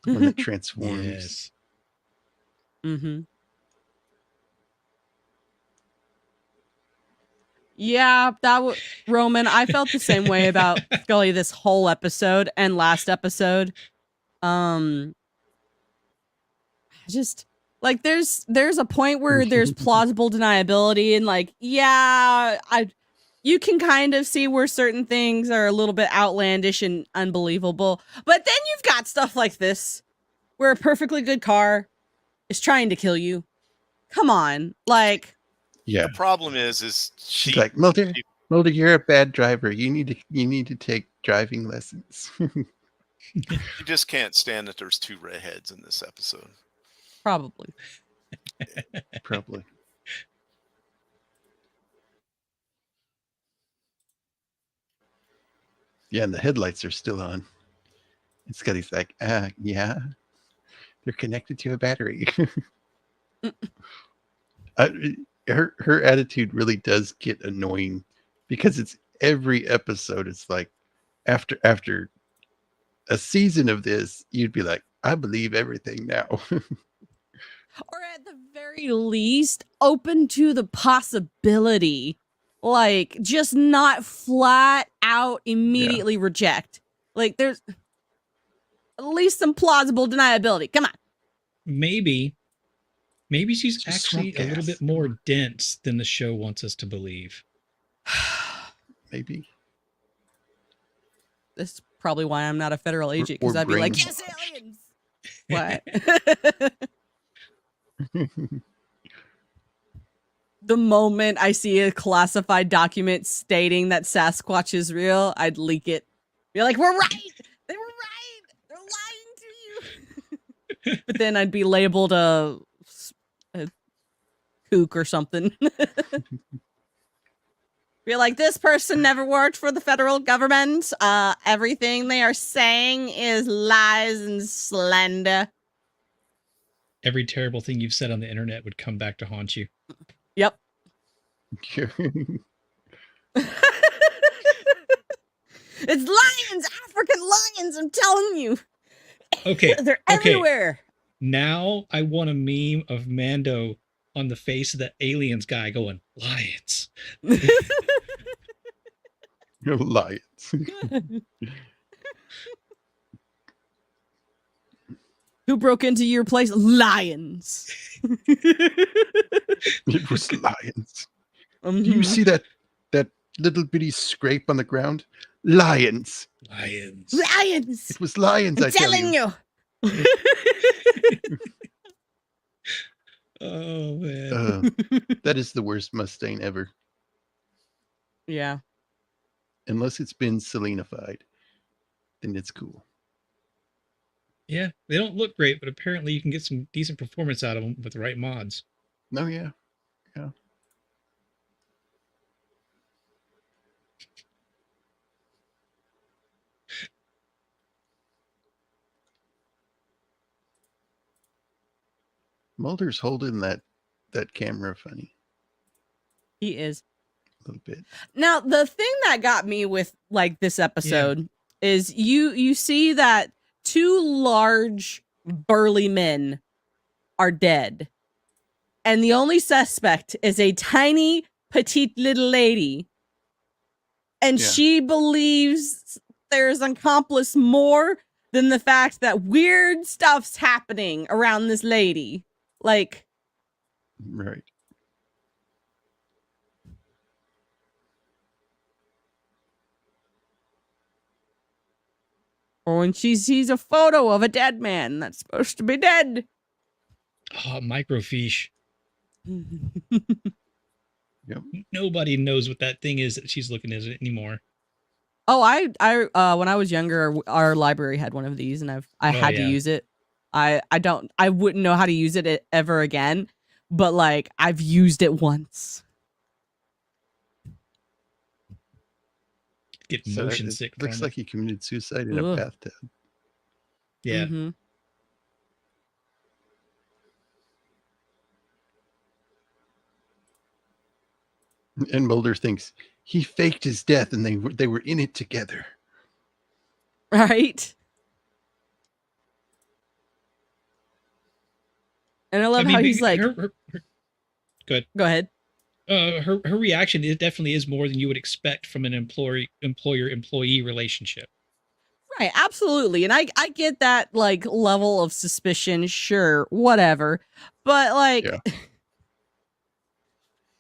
[SPEAKER 1] the one that transforms.
[SPEAKER 3] Yes.
[SPEAKER 2] Mm-hmm. Yeah, Roman. I felt the same way about Scully this whole episode and last episode. Just like there's a point where there's plausible deniability and like, yeah, you can kind of see where certain things are a little bit outlandish and unbelievable. But then you've got stuff like this where a perfectly good car is trying to kill you. Come on. Like,
[SPEAKER 1] Yeah.
[SPEAKER 4] the problem is
[SPEAKER 1] She's like, Mulder, you're a bad driver. You need to take driving lessons.
[SPEAKER 4] you just can't stand that there's two redheads in this episode.
[SPEAKER 2] probably.
[SPEAKER 1] Probably. Yeah, and the headlights are still on. And Scotty's like, yeah, they're connected to a battery. Her attitude really does get annoying because it's every episode. It's like after a season of this, you'd be like, I believe everything now.
[SPEAKER 2] Or at the very least, open to the possibility. Like, just not flat out immediately reject. Like, there's at least some plausible deniability. Come on.
[SPEAKER 3] Maybe she's
[SPEAKER 1] Just
[SPEAKER 3] actually
[SPEAKER 1] swamp
[SPEAKER 3] a little
[SPEAKER 1] gas.
[SPEAKER 3] bit more dense than the show wants us to believe.
[SPEAKER 1] Maybe.
[SPEAKER 2] This is probably why I'm not a federal agent, because
[SPEAKER 1] or
[SPEAKER 2] I'd be like,
[SPEAKER 1] brainwashed.
[SPEAKER 2] yes, aliens. What? The moment I see a classified document stating that Sasquatch is real, I'd leak it. Be like, we're right. They were right. They're lying to you. But then I'd be labeled a kook or something. Be like, this person never worked for the federal government. Everything they are saying is lies and slander.
[SPEAKER 3] Every terrible thing you've said on the internet would come back to haunt you.
[SPEAKER 2] Yep. It's lions, African lions, I'm telling you.
[SPEAKER 3] Okay.
[SPEAKER 2] They're everywhere.
[SPEAKER 3] Now I want a meme of Mando on the face of the aliens guy going, lions.
[SPEAKER 1] Lions.
[SPEAKER 2] Who broke into your place? Lions.
[SPEAKER 1] It was lions. Do you see that little bitty scrape on the ground? Lions.
[SPEAKER 3] Lions.
[SPEAKER 2] Lions.
[SPEAKER 1] It was lions,
[SPEAKER 2] I'm telling you.
[SPEAKER 3] Oh, man.
[SPEAKER 1] That is the worst Mustang ever.
[SPEAKER 2] Yeah.
[SPEAKER 1] Unless it's been Selenified, then it's cool.
[SPEAKER 3] Yeah, they don't look great, but apparently you can get some decent performance out of them with the right mods.
[SPEAKER 1] Oh, yeah. Yeah. Mulder's holding that camera funny
[SPEAKER 2] He is.
[SPEAKER 1] a little bit.
[SPEAKER 2] Now, the thing that got me with like this episode is you see that two large burly men are dead. And the only suspect is a tiny petite little lady. And she believes there's an accomplice more than the fact that weird stuff's happening around this lady. Like,
[SPEAKER 1] right.
[SPEAKER 2] or when she sees a photo of a dead man that's supposed to be dead.
[SPEAKER 3] Oh, microfiche.
[SPEAKER 1] Yep.
[SPEAKER 3] Nobody knows what that thing is that she's looking at anymore.
[SPEAKER 2] Oh, I when I was younger, our library had one of these, and I had to
[SPEAKER 3] yeah.
[SPEAKER 2] use it. I wouldn't know how to use it ever again, but like I've used it once.
[SPEAKER 3] Get
[SPEAKER 1] So
[SPEAKER 3] motion
[SPEAKER 1] it
[SPEAKER 3] sick
[SPEAKER 1] looks
[SPEAKER 3] from
[SPEAKER 1] like
[SPEAKER 3] it.
[SPEAKER 1] he committed suicide in a
[SPEAKER 2] Ugh.
[SPEAKER 1] bathtub.
[SPEAKER 3] Yeah.
[SPEAKER 2] Mhm.
[SPEAKER 1] And Mulder thinks he faked his death, and they were in it together.
[SPEAKER 2] Right. And I love how he's like,
[SPEAKER 3] her good.
[SPEAKER 2] go ahead.
[SPEAKER 3] Her reaction, it definitely is more than you would expect from an employer-employee relationship.
[SPEAKER 2] Right, absolutely. And I get that like level of suspicion, sure, whatever. But like
[SPEAKER 1] Yeah.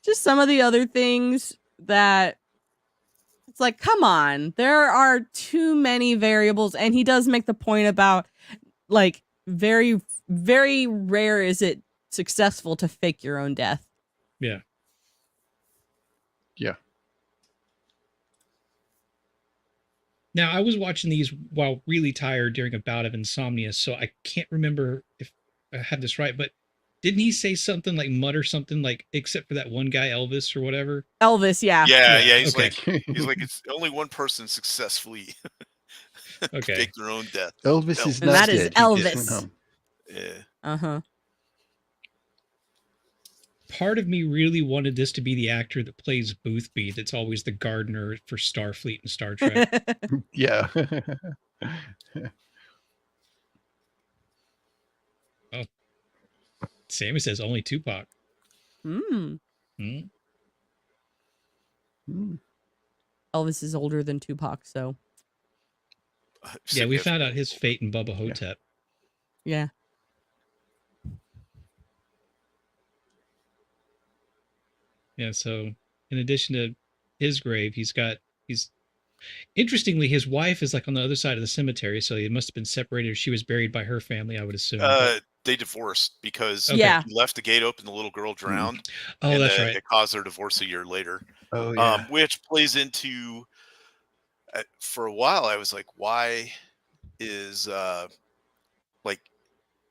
[SPEAKER 2] just some of the other things that it's like, come on, there are too many variables. And he does make the point about like very, very rare is it successful to fake your own death.
[SPEAKER 3] Yeah.
[SPEAKER 1] Yeah.
[SPEAKER 3] Now, I was watching these while really tired during a bout of insomnia, so I can't remember if I had this right, but didn't he say something like mutter something like, except for that one guy, Elvis or whatever?
[SPEAKER 2] Elvis, yeah.
[SPEAKER 4] Yeah. He's
[SPEAKER 3] okay.
[SPEAKER 4] like it's only one person successfully
[SPEAKER 3] Okay.
[SPEAKER 4] fake their own death.
[SPEAKER 1] Elvis is
[SPEAKER 2] And
[SPEAKER 1] not
[SPEAKER 2] that is
[SPEAKER 1] dead. He just went
[SPEAKER 2] Elvis.
[SPEAKER 1] home.
[SPEAKER 4] Yeah.
[SPEAKER 2] Uh-huh.
[SPEAKER 3] Part of me really wanted this to be the actor that plays Boothby, that's always the gardener for Starfleet and Star Trek.
[SPEAKER 1] Yeah.
[SPEAKER 3] Sammy says only Tupac.
[SPEAKER 2] Hmm.
[SPEAKER 3] Hmm?
[SPEAKER 2] Elvis is older than Tupac, so
[SPEAKER 3] Yeah, we found out his fate in Bubba Hotep.
[SPEAKER 2] yeah.
[SPEAKER 3] Yeah, so in addition to his grave, he's interestingly, his wife is like on the other side of the cemetery, so he must have been separated. She was buried by her family, I would assume.
[SPEAKER 4] They divorced because
[SPEAKER 2] Yeah.
[SPEAKER 4] he left the gate open, the little girl drowned.
[SPEAKER 3] Oh,
[SPEAKER 4] and
[SPEAKER 3] that's right.
[SPEAKER 4] It caused their divorce a year later.
[SPEAKER 1] Oh yeah.
[SPEAKER 4] Which plays into for a while I was like, why is like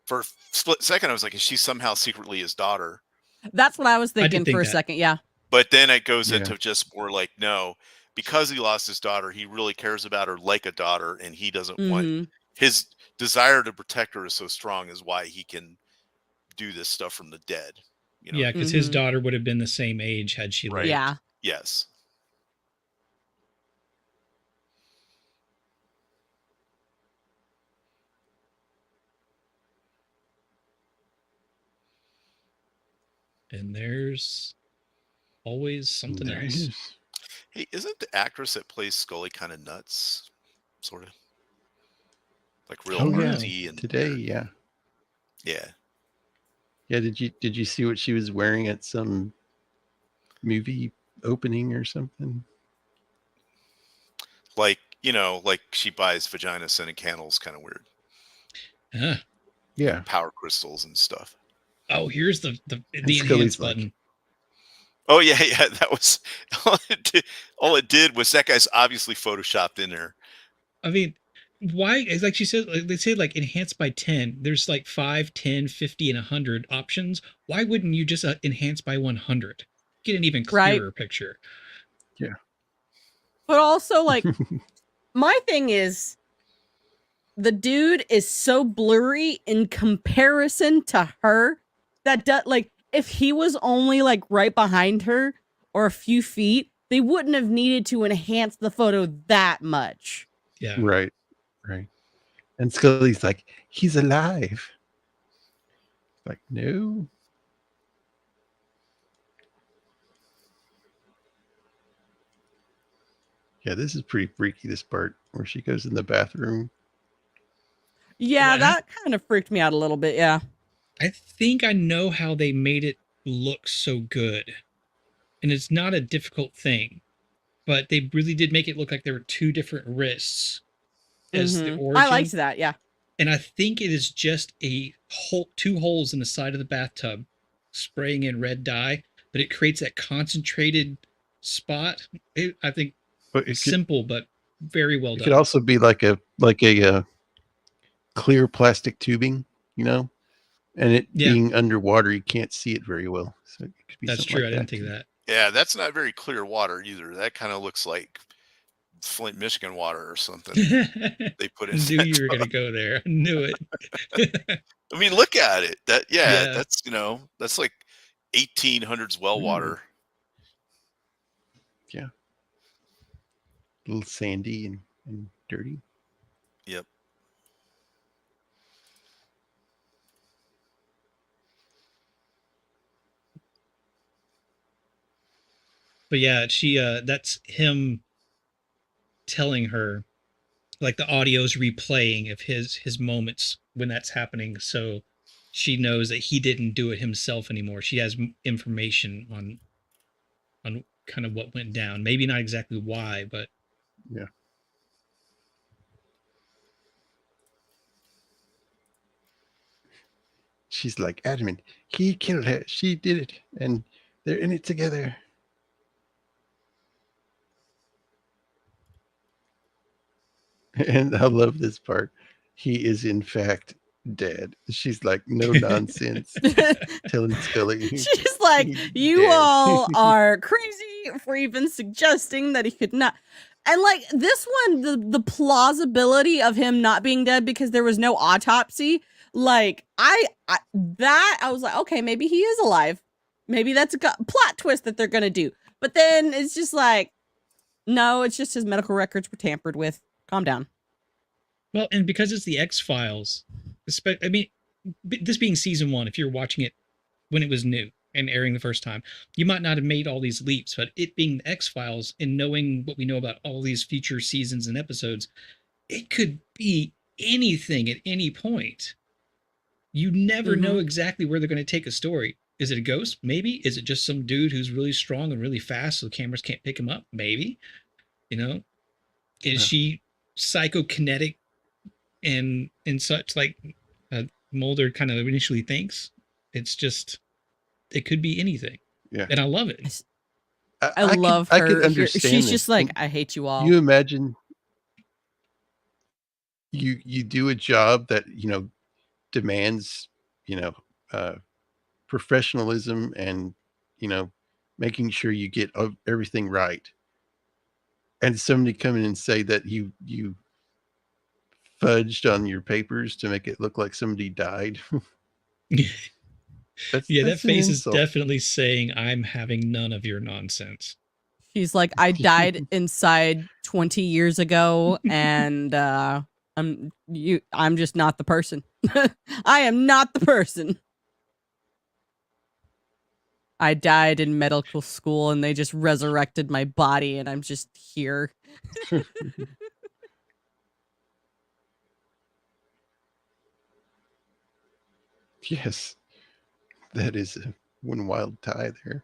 [SPEAKER 4] for a split second I was like, is she somehow secretly his daughter?
[SPEAKER 2] That's what I was
[SPEAKER 3] I did
[SPEAKER 2] thinking
[SPEAKER 3] think
[SPEAKER 2] for a
[SPEAKER 3] that.
[SPEAKER 2] second, yeah.
[SPEAKER 4] But then it goes
[SPEAKER 1] Yeah.
[SPEAKER 4] into just more like, no, because he lost his daughter, he really cares about her like a daughter, and he doesn't want
[SPEAKER 2] Mhm.
[SPEAKER 4] his desire to protect her is so strong is why he can do this stuff from the dead. You know?
[SPEAKER 3] Yeah, because his
[SPEAKER 2] Mhm.
[SPEAKER 3] daughter would have been the same age had she
[SPEAKER 4] Right.
[SPEAKER 3] lived.
[SPEAKER 2] Yeah.
[SPEAKER 4] Yes.
[SPEAKER 3] And there's always something
[SPEAKER 1] There
[SPEAKER 3] else.
[SPEAKER 1] is.
[SPEAKER 4] Hey, isn't the actress that plays Scully kind of nuts? Sort of. Like real
[SPEAKER 1] Oh yeah.
[SPEAKER 4] artsy and
[SPEAKER 1] Today,
[SPEAKER 4] weird.
[SPEAKER 1] yeah.
[SPEAKER 4] Yeah.
[SPEAKER 1] Yeah, did you see what she was wearing at some movie opening or something?
[SPEAKER 4] Like, like she buys vagina scented candles, kind of weird.
[SPEAKER 3] Huh.
[SPEAKER 1] Yeah.
[SPEAKER 4] Power crystals and stuff.
[SPEAKER 3] Oh, here's the
[SPEAKER 1] Scully's
[SPEAKER 3] enhance
[SPEAKER 1] like-
[SPEAKER 3] button.
[SPEAKER 4] Oh yeah, that was all it did was that guy's obviously photoshopped in there.
[SPEAKER 3] I mean, why? It's like she said, like, they say like enhance by 10. There's like 5, 10, 50, and 100 options. Why wouldn't you just enhance by 100? Get an even clearer
[SPEAKER 2] Right.
[SPEAKER 3] picture.
[SPEAKER 2] But also like my thing is the dude is so blurry in comparison to her that like if he was only like right behind her or a few feet, they wouldn't have needed to enhance the photo that much.
[SPEAKER 3] Yeah.
[SPEAKER 1] Right. And Scully's like, he's alive. Like, no. Yeah, this is pretty freaky, this part where she goes in the bathroom.
[SPEAKER 2] Yeah,
[SPEAKER 3] What?
[SPEAKER 2] that kind of freaked me out a little bit, yeah.
[SPEAKER 3] I think I know how they made it look so good. And it's not a difficult thing. But they really did make it look like there were two different wrists as the
[SPEAKER 2] Mhm.
[SPEAKER 3] origin.
[SPEAKER 2] I liked that, yeah.
[SPEAKER 3] And I think it is just a hole, 2 holes in the side of the bathtub spraying in red dye, but it creates that concentrated spot. I think
[SPEAKER 1] But it could,
[SPEAKER 3] simple, but very well
[SPEAKER 1] It
[SPEAKER 3] done.
[SPEAKER 1] could also be like a clear plastic tubing, and it being underwater, you can't see it very well. So it could be
[SPEAKER 3] That's
[SPEAKER 1] something
[SPEAKER 3] true.
[SPEAKER 1] like
[SPEAKER 3] I didn't
[SPEAKER 1] that
[SPEAKER 3] think
[SPEAKER 1] too.
[SPEAKER 3] of that.
[SPEAKER 4] Yeah, that's not very clear water either. That kind of looks like Flint, Michigan water or something. They put in.
[SPEAKER 3] Knew you were going to go there. I knew it.
[SPEAKER 4] I mean, look at it.
[SPEAKER 3] Yeah.
[SPEAKER 4] That's that's like 1800s well water.
[SPEAKER 1] Yeah. A little sandy and dirty.
[SPEAKER 4] Yep.
[SPEAKER 3] But yeah, she that's him telling her, like, the audio's replaying of his moments when that's happening, so she knows that he didn't do it himself anymore. She has information on kind of what went down. Maybe not exactly why, but
[SPEAKER 1] yeah. She's like adamant. He killed her. She did it, and they're in it together. And I love this part. He is in fact dead. She's like, no nonsense. Telling Scully.
[SPEAKER 2] She's like, you
[SPEAKER 1] dead.
[SPEAKER 2] all are crazy for even suggesting that he could not. And like this one, the plausibility of him not being dead because there was no autopsy. Like I was like, okay, maybe he is alive. Maybe that's a plot twist that they're gonna do. But then it's just like, no, it's just his medical records were tampered with. Calm down.
[SPEAKER 3] Well, and because it's the X-Files, I mean, this being season 1, if you're watching it when it was new and airing the first time, you might not have made all these leaps, but it being the X-Files and knowing what we know about all these future seasons and episodes, it could be anything at any point. You never know exactly where they're going to take a story. Is it a ghost? Maybe. Is it just some dude who's really strong and really fast so the cameras can't pick him up? Maybe. Is she psychokinetic and such, like Mulder kind of initially thinks? It's just, it could be anything.
[SPEAKER 1] Yeah.
[SPEAKER 3] And I love it.
[SPEAKER 2] I love her.
[SPEAKER 1] I could understand
[SPEAKER 2] She's
[SPEAKER 1] this.
[SPEAKER 2] just like, I hate you all.
[SPEAKER 1] You imagine you do a job that, demands, professionalism and, making sure you get everything right. And somebody come in and say that you fudged on your papers to make it look like somebody died.
[SPEAKER 3] That face is definitely saying, I'm having none of your nonsense.
[SPEAKER 2] She's like, I died inside 20 years ago, and I'm just not the person. I am not the person. I died in medical school and they just resurrected my body and I'm just here.
[SPEAKER 1] Yes. That is one wild tie there.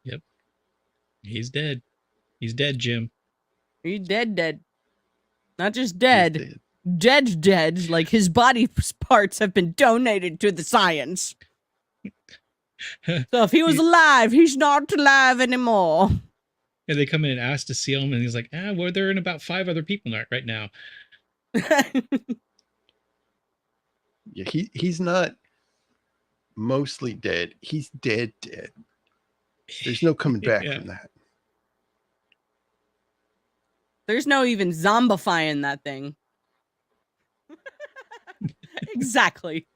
[SPEAKER 3] Yep. He's dead. He's dead, Jim.
[SPEAKER 2] He's dead. Not just dead. Dead. Like his body parts have been donated to the science. So if he was alive, he's not alive anymore.
[SPEAKER 3] And they come in and ask to see him, and he's like, well, they're in about 5 other people right now.
[SPEAKER 1] Yeah, he's not mostly dead. He's dead. There's no coming back from that.
[SPEAKER 2] There's no even zombifying that thing. Exactly.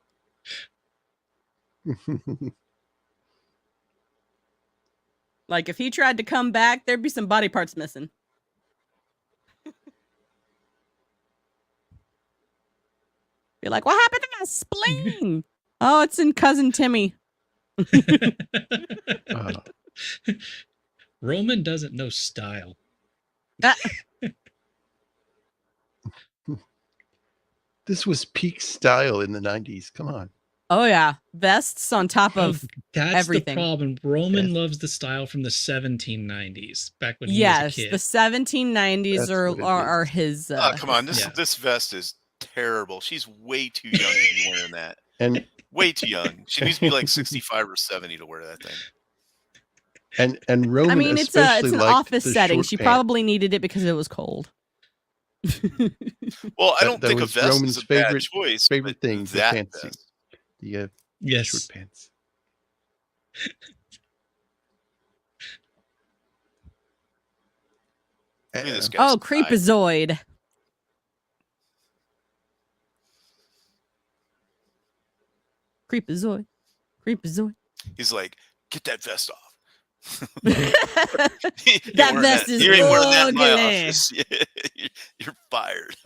[SPEAKER 2] Like if he tried to come back, there'd be some body parts missing. You're like, what happened to my spleen? Oh, it's in Cousin Timmy.
[SPEAKER 3] Roman doesn't know style.
[SPEAKER 1] This was peak style in the 90s. Come on.
[SPEAKER 2] Oh, yeah. Vests on top of
[SPEAKER 3] that's
[SPEAKER 2] everything.
[SPEAKER 3] The problem. Roman loves the style from the 1790s, back when he was a kid.
[SPEAKER 2] Yes, the 1790s are his...
[SPEAKER 4] come on. This vest is terrible. She's way too young to be wearing that.
[SPEAKER 1] And
[SPEAKER 4] Way too young. She needs to be like 65 or 70 to wear that thing.
[SPEAKER 1] and Roman
[SPEAKER 2] I mean, it's
[SPEAKER 1] especially
[SPEAKER 2] an
[SPEAKER 1] liked
[SPEAKER 2] office
[SPEAKER 1] the
[SPEAKER 2] setting.
[SPEAKER 1] short
[SPEAKER 2] She
[SPEAKER 1] pants.
[SPEAKER 2] probably needed it because it was cold.
[SPEAKER 4] Well, I don't
[SPEAKER 1] That
[SPEAKER 4] think a
[SPEAKER 1] was
[SPEAKER 4] vest
[SPEAKER 1] Roman's
[SPEAKER 4] is a bad
[SPEAKER 1] favorite
[SPEAKER 4] choice.
[SPEAKER 1] favorite
[SPEAKER 4] but
[SPEAKER 1] thing, the
[SPEAKER 4] that
[SPEAKER 1] pantsuit,
[SPEAKER 4] vest.
[SPEAKER 1] the short
[SPEAKER 3] Yes.
[SPEAKER 1] pants.
[SPEAKER 4] Look at this guy.
[SPEAKER 2] Oh, Creepazoid. Creepazoid. Creepazoid.
[SPEAKER 4] He's like, get that vest off.
[SPEAKER 2] That vest is
[SPEAKER 4] you ain't wearing that in my
[SPEAKER 2] ugly.
[SPEAKER 4] office. You're fired.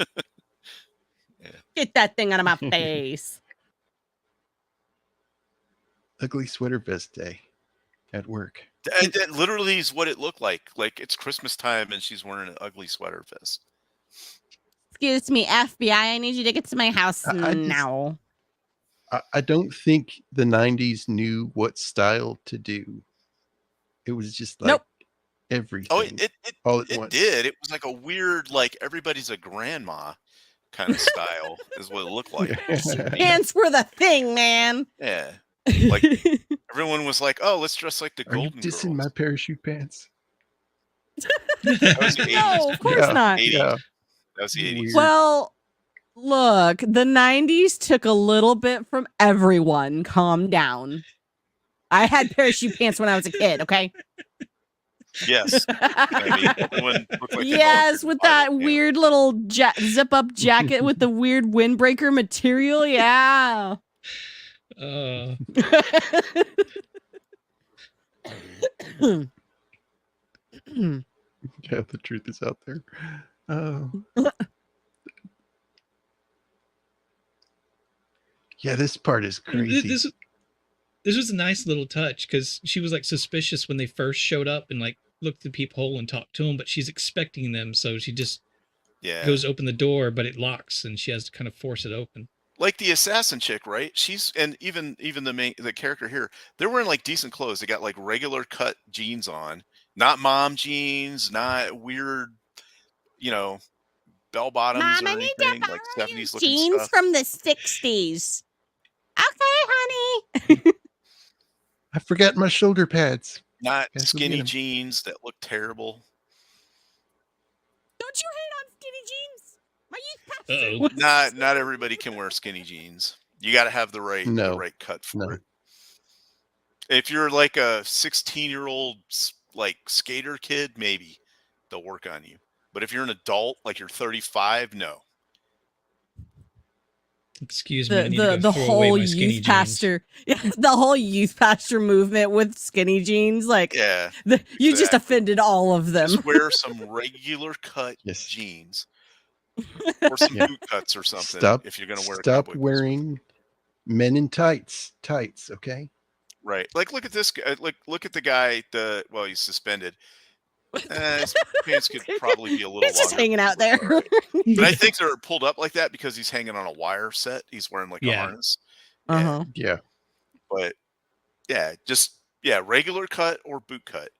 [SPEAKER 2] Get that thing out of my face.
[SPEAKER 4] Mm-hmm.
[SPEAKER 1] Ugly sweater vest day at work.
[SPEAKER 4] That literally is what it looked like. Like it's Christmas time and she's wearing an ugly sweater vest.
[SPEAKER 2] Excuse me, FBI. I need you to get to my house
[SPEAKER 1] I just-
[SPEAKER 2] now.
[SPEAKER 1] I don't think the 90s knew what style to do. It was just like
[SPEAKER 2] Nope.
[SPEAKER 1] everything.
[SPEAKER 4] Oh, it
[SPEAKER 1] all at
[SPEAKER 4] it
[SPEAKER 1] once.
[SPEAKER 4] did. It was like a weird, like everybody's a grandma kind of style is what it looked like.
[SPEAKER 2] Pants were the thing, man.
[SPEAKER 4] Yeah. Like everyone was like, "Oh, let's dress like the
[SPEAKER 1] Are you
[SPEAKER 4] Golden
[SPEAKER 1] dissing my
[SPEAKER 4] Girls."
[SPEAKER 1] parachute pants?
[SPEAKER 4] That was the 80s.
[SPEAKER 2] No, of course
[SPEAKER 1] Yeah.
[SPEAKER 2] not.
[SPEAKER 4] 80s.
[SPEAKER 1] Yeah.
[SPEAKER 4] That was the 80s.
[SPEAKER 1] Weird.
[SPEAKER 2] Well, look, the 90s took a little bit from everyone. Calm down. I had parachute pants when I was a kid, okay?
[SPEAKER 4] Yes. I mean, everyone looked like they
[SPEAKER 2] Yes,
[SPEAKER 4] volunteered
[SPEAKER 2] with
[SPEAKER 4] to buy
[SPEAKER 2] that
[SPEAKER 4] it, yeah.
[SPEAKER 2] weird little zip-up jacket with the weird windbreaker material. Yeah.
[SPEAKER 3] Uh,
[SPEAKER 1] Yeah, the truth is out there. Oh. Yeah, this part is crazy.
[SPEAKER 3] this was a nice little touch because she was like suspicious when they first showed up and like looked through the peephole and talked to him, but she's expecting them, so she just
[SPEAKER 4] Yeah.
[SPEAKER 3] goes to open the door, but it locks and she has to kind of force it open.
[SPEAKER 4] Like the assassin chick, right? She's and even the character here, they're wearing like decent clothes. They got like regular cut jeans on, not mom jeans, not weird, bell bottoms
[SPEAKER 2] Mom,
[SPEAKER 4] or
[SPEAKER 2] I need
[SPEAKER 4] anything
[SPEAKER 2] to
[SPEAKER 4] like
[SPEAKER 2] borrow your
[SPEAKER 4] 70s looking
[SPEAKER 2] jeans
[SPEAKER 4] stuff.
[SPEAKER 2] from the 60s. Okay, honey.
[SPEAKER 1] I forgot my shoulder pads.
[SPEAKER 4] Not
[SPEAKER 1] Guess we'll get
[SPEAKER 4] skinny
[SPEAKER 1] 'em.
[SPEAKER 4] jeans that look terrible.
[SPEAKER 2] Don't you hate on skinny jeans? My youth
[SPEAKER 3] Uh-oh.
[SPEAKER 2] pastor.
[SPEAKER 4] Not everybody can wear skinny jeans. You got to have the right cut for
[SPEAKER 1] No.
[SPEAKER 4] it. If you're like a 16-year-old like skater kid, maybe they'll work on you. But if you're an adult, like you're 35, no.
[SPEAKER 3] Excuse me. I need to
[SPEAKER 2] The
[SPEAKER 3] go throw away
[SPEAKER 2] whole
[SPEAKER 3] my skinny
[SPEAKER 2] youth
[SPEAKER 3] jeans.
[SPEAKER 2] pastor, the whole youth pastor movement with skinny jeans, like
[SPEAKER 4] Yeah.
[SPEAKER 2] you just
[SPEAKER 4] exactly.
[SPEAKER 2] offended all of them.
[SPEAKER 4] Just wear some regular cut
[SPEAKER 1] Yes.
[SPEAKER 4] jeans or some
[SPEAKER 1] Yeah.
[SPEAKER 4] boot cuts or something.
[SPEAKER 1] Stop.
[SPEAKER 4] If you're going to wear
[SPEAKER 1] Stop
[SPEAKER 4] cowboy boots.
[SPEAKER 1] wearing men in tights. Okay.
[SPEAKER 4] Right. Like look at this guy. Look at the guy. He's suspended. His pants could probably be a little
[SPEAKER 2] He's just
[SPEAKER 4] longer,
[SPEAKER 2] hanging out there.
[SPEAKER 4] but I think they're pulled up like that because he's hanging on a wire set. He's wearing like a
[SPEAKER 3] Yeah.
[SPEAKER 4] harness.
[SPEAKER 2] Uh-huh.
[SPEAKER 1] Yeah.
[SPEAKER 4] But regular cut or boot cut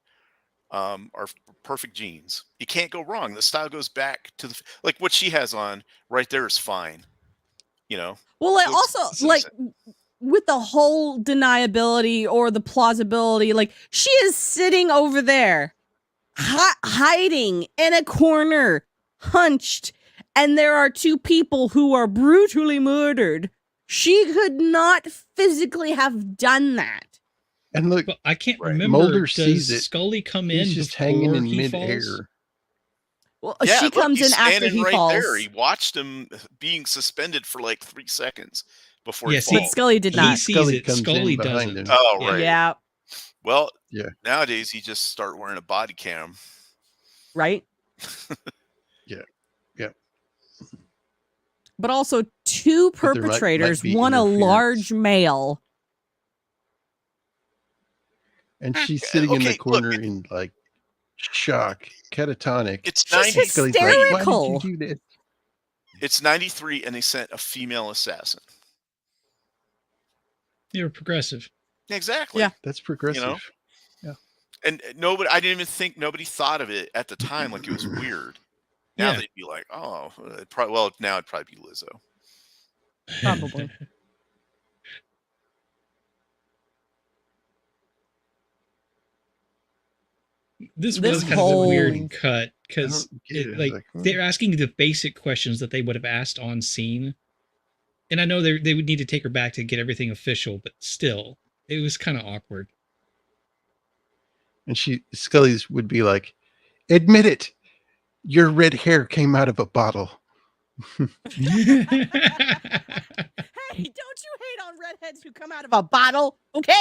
[SPEAKER 4] are perfect jeans. You can't go wrong. The style goes back to like what she has on right there is fine.
[SPEAKER 2] Well, I
[SPEAKER 4] Looks
[SPEAKER 2] also like with the whole deniability or the plausibility, like she is sitting over there, hiding in a corner, hunched, and there are two people who are brutally murdered. She could not physically have done that.
[SPEAKER 1] And look,
[SPEAKER 3] But I can't
[SPEAKER 4] Right.
[SPEAKER 3] remember.
[SPEAKER 1] Mulder
[SPEAKER 3] Does
[SPEAKER 1] sees it.
[SPEAKER 3] Scully come
[SPEAKER 1] he's
[SPEAKER 3] in
[SPEAKER 1] just
[SPEAKER 3] before
[SPEAKER 1] hanging in
[SPEAKER 3] he
[SPEAKER 1] midair.
[SPEAKER 3] falls?
[SPEAKER 2] Well,
[SPEAKER 4] Yeah,
[SPEAKER 2] she
[SPEAKER 4] look,
[SPEAKER 2] comes
[SPEAKER 4] he's
[SPEAKER 2] in after
[SPEAKER 4] standing
[SPEAKER 2] he
[SPEAKER 4] right
[SPEAKER 2] falls.
[SPEAKER 4] there. He watched him being suspended for like 3 seconds before
[SPEAKER 3] Yes,
[SPEAKER 4] he
[SPEAKER 2] But
[SPEAKER 4] falls.
[SPEAKER 2] Scully did
[SPEAKER 3] He
[SPEAKER 2] not.
[SPEAKER 3] sees
[SPEAKER 1] Scully
[SPEAKER 3] it.
[SPEAKER 1] comes in
[SPEAKER 3] Scully
[SPEAKER 1] behind
[SPEAKER 3] doesn't.
[SPEAKER 1] him.
[SPEAKER 4] Oh,
[SPEAKER 3] Yeah.
[SPEAKER 4] right.
[SPEAKER 2] Yeah,
[SPEAKER 4] Well,
[SPEAKER 1] Yeah.
[SPEAKER 4] nowadays you just start wearing a body cam.
[SPEAKER 2] right?
[SPEAKER 1] Yeah.
[SPEAKER 2] But also two
[SPEAKER 1] But there might
[SPEAKER 2] perpetrators,
[SPEAKER 1] be
[SPEAKER 2] one a
[SPEAKER 1] interference.
[SPEAKER 2] large male.
[SPEAKER 1] And she's sitting in
[SPEAKER 4] okay,
[SPEAKER 1] the
[SPEAKER 4] look,
[SPEAKER 1] corner in like shock, catatonic.
[SPEAKER 4] It's
[SPEAKER 2] She's
[SPEAKER 4] 90.
[SPEAKER 1] Scully's like,
[SPEAKER 2] hysterical.
[SPEAKER 1] why did you do this?
[SPEAKER 4] It's 93, and they sent a female assassin.
[SPEAKER 3] You're progressive.
[SPEAKER 4] Exactly.
[SPEAKER 2] Yeah.
[SPEAKER 1] That's progressive.
[SPEAKER 4] And I didn't even think nobody thought of it at the time like it was weird. Now
[SPEAKER 3] Yeah.
[SPEAKER 4] they'd be like, oh, now it'd probably be Lizzo.
[SPEAKER 2] Probably.
[SPEAKER 3] This
[SPEAKER 2] This
[SPEAKER 3] was kind of a weird
[SPEAKER 2] whole-
[SPEAKER 3] cut
[SPEAKER 1] I
[SPEAKER 3] because
[SPEAKER 1] don't get it. I was
[SPEAKER 3] like
[SPEAKER 1] like,
[SPEAKER 3] they're asking the basic questions that they would have asked on scene, and I know they would need to take her back to get everything official, but still, it was kind of awkward.
[SPEAKER 1] and Scully's would be like, admit it, your red hair came out of a bottle.
[SPEAKER 2] Hey, don't you hate on redheads who come out of a bottle, okay?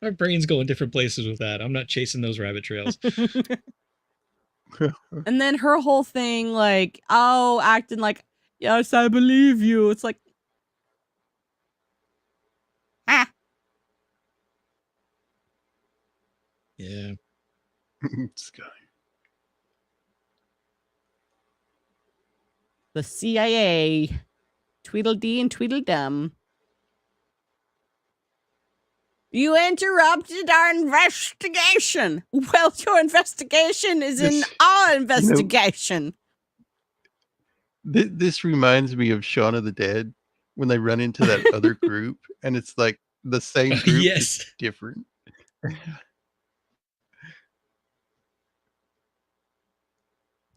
[SPEAKER 3] Our brains go in different places with that. I'm not chasing those rabbit trails.
[SPEAKER 2] And then her whole thing, like, oh, acting like, yes, I believe you. It's like, ah.
[SPEAKER 3] Yeah.
[SPEAKER 1] Scully.
[SPEAKER 2] The CIA. Tweedledee and Tweedledum. You interrupted our investigation. Well, your investigation is in
[SPEAKER 1] This-
[SPEAKER 2] our investigation.
[SPEAKER 1] This reminds me of Shaun of the Dead when they run into that other group, and it's like the same group,
[SPEAKER 3] Yes.
[SPEAKER 1] just different.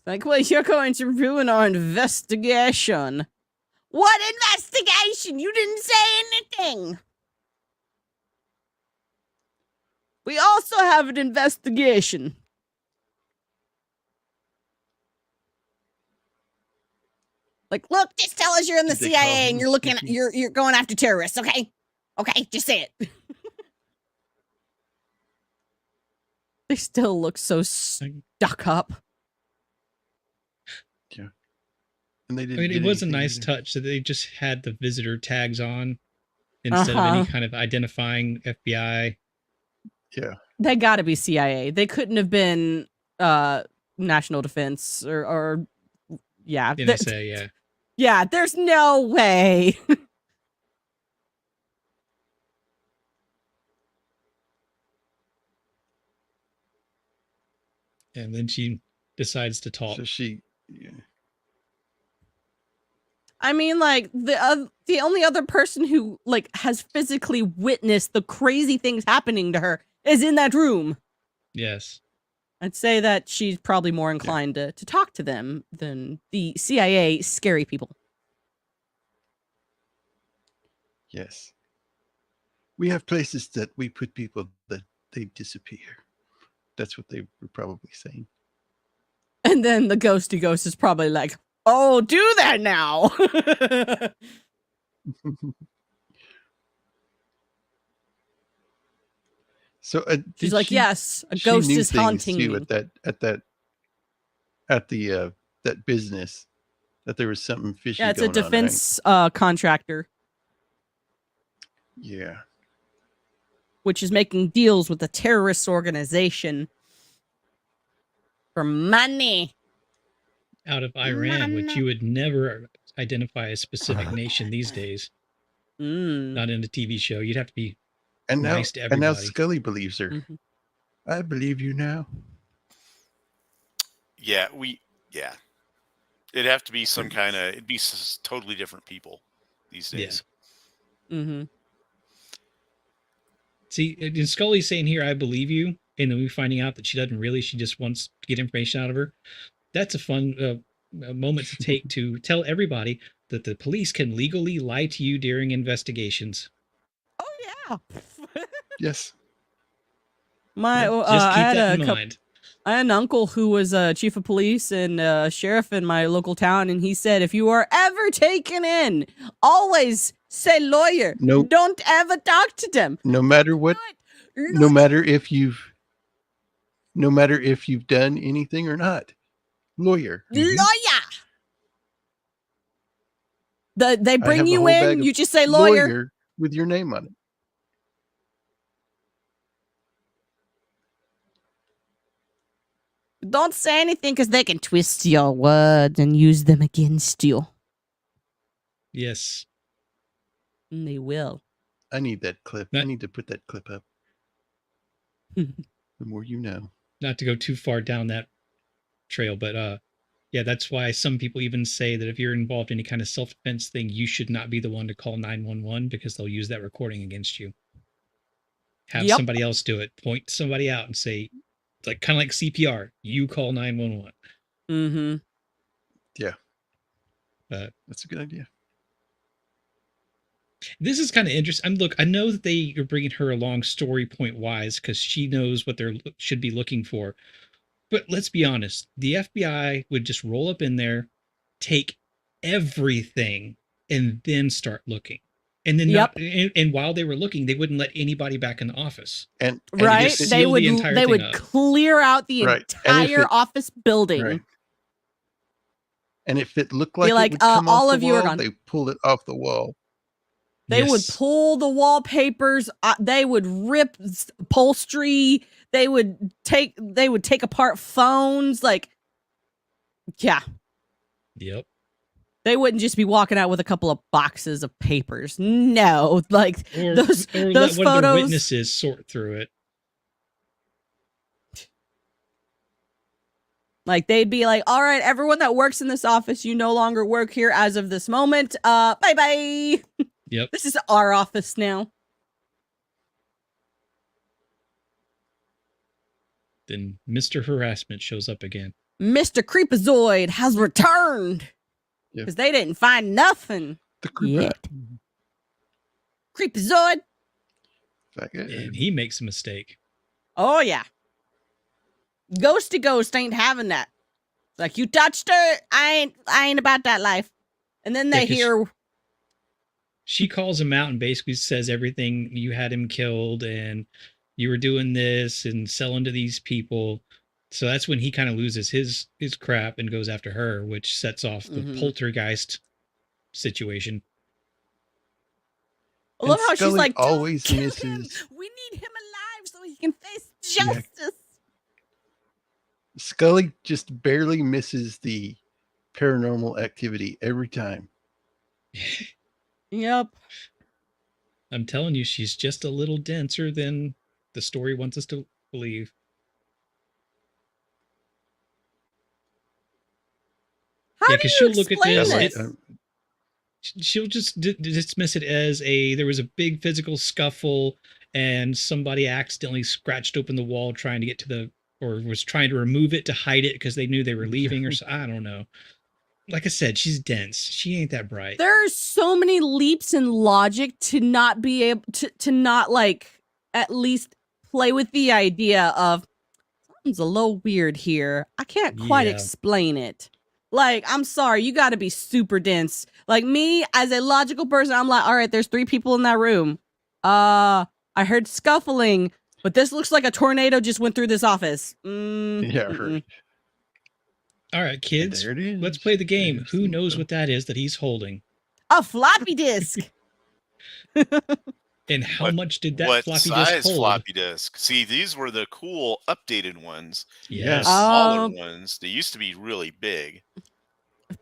[SPEAKER 2] Like, well, you're going to ruin our investigation. What investigation? You didn't say anything. We also have an investigation. Like, look, just tell us you're in the
[SPEAKER 1] Did they call
[SPEAKER 2] CIA
[SPEAKER 1] him
[SPEAKER 2] and you're looking,
[SPEAKER 1] Snippy?
[SPEAKER 2] you're going after terrorists, okay? Okay, just say it. They still look so stuck up.
[SPEAKER 1] And they
[SPEAKER 3] I
[SPEAKER 1] didn't.
[SPEAKER 3] mean,
[SPEAKER 1] get
[SPEAKER 3] it was a
[SPEAKER 1] anything
[SPEAKER 3] nice
[SPEAKER 1] either.
[SPEAKER 3] touch that they just had the visitor tags on instead of any kind of identifying FBI.
[SPEAKER 1] Yeah.
[SPEAKER 2] They gotta be CIA. They couldn't have been National Defense or yeah.
[SPEAKER 3] NSA, yeah.
[SPEAKER 2] Yeah, there's no way.
[SPEAKER 3] And then she decides to talk.
[SPEAKER 1] So she. Yeah.
[SPEAKER 2] I mean, like the only other person who like has physically witnessed the crazy things happening to her is in that room.
[SPEAKER 3] Yes.
[SPEAKER 2] I'd say that she's probably more inclined to talk to them than the CIA scary people.
[SPEAKER 1] Yes. We have places that we put people that they disappear. That's what they were probably saying.
[SPEAKER 2] And then the ghosty ghost is probably like, oh, do that now.
[SPEAKER 1] So
[SPEAKER 2] She's like, yes, a ghost is haunting me.
[SPEAKER 1] At the that business, that there was something fishy.
[SPEAKER 2] Yeah, it's a
[SPEAKER 1] going on, right?
[SPEAKER 2] defense contractor,
[SPEAKER 1] Yeah.
[SPEAKER 2] which is making deals with a terrorist organization for money.
[SPEAKER 3] Out of Iran, which you would never identify a specific nation these days. Not in a TV show. You'd have to be nice to everybody.
[SPEAKER 1] And now Scully believes her.
[SPEAKER 2] Mhm.
[SPEAKER 1] I believe you now.
[SPEAKER 4] Yeah, it'd have to be some kind of, it'd be totally different people these days.
[SPEAKER 2] Mm-hmm.
[SPEAKER 3] See, and Scully's saying here, I believe you. And then we finding out that she doesn't really, she just wants to get information out of her. That's a fun moment to take to tell everybody that the police can legally lie to you during investigations.
[SPEAKER 2] Oh, yeah.
[SPEAKER 1] Yes.
[SPEAKER 3] Just keep that in mind.
[SPEAKER 2] I had an uncle who was a chief of police and a sheriff in my local town, and he said, if you are ever taken in, always say lawyer.
[SPEAKER 1] No.
[SPEAKER 2] Don't ever talk to them.
[SPEAKER 1] No matter what, no matter if you've done anything or not, lawyer.
[SPEAKER 2] Lawyer. They
[SPEAKER 1] I
[SPEAKER 2] bring
[SPEAKER 1] have a
[SPEAKER 2] you
[SPEAKER 1] whole bag
[SPEAKER 2] in,
[SPEAKER 1] of
[SPEAKER 2] you just say lawyer.
[SPEAKER 1] with your name on it.
[SPEAKER 2] Don't say anything because they can twist your words and use them against you.
[SPEAKER 3] Yes.
[SPEAKER 2] And they will.
[SPEAKER 1] I need that clip. I need to put that clip up. The more you know.
[SPEAKER 3] not to go too far down that trail, but yeah, that's why some people even say that if you're involved in any kind of self-defense thing, you should not be the one to call 911 because they'll use that recording against you. Have
[SPEAKER 2] Yep.
[SPEAKER 3] somebody else do it. Point somebody out and say, it's like kind of like CPR. You call 911.
[SPEAKER 2] Mm-hmm.
[SPEAKER 1] Yeah.
[SPEAKER 3] But
[SPEAKER 1] That's a good idea.
[SPEAKER 3] this is kind of interesting. Look, I know that they are bringing her along story point wise because she knows what they should be looking for. But let's be honest, the FBI would just roll up in there, take everything, and then start looking. And then
[SPEAKER 2] Yep.
[SPEAKER 3] and while they were looking, they wouldn't let anybody back in the office.
[SPEAKER 1] And
[SPEAKER 2] Right?
[SPEAKER 3] just
[SPEAKER 2] They
[SPEAKER 3] seal
[SPEAKER 2] would
[SPEAKER 3] the entire
[SPEAKER 2] they
[SPEAKER 3] thing
[SPEAKER 2] would
[SPEAKER 3] up.
[SPEAKER 2] clear out the
[SPEAKER 1] Right. And if
[SPEAKER 2] entire
[SPEAKER 1] it-
[SPEAKER 2] office building.
[SPEAKER 1] Right. And if it looked like
[SPEAKER 2] like,
[SPEAKER 1] it would come
[SPEAKER 2] all
[SPEAKER 1] off
[SPEAKER 2] of
[SPEAKER 1] the
[SPEAKER 2] you are
[SPEAKER 1] wall,
[SPEAKER 2] gone.
[SPEAKER 1] they pull it off the wall.
[SPEAKER 2] They would
[SPEAKER 3] Yes.
[SPEAKER 2] pull the wallpapers. They would rip upholstery. They would take apart phones. Like, yeah,
[SPEAKER 3] Yep.
[SPEAKER 2] they wouldn't just be walking out with a couple of boxes of papers. No, like
[SPEAKER 3] Or
[SPEAKER 2] those
[SPEAKER 3] let one of their
[SPEAKER 2] photos.
[SPEAKER 3] witnesses sort through it.
[SPEAKER 2] Like, they'd be like, "All right, everyone that works in this office, you no longer work here as of this moment. Bye bye.
[SPEAKER 3] Yep.
[SPEAKER 2] This is our office now."
[SPEAKER 3] Then Mr. Harassment shows up again.
[SPEAKER 2] Mr. Creepazoid has returned
[SPEAKER 1] Yeah.
[SPEAKER 2] because they didn't find nothing
[SPEAKER 1] The creeper.
[SPEAKER 2] yet. Creepazoid.
[SPEAKER 3] And he makes a mistake.
[SPEAKER 2] Oh yeah. Ghosty Ghost ain't having that. Like, you touched her, I ain't about that life. And then they
[SPEAKER 3] 'cause
[SPEAKER 2] hear,
[SPEAKER 3] She calls him out and basically says everything. You had him killed and you were doing this and selling to these people. So that's when he kind of loses his crap and goes after her, which sets off the
[SPEAKER 2] Mhm.
[SPEAKER 3] poltergeist situation.
[SPEAKER 2] I love
[SPEAKER 1] And
[SPEAKER 2] how she's
[SPEAKER 1] Scully
[SPEAKER 2] like, "Don't
[SPEAKER 1] always
[SPEAKER 2] kill
[SPEAKER 1] misses-
[SPEAKER 2] him. We need him alive so he can face
[SPEAKER 1] Yeah.
[SPEAKER 2] justice."
[SPEAKER 1] Scully just barely misses the paranormal activity every time.
[SPEAKER 2] Yep.
[SPEAKER 3] I'm telling you, she's just a little denser than the story wants us to believe.
[SPEAKER 2] How
[SPEAKER 3] Yeah,
[SPEAKER 2] do
[SPEAKER 3] 'cause
[SPEAKER 2] you
[SPEAKER 3] she'll look at
[SPEAKER 2] explain
[SPEAKER 3] this,
[SPEAKER 2] this?
[SPEAKER 3] She'll just dismiss it as there was a big physical scuffle and somebody accidentally scratched open the wall trying to get to or was trying to remove it to hide it because they knew they were leaving or so. I don't know. Like I said, she's dense. She ain't that bright.
[SPEAKER 2] There are so many leaps in logic to not be able to not, like, at least play with the idea of something's a little weird here. I can't quite
[SPEAKER 3] Yeah.
[SPEAKER 2] explain it. Like, I'm sorry, you got to be super dense. Like, me as a logical person, I'm like, all right, there's 3 people in that room. I heard scuffling, but this looks like a tornado just went through this office.
[SPEAKER 1] Yeah, I heard.
[SPEAKER 3] All right, kids,
[SPEAKER 1] There it is.
[SPEAKER 3] let's play the game.
[SPEAKER 1] There's
[SPEAKER 3] Who
[SPEAKER 1] the
[SPEAKER 3] knows
[SPEAKER 1] info.
[SPEAKER 3] what that is that he's holding?
[SPEAKER 2] A floppy disk.
[SPEAKER 3] And how much did that
[SPEAKER 4] what
[SPEAKER 3] floppy
[SPEAKER 4] size
[SPEAKER 3] disk hold?
[SPEAKER 4] floppy disk? See, these were the cool updated ones.
[SPEAKER 3] Yes.
[SPEAKER 4] The smaller
[SPEAKER 2] Um,
[SPEAKER 4] ones, they used to be really big.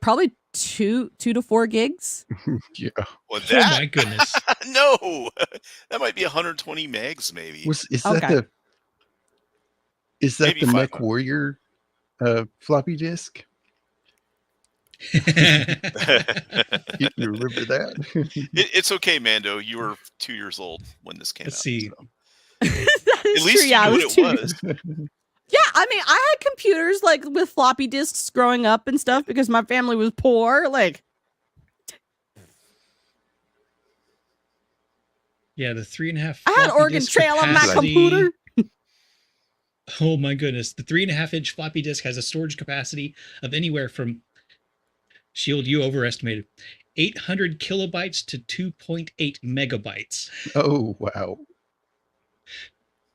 [SPEAKER 2] Probably 2 to 4 gigs.
[SPEAKER 1] Yeah.
[SPEAKER 4] Well,
[SPEAKER 3] Oh
[SPEAKER 4] that
[SPEAKER 3] my goodness.
[SPEAKER 4] no, that might be 120 megs, maybe.
[SPEAKER 1] Is
[SPEAKER 2] Okay.
[SPEAKER 1] that
[SPEAKER 4] Maybe
[SPEAKER 1] the Mech
[SPEAKER 4] 500.
[SPEAKER 1] Warrior floppy disk? You remember that?
[SPEAKER 4] It's okay, Mando. You were 2 years old when this came
[SPEAKER 3] Let's
[SPEAKER 4] out.
[SPEAKER 3] see.
[SPEAKER 4] so.
[SPEAKER 2] That is
[SPEAKER 4] At least
[SPEAKER 2] true. Yeah,
[SPEAKER 4] you
[SPEAKER 2] I
[SPEAKER 4] knew
[SPEAKER 2] was
[SPEAKER 4] what it
[SPEAKER 2] 2
[SPEAKER 4] was.
[SPEAKER 2] Yeah, I mean, I had computers like with floppy disks growing up and stuff because my family was poor. Like,
[SPEAKER 3] Yeah, the 3.5.
[SPEAKER 2] I had
[SPEAKER 3] floppy
[SPEAKER 2] Oregon
[SPEAKER 3] disk
[SPEAKER 2] Trail on my
[SPEAKER 3] capacity-
[SPEAKER 2] computer.
[SPEAKER 3] Oh my goodness. The 3.5-inch floppy disk has a storage capacity of anywhere from, Shield, you overestimated, 800 kilobytes to 2.8 megabytes.
[SPEAKER 1] Oh wow,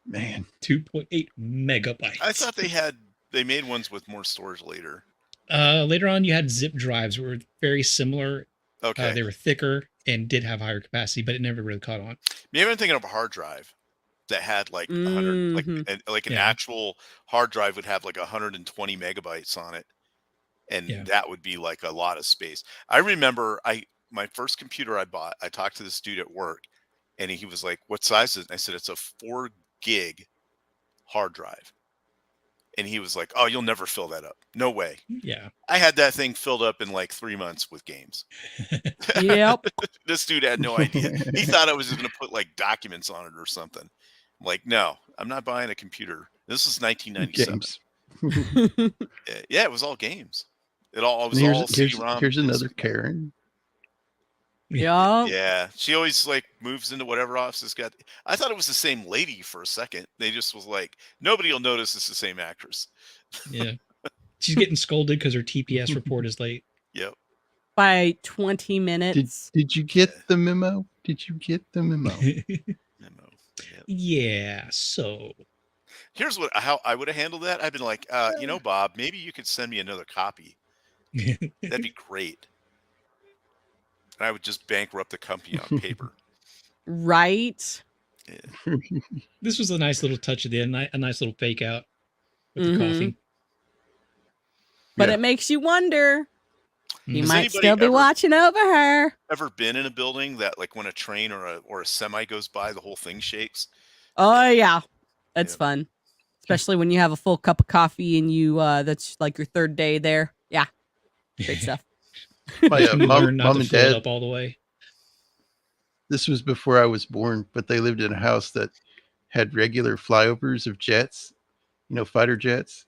[SPEAKER 1] man!
[SPEAKER 3] 2.8 megabytes.
[SPEAKER 4] I thought they made ones with more storage later.
[SPEAKER 3] Later on, you had zip drives, were very similar.
[SPEAKER 4] Okay.
[SPEAKER 3] They were thicker and did have higher capacity, but it never really caught on.
[SPEAKER 4] Maybe I'm thinking of a hard drive that had like 100, like an
[SPEAKER 3] Yeah.
[SPEAKER 4] actual hard drive would have like 120 megabytes on it, and
[SPEAKER 3] Yeah.
[SPEAKER 4] that would be like a lot of space. I remember my first computer I bought. I talked to this dude at work, and he was like, "What size is it?" I said, "It's a 4 gig hard drive." And he was like, "Oh, you'll never fill that up. No way."
[SPEAKER 3] Yeah.
[SPEAKER 4] I had that thing filled up in like 3 months with games.
[SPEAKER 2] Yep.
[SPEAKER 4] This dude had no idea. He thought I was just going to put like documents on it or something. I'm like, no, I'm not buying a computer. This is 1997.
[SPEAKER 1] Games.
[SPEAKER 4] Yeah, it was all games. It was all CD-ROM.
[SPEAKER 1] Here's another Karen.
[SPEAKER 2] Yup.
[SPEAKER 4] Yeah, she always like moves into whatever office has got. I thought it was the same lady for a second. They just was like, nobody will notice it's the same actress.
[SPEAKER 3] Yeah. She's getting scolded because her TPS report is late.
[SPEAKER 4] Yep.
[SPEAKER 2] By 20 minutes.
[SPEAKER 1] Did you get the memo? Did you get the memo?
[SPEAKER 4] Memo. Yep.
[SPEAKER 3] Yeah. So
[SPEAKER 4] Here's how I would have handled that. I've been like, Bob, maybe you could send me another copy. That'd be great. And I would just bankrupt the company on paper.
[SPEAKER 2] Right.
[SPEAKER 4] Yeah.
[SPEAKER 3] this was a nice little touch at the end, a nice little fake out with the coffee.
[SPEAKER 2] But
[SPEAKER 1] Yeah.
[SPEAKER 2] it makes you wonder. He
[SPEAKER 4] Has
[SPEAKER 2] might
[SPEAKER 4] anybody
[SPEAKER 2] still be
[SPEAKER 4] ever-
[SPEAKER 2] watching over her.
[SPEAKER 4] Ever been in a building that like when a train or a semi goes by, the whole thing shakes?
[SPEAKER 2] Oh yeah. That's
[SPEAKER 4] Yeah.
[SPEAKER 2] fun. Especially when you have a full cup of coffee and you that's like your third day there. Yeah. Great stuff.
[SPEAKER 1] My
[SPEAKER 3] You
[SPEAKER 1] mom
[SPEAKER 3] learn not to
[SPEAKER 1] and
[SPEAKER 3] fill it
[SPEAKER 1] dad.
[SPEAKER 3] up all the way.
[SPEAKER 1] This was before I was born, but they lived in a house that had regular flyovers of jets, fighter jets,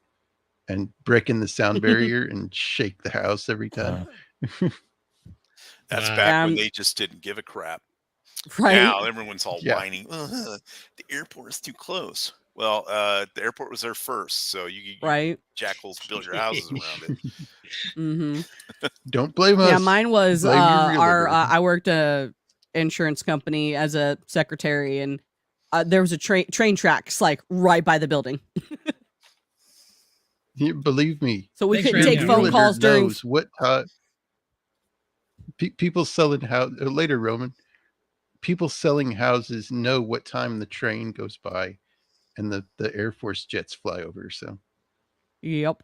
[SPEAKER 1] and break in the sound barrier and shake the house every time.
[SPEAKER 4] That's
[SPEAKER 3] Wow.
[SPEAKER 4] back when they just didn't give a crap.
[SPEAKER 2] Right.
[SPEAKER 4] Now everyone's all
[SPEAKER 1] Yeah.
[SPEAKER 4] whining. The airport is too close. Well, the airport was there first, so you
[SPEAKER 2] Right.
[SPEAKER 4] jackals build your houses around it.
[SPEAKER 2] Mm-hmm.
[SPEAKER 1] Don't blame us.
[SPEAKER 2] Yeah, mine was
[SPEAKER 1] Blame your realtor.
[SPEAKER 2] I worked a insurance company as a secretary, and there was a train tracks like right by the building,
[SPEAKER 1] Believe me.
[SPEAKER 2] so we
[SPEAKER 3] Thanks
[SPEAKER 2] couldn't
[SPEAKER 3] for
[SPEAKER 2] take
[SPEAKER 3] having
[SPEAKER 2] phone
[SPEAKER 3] me.
[SPEAKER 2] calls during.
[SPEAKER 1] Knows what time. People selling later, Roman. People selling houses know what time the train goes by, and the Air Force jets fly over. So
[SPEAKER 2] Yep.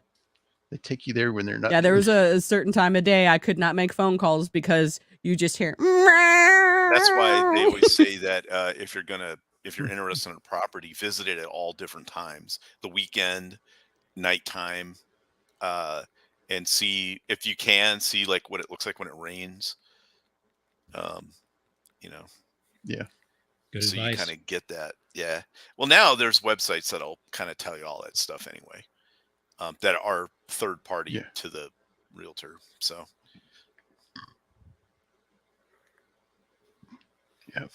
[SPEAKER 1] they take you there when they're not.
[SPEAKER 2] Yeah, there was a certain time of day I could not make phone calls because you just hear.
[SPEAKER 4] That's why they always say that if you're interested in a property, visit it at all different times, the weekend, nighttime, and see if you can see like what it looks like when it rains.
[SPEAKER 1] Yeah.
[SPEAKER 3] Good
[SPEAKER 4] So you
[SPEAKER 3] advice.
[SPEAKER 4] kind of get that. Yeah. Well, now there's websites that'll kind of tell you all that stuff anyway, that are third party
[SPEAKER 1] Yeah.
[SPEAKER 4] to the realtor. So
[SPEAKER 1] Yep.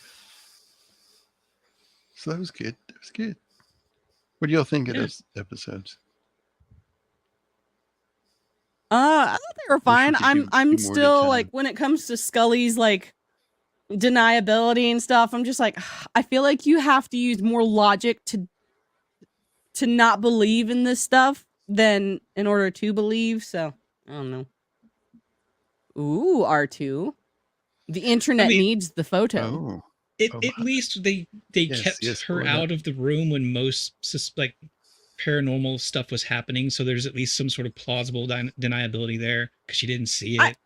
[SPEAKER 1] So that was good. That was good. What do y'all think of
[SPEAKER 3] Yeah.
[SPEAKER 1] those episodes?
[SPEAKER 2] I thought they were fine.
[SPEAKER 1] we could
[SPEAKER 2] I'm
[SPEAKER 1] do
[SPEAKER 2] I'm
[SPEAKER 1] more
[SPEAKER 2] still
[SPEAKER 1] time.
[SPEAKER 2] like when it comes to Scully's like deniability and stuff, I'm just like I feel like you have to use more logic to not believe in this stuff than in order to believe. So I don't know. Ooh, R2. The internet
[SPEAKER 3] mean-
[SPEAKER 2] needs the photo.
[SPEAKER 1] Oh,
[SPEAKER 3] At least they
[SPEAKER 1] Yes,
[SPEAKER 3] kept
[SPEAKER 1] yes,
[SPEAKER 3] her
[SPEAKER 1] go ahead.
[SPEAKER 3] out of the room when most paranormal stuff was happening, so there's at least some sort of plausible deniability there because she didn't see it.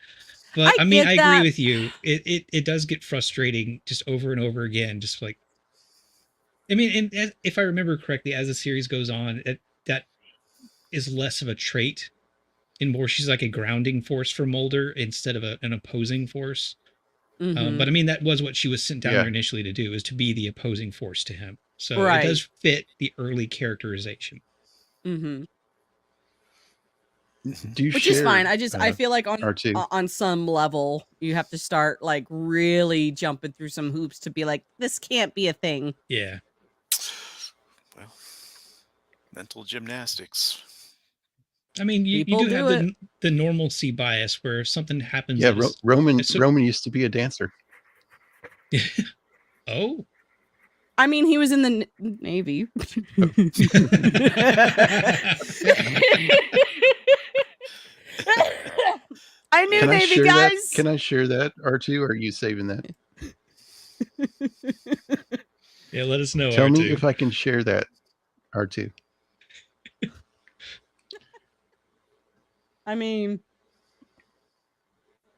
[SPEAKER 3] But
[SPEAKER 2] I
[SPEAKER 3] I mean,
[SPEAKER 2] get
[SPEAKER 3] I
[SPEAKER 2] that.
[SPEAKER 3] agree with you. It does get frustrating just over and over again. Just like, I mean, and if I remember correctly, as the series goes on, that is less of a trait, and more she's like a grounding force for Mulder instead of an opposing force.
[SPEAKER 2] Mhm.
[SPEAKER 3] But I mean, that was what she was sent down
[SPEAKER 1] Yeah.
[SPEAKER 3] there initially to do, is to be the opposing force to him. So
[SPEAKER 2] Right.
[SPEAKER 3] it does fit the early characterization.
[SPEAKER 2] Mhm.
[SPEAKER 1] do you
[SPEAKER 2] Which is
[SPEAKER 1] share,
[SPEAKER 2] fine. I feel like
[SPEAKER 1] R2?
[SPEAKER 2] on some level you have to start like really jumping through some hoops to be like this can't be a thing.
[SPEAKER 3] Yeah.
[SPEAKER 4] well, mental gymnastics.
[SPEAKER 3] I mean, you
[SPEAKER 2] People
[SPEAKER 3] do have
[SPEAKER 2] do
[SPEAKER 3] the normalcy bias where if something happens.
[SPEAKER 1] Yeah,
[SPEAKER 3] that is-
[SPEAKER 1] Roman
[SPEAKER 3] it's so-
[SPEAKER 1] Roman used to be a dancer.
[SPEAKER 3] Oh.
[SPEAKER 2] I mean, he was in the Navy. I knew
[SPEAKER 1] Can I
[SPEAKER 2] Navy
[SPEAKER 1] share that?
[SPEAKER 2] guys.
[SPEAKER 1] Can I share that, R2? Or are you saving that?
[SPEAKER 3] Yeah, let us know.
[SPEAKER 1] Tell
[SPEAKER 3] R2.
[SPEAKER 1] me if I can share that, R2.
[SPEAKER 2] I mean,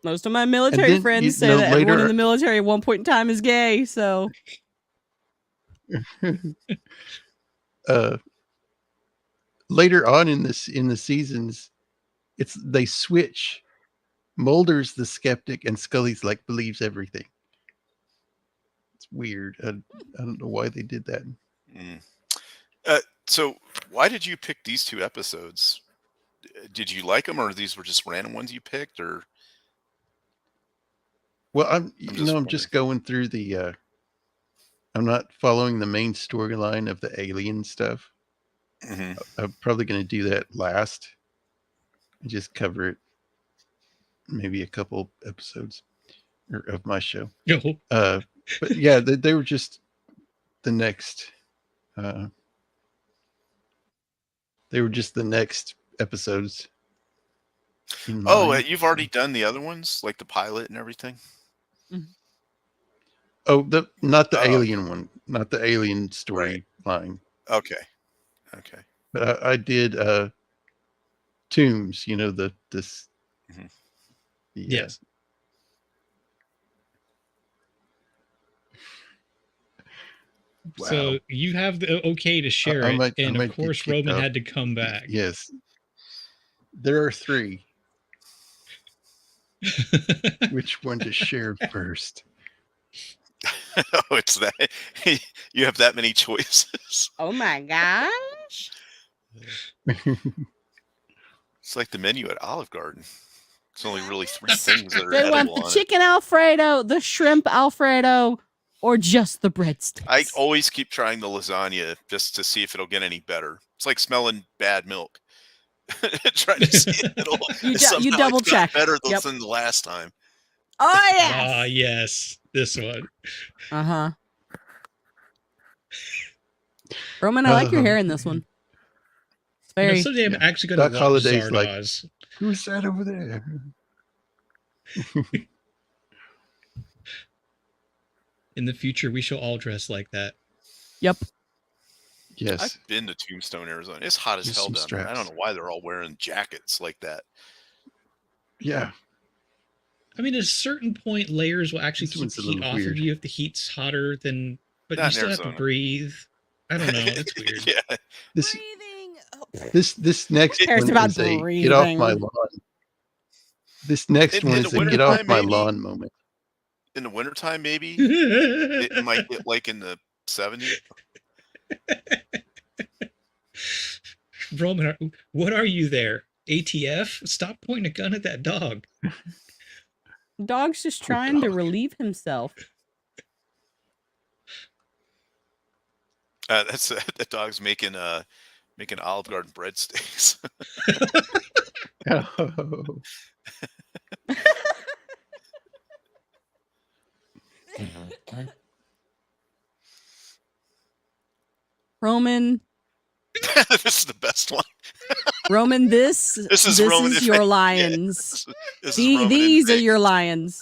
[SPEAKER 2] most of my military
[SPEAKER 1] then,
[SPEAKER 2] friends
[SPEAKER 1] you
[SPEAKER 2] say
[SPEAKER 1] know,
[SPEAKER 2] that everyone
[SPEAKER 1] later-
[SPEAKER 2] in the military at one point in time is gay. So
[SPEAKER 1] later on in the seasons, they switch. Mulder's the skeptic, and Scully's like believes everything. It's weird. I don't know why they did that.
[SPEAKER 4] Mm. So why did you pick these 2 episodes? Did you like them, or these were just random ones you picked, or?
[SPEAKER 1] Well, I'm
[SPEAKER 4] wondering.
[SPEAKER 1] just going through the. I'm not following the main storyline of the alien stuff.
[SPEAKER 4] Mm-hmm.
[SPEAKER 1] I'm probably going to do that last and just cover it. Maybe a couple episodes of my show.
[SPEAKER 3] No.
[SPEAKER 1] But yeah, they were just the next. They were just the next episodes.
[SPEAKER 4] Oh, you've already done the other ones, like the pilot and everything?
[SPEAKER 1] Oh, not the alien one, not the alien storyline.
[SPEAKER 4] Okay.
[SPEAKER 1] But I did Tombs, this.
[SPEAKER 4] Mm-hmm.
[SPEAKER 3] Yes.
[SPEAKER 1] Wow.
[SPEAKER 3] So you have the okay to share it, and of course Roman had to come back.
[SPEAKER 1] Yes. There are 3. Which one to share first?
[SPEAKER 4] Oh, it's that. You have that many choices.
[SPEAKER 2] Oh my gosh.
[SPEAKER 4] It's like the menu at Olive Garden. It's only really 3 things that are
[SPEAKER 2] They want
[SPEAKER 4] edible
[SPEAKER 2] the
[SPEAKER 4] on
[SPEAKER 2] chicken Alfredo, the shrimp Alfredo, or just the breadsticks.
[SPEAKER 4] I always keep trying the lasagna just to see if it'll get any better. It's like smelling bad milk. Trying to see if it'll
[SPEAKER 2] you double check
[SPEAKER 4] better than the last time.
[SPEAKER 2] Oh yes.
[SPEAKER 3] Ah, yes, this one.
[SPEAKER 2] Roman, I like your hair in this one. It's very.
[SPEAKER 3] Someday I'm actually going to watch
[SPEAKER 1] Holiday's
[SPEAKER 3] Zardoz.
[SPEAKER 1] Like, who's that over there?
[SPEAKER 3] In the future, we shall all dress like that.
[SPEAKER 2] Yep.
[SPEAKER 1] Yes.
[SPEAKER 4] I've been to Tombstone, Arizona. It's hot as hell down there. I don't know why they're all wearing jackets like that.
[SPEAKER 1] Yeah.
[SPEAKER 3] I mean, at a certain point, layers will actually keep the heat off of you if the heat's hotter than, but you still have to breathe. I don't know. It's weird.
[SPEAKER 4] Yeah.
[SPEAKER 1] This next one is a get off my lawn. This next one is a get off my lawn moment.
[SPEAKER 4] In the wintertime, maybe it might get like in the 70s.
[SPEAKER 3] Roman, what are you there? ATF? Stop pointing a gun at that dog.
[SPEAKER 2] Dog's just trying to relieve himself.
[SPEAKER 4] That's that dog's making Olive Garden breadsticks.
[SPEAKER 1] Oh.
[SPEAKER 2] Roman.
[SPEAKER 4] This is the best one.
[SPEAKER 2] Roman, this is
[SPEAKER 4] Roman
[SPEAKER 2] your lions.
[SPEAKER 4] Yeah,
[SPEAKER 2] these are your lions.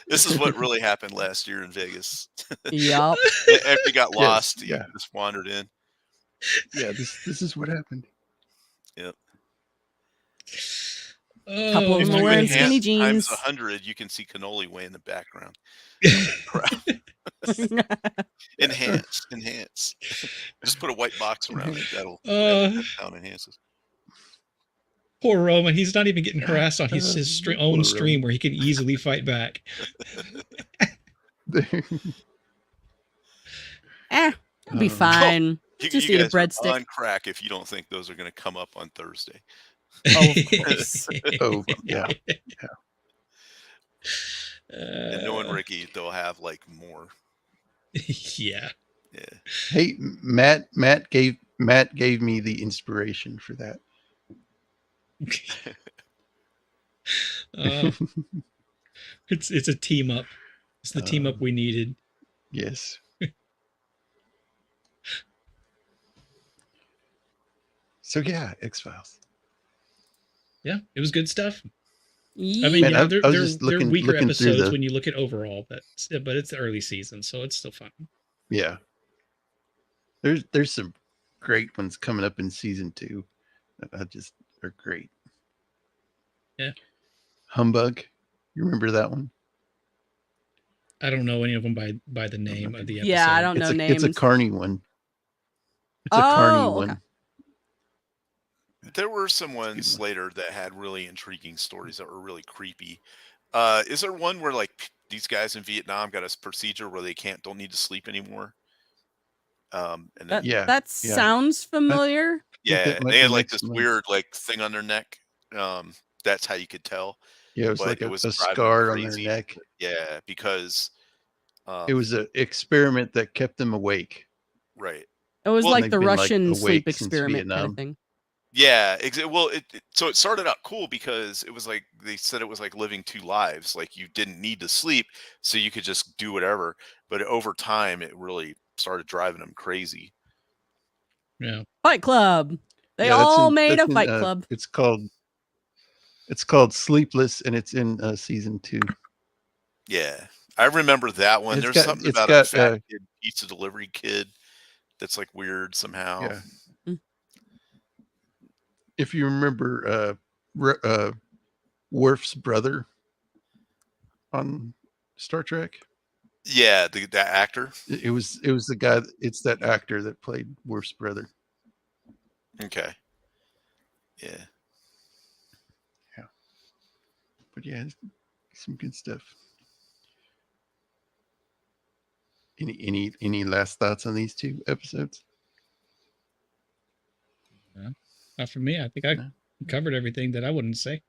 [SPEAKER 4] This is what really happened last year in Vegas.
[SPEAKER 2] Yup.
[SPEAKER 4] After you got lost,
[SPEAKER 1] you
[SPEAKER 4] just wandered in.
[SPEAKER 1] Yeah, this is what happened.
[SPEAKER 4] Yep.
[SPEAKER 2] Couple of them wearing skinny jeans.
[SPEAKER 4] Times 100, you can see cannoli way in the background. Enhance. Just put a white box around it. That'll sound enhances.
[SPEAKER 3] Poor Roman. He's not even getting harassed on his own stream where he can easily fight back.
[SPEAKER 2] It'll be fine. Just eat a breadstick.
[SPEAKER 4] On crack if you don't think those are going to come up on Thursday.
[SPEAKER 2] Oh, of course.
[SPEAKER 1] Oh, yeah.
[SPEAKER 4] And knowing Ricky, they'll have like more.
[SPEAKER 3] Yeah.
[SPEAKER 1] Hey, Matt gave me the inspiration for that.
[SPEAKER 3] It's a team up. It's the team up we needed.
[SPEAKER 1] Yes. So yeah, X-Files.
[SPEAKER 3] Yeah, it was good stuff.
[SPEAKER 2] Yeah.
[SPEAKER 3] I mean,
[SPEAKER 1] Man,
[SPEAKER 3] they're weaker episodes when you look at overall, but it's the early season, so it's still fun.
[SPEAKER 1] Yeah. There's some great ones coming up in season 2 that just are great.
[SPEAKER 3] Yeah.
[SPEAKER 1] Humbug. You remember that one?
[SPEAKER 3] I don't know any of them by the name of the episode.
[SPEAKER 2] Yeah, I don't know names.
[SPEAKER 1] It's a Carney one. It's a Carney
[SPEAKER 2] Oh, okay.
[SPEAKER 1] one.
[SPEAKER 4] There were some
[SPEAKER 1] It's a good
[SPEAKER 4] ones
[SPEAKER 1] one.
[SPEAKER 4] later that had really intriguing stories that were really creepy. Is there one where like these guys in Vietnam got a procedure where they don't need to sleep anymore? And
[SPEAKER 2] That
[SPEAKER 4] then
[SPEAKER 1] Yeah,
[SPEAKER 2] that
[SPEAKER 1] yeah.
[SPEAKER 2] sounds
[SPEAKER 1] I
[SPEAKER 2] familiar.
[SPEAKER 1] think
[SPEAKER 4] yeah,
[SPEAKER 1] that
[SPEAKER 4] and
[SPEAKER 1] might
[SPEAKER 4] they
[SPEAKER 1] be
[SPEAKER 4] had like
[SPEAKER 1] next
[SPEAKER 4] this
[SPEAKER 1] month.
[SPEAKER 4] weird like thing on their neck. That's how you could tell,
[SPEAKER 1] Yeah, it was
[SPEAKER 4] but
[SPEAKER 1] like
[SPEAKER 4] it was
[SPEAKER 1] a
[SPEAKER 4] driving them
[SPEAKER 1] scar on their
[SPEAKER 4] crazy.
[SPEAKER 1] neck.
[SPEAKER 4] Yeah, because
[SPEAKER 1] It
[SPEAKER 4] um,
[SPEAKER 1] was an experiment that kept them awake,
[SPEAKER 4] right.
[SPEAKER 2] It was
[SPEAKER 4] Well,
[SPEAKER 1] and
[SPEAKER 2] like
[SPEAKER 1] they've
[SPEAKER 2] the
[SPEAKER 1] been like
[SPEAKER 2] Russian sleep
[SPEAKER 1] awake since
[SPEAKER 2] experiment kind of
[SPEAKER 1] Vietnam.
[SPEAKER 2] thing.
[SPEAKER 4] yeah, well, so it started out cool because it was like they said it was like living two lives. Like you didn't need to sleep, so you could just do whatever. But over time, it really started driving them crazy.
[SPEAKER 3] Yeah.
[SPEAKER 2] Fight Club. They
[SPEAKER 1] Yeah,
[SPEAKER 2] all made
[SPEAKER 1] that's
[SPEAKER 2] a
[SPEAKER 1] in
[SPEAKER 2] Fight Club.
[SPEAKER 1] it's called Sleepless, and it's in season 2.
[SPEAKER 4] Yeah, I remember that one.
[SPEAKER 1] And
[SPEAKER 4] There's something
[SPEAKER 1] it's
[SPEAKER 4] about a
[SPEAKER 1] got
[SPEAKER 4] fat kid pizza delivery kid that's like weird somehow.
[SPEAKER 1] yeah.
[SPEAKER 2] Mm.
[SPEAKER 1] If you remember Worf's brother on Star Trek,
[SPEAKER 4] Yeah, that actor.
[SPEAKER 1] it was the guy. It's that actor that played Worf's brother.
[SPEAKER 4] Okay. Yeah.
[SPEAKER 1] Yeah, but yeah, some good stuff. Any last thoughts on these 2 episodes?
[SPEAKER 3] Not for me. I think I
[SPEAKER 1] No?
[SPEAKER 3] covered everything that I wouldn't say.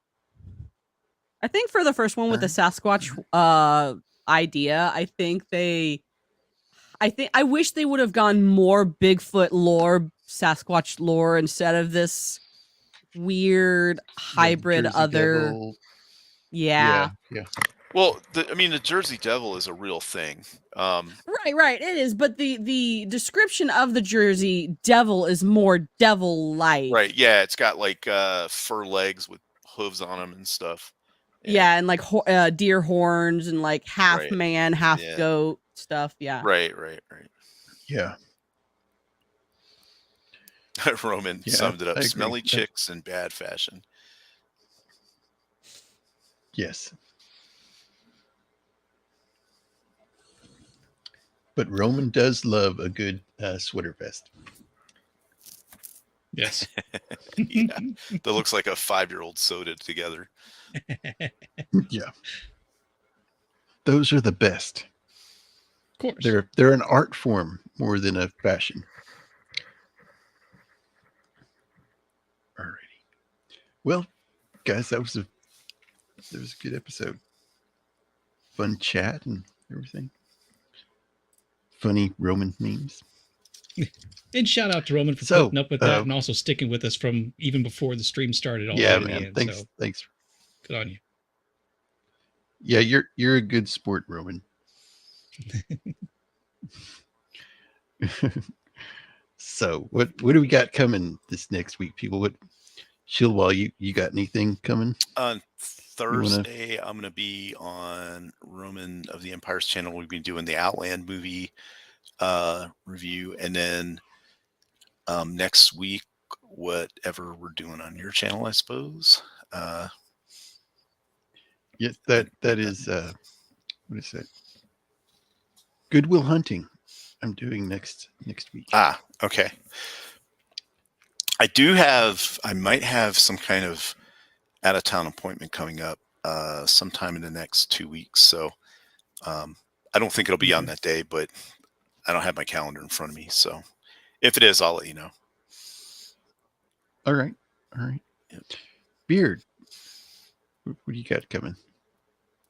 [SPEAKER 2] I think for the first one with the
[SPEAKER 1] Alright.
[SPEAKER 2] Sasquatch idea, I wish they would have gone more Bigfoot lore, Sasquatch lore instead of this weird hybrid
[SPEAKER 1] Jersey
[SPEAKER 2] other.
[SPEAKER 1] Devil.
[SPEAKER 2] Yeah.
[SPEAKER 1] Yeah.
[SPEAKER 4] Well, the Jersey Devil is a real thing.
[SPEAKER 2] Right, it is, but the description of the Jersey Devil is more devil-like.
[SPEAKER 4] Right. Yeah, it's got like fur legs with hooves on them and stuff.
[SPEAKER 2] Yeah, and like deer horns and like half
[SPEAKER 4] Right.
[SPEAKER 2] man, half
[SPEAKER 4] Yeah.
[SPEAKER 2] goat stuff. Yeah.
[SPEAKER 4] Right.
[SPEAKER 1] Yeah.
[SPEAKER 4] Roman
[SPEAKER 1] Yeah,
[SPEAKER 4] summed it up:
[SPEAKER 1] I agree.
[SPEAKER 4] smelly chicks in bad fashion.
[SPEAKER 1] Yes. But Roman does love a good sweater vest.
[SPEAKER 3] Yes.
[SPEAKER 4] Yeah, that looks like a 5-year-old sewed it together.
[SPEAKER 1] Yeah. Those are the best.
[SPEAKER 3] Of course.
[SPEAKER 1] They're an art form more than a fashion. Alrighty. Well, guys, that was a good episode. Fun chat and everything. Funny Roman memes.
[SPEAKER 3] And shout out to Roman for
[SPEAKER 1] So,
[SPEAKER 3] putting up with that and also sticking with us from even before the stream started all the way
[SPEAKER 1] Yeah,
[SPEAKER 3] to the
[SPEAKER 1] man.
[SPEAKER 3] end.
[SPEAKER 1] Thanks.
[SPEAKER 3] So
[SPEAKER 1] Thanks.
[SPEAKER 3] good on you.
[SPEAKER 1] Yeah, you're a good sport, Roman. So what do we got coming this next week, people? What Shieldwall, you got anything coming?
[SPEAKER 4] On Thursday, I'm going to be on Roman of the Empire's channel. We've been doing the Outland movie review, and then next week, whatever we're doing on your channel, I suppose.
[SPEAKER 1] Yeah, that is what is that? Goodwill Hunting. I'm doing next week.
[SPEAKER 4] Ah, okay. I might have some kind of out of town appointment coming up sometime in the next 2 weeks. So I don't think it'll be on that day, but I don't have my calendar in front of me. So if it is, I'll let you know.
[SPEAKER 1] All right.
[SPEAKER 4] Yep.
[SPEAKER 1] Beard. What do you got coming?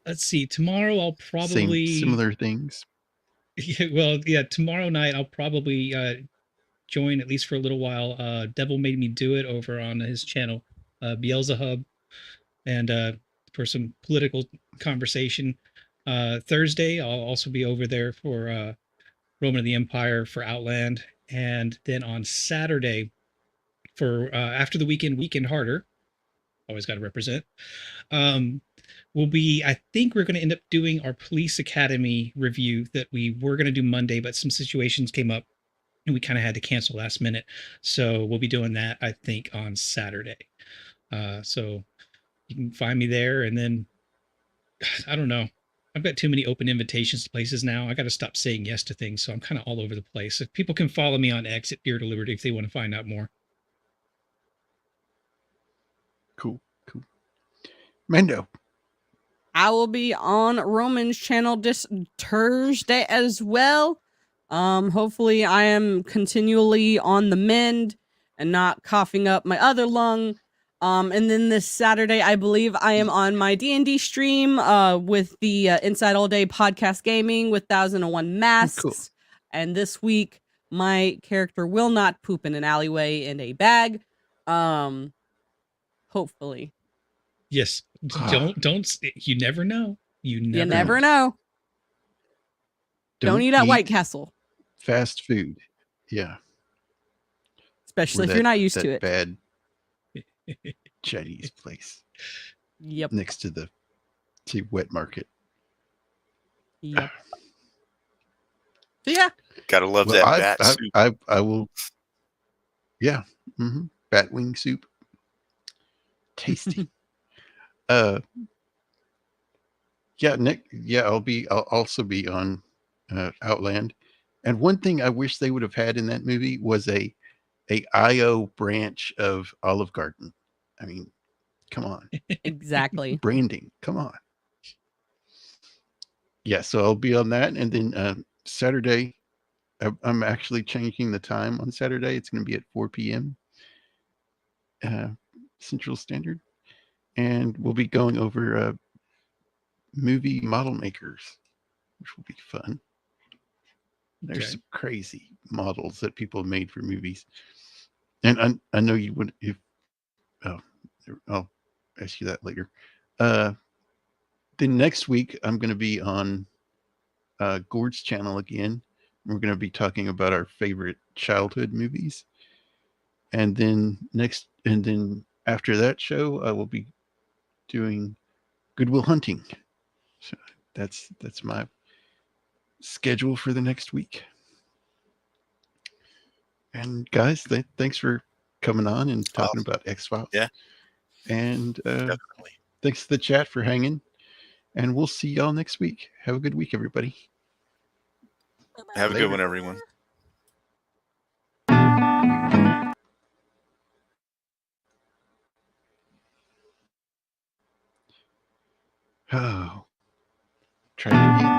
[SPEAKER 3] Let's see. Tomorrow I'll probably
[SPEAKER 1] similar things.
[SPEAKER 3] Yeah, tomorrow night I'll probably join, at least for a little while, Devil Made Me Do It over on his channel, Beelzehub, and for some political conversation. Thursday I'll also be over there for Roman of the Empire for Outland, and then on Saturday for after the weekend harder. Always got to represent. I think we're going to end up doing our Police Academy review that we were going to do Monday, but some situations came up and we kind of had to cancel last minute. So we'll be doing that, I think, on Saturday. So you can find me there. And then I don't know. I've got too many open invitations to places now. I got to stop saying yes to things, so I'm kind of all over the place. If people can follow me on X at Beard of Liberty if they want to find out more.
[SPEAKER 1] Cool. Mando.
[SPEAKER 2] I will be on Roman's channel this Thursday as well. Hopefully I am continually on the mend and not coughing up my other lung. And then this Saturday, I believe I am on my D&D stream with the Inside All Day Podcast Gaming with 1001 Masks.
[SPEAKER 1] Cool.
[SPEAKER 2] And this week, my character will not poop in an alleyway in a bag. Hopefully.
[SPEAKER 3] Yes. Don't. You never know. You
[SPEAKER 2] never know. Don't eat at White Castle.
[SPEAKER 1] Fast food. Yeah.
[SPEAKER 2] Especially if you're not used
[SPEAKER 1] that
[SPEAKER 2] to it.
[SPEAKER 1] Bad Chinese place.
[SPEAKER 2] Yep.
[SPEAKER 1] Next to the wet market.
[SPEAKER 2] Yep. So yeah.
[SPEAKER 4] Gotta love that bat soup.
[SPEAKER 1] I will. Yeah. Mm-hmm. Bat wing soup. Tasty. Yeah, Nick. Yeah, I'll also be on Outland. And one thing I wish they would have had in that movie was a IO branch of Olive Garden. I mean, come on.
[SPEAKER 2] Exactly.
[SPEAKER 1] Branding. Come on. Yeah, so I'll be on that, and then Saturday, I'm actually changing the time on Saturday. It's going to be at 4 p.m. Central Standard, and we'll be going over movie model makers, which will be fun. There's some crazy models that people have made for movies, and I know you would if. Oh, I'll ask you that later. Then next week I'm going to be on Gord's channel again. We're going to be talking about our favorite childhood movies, and then after that show, I will be doing Good Will Hunting. So that's my schedule for the next week. And guys, thanks for coming on and talking about X-Files.
[SPEAKER 4] Yeah.
[SPEAKER 1] And
[SPEAKER 4] Definitely.
[SPEAKER 1] Thanks to the chat for hanging. And we'll see y'all next week. Have a good week, everybody.
[SPEAKER 4] Have a good one, everyone.
[SPEAKER 1] Oh. Try it again.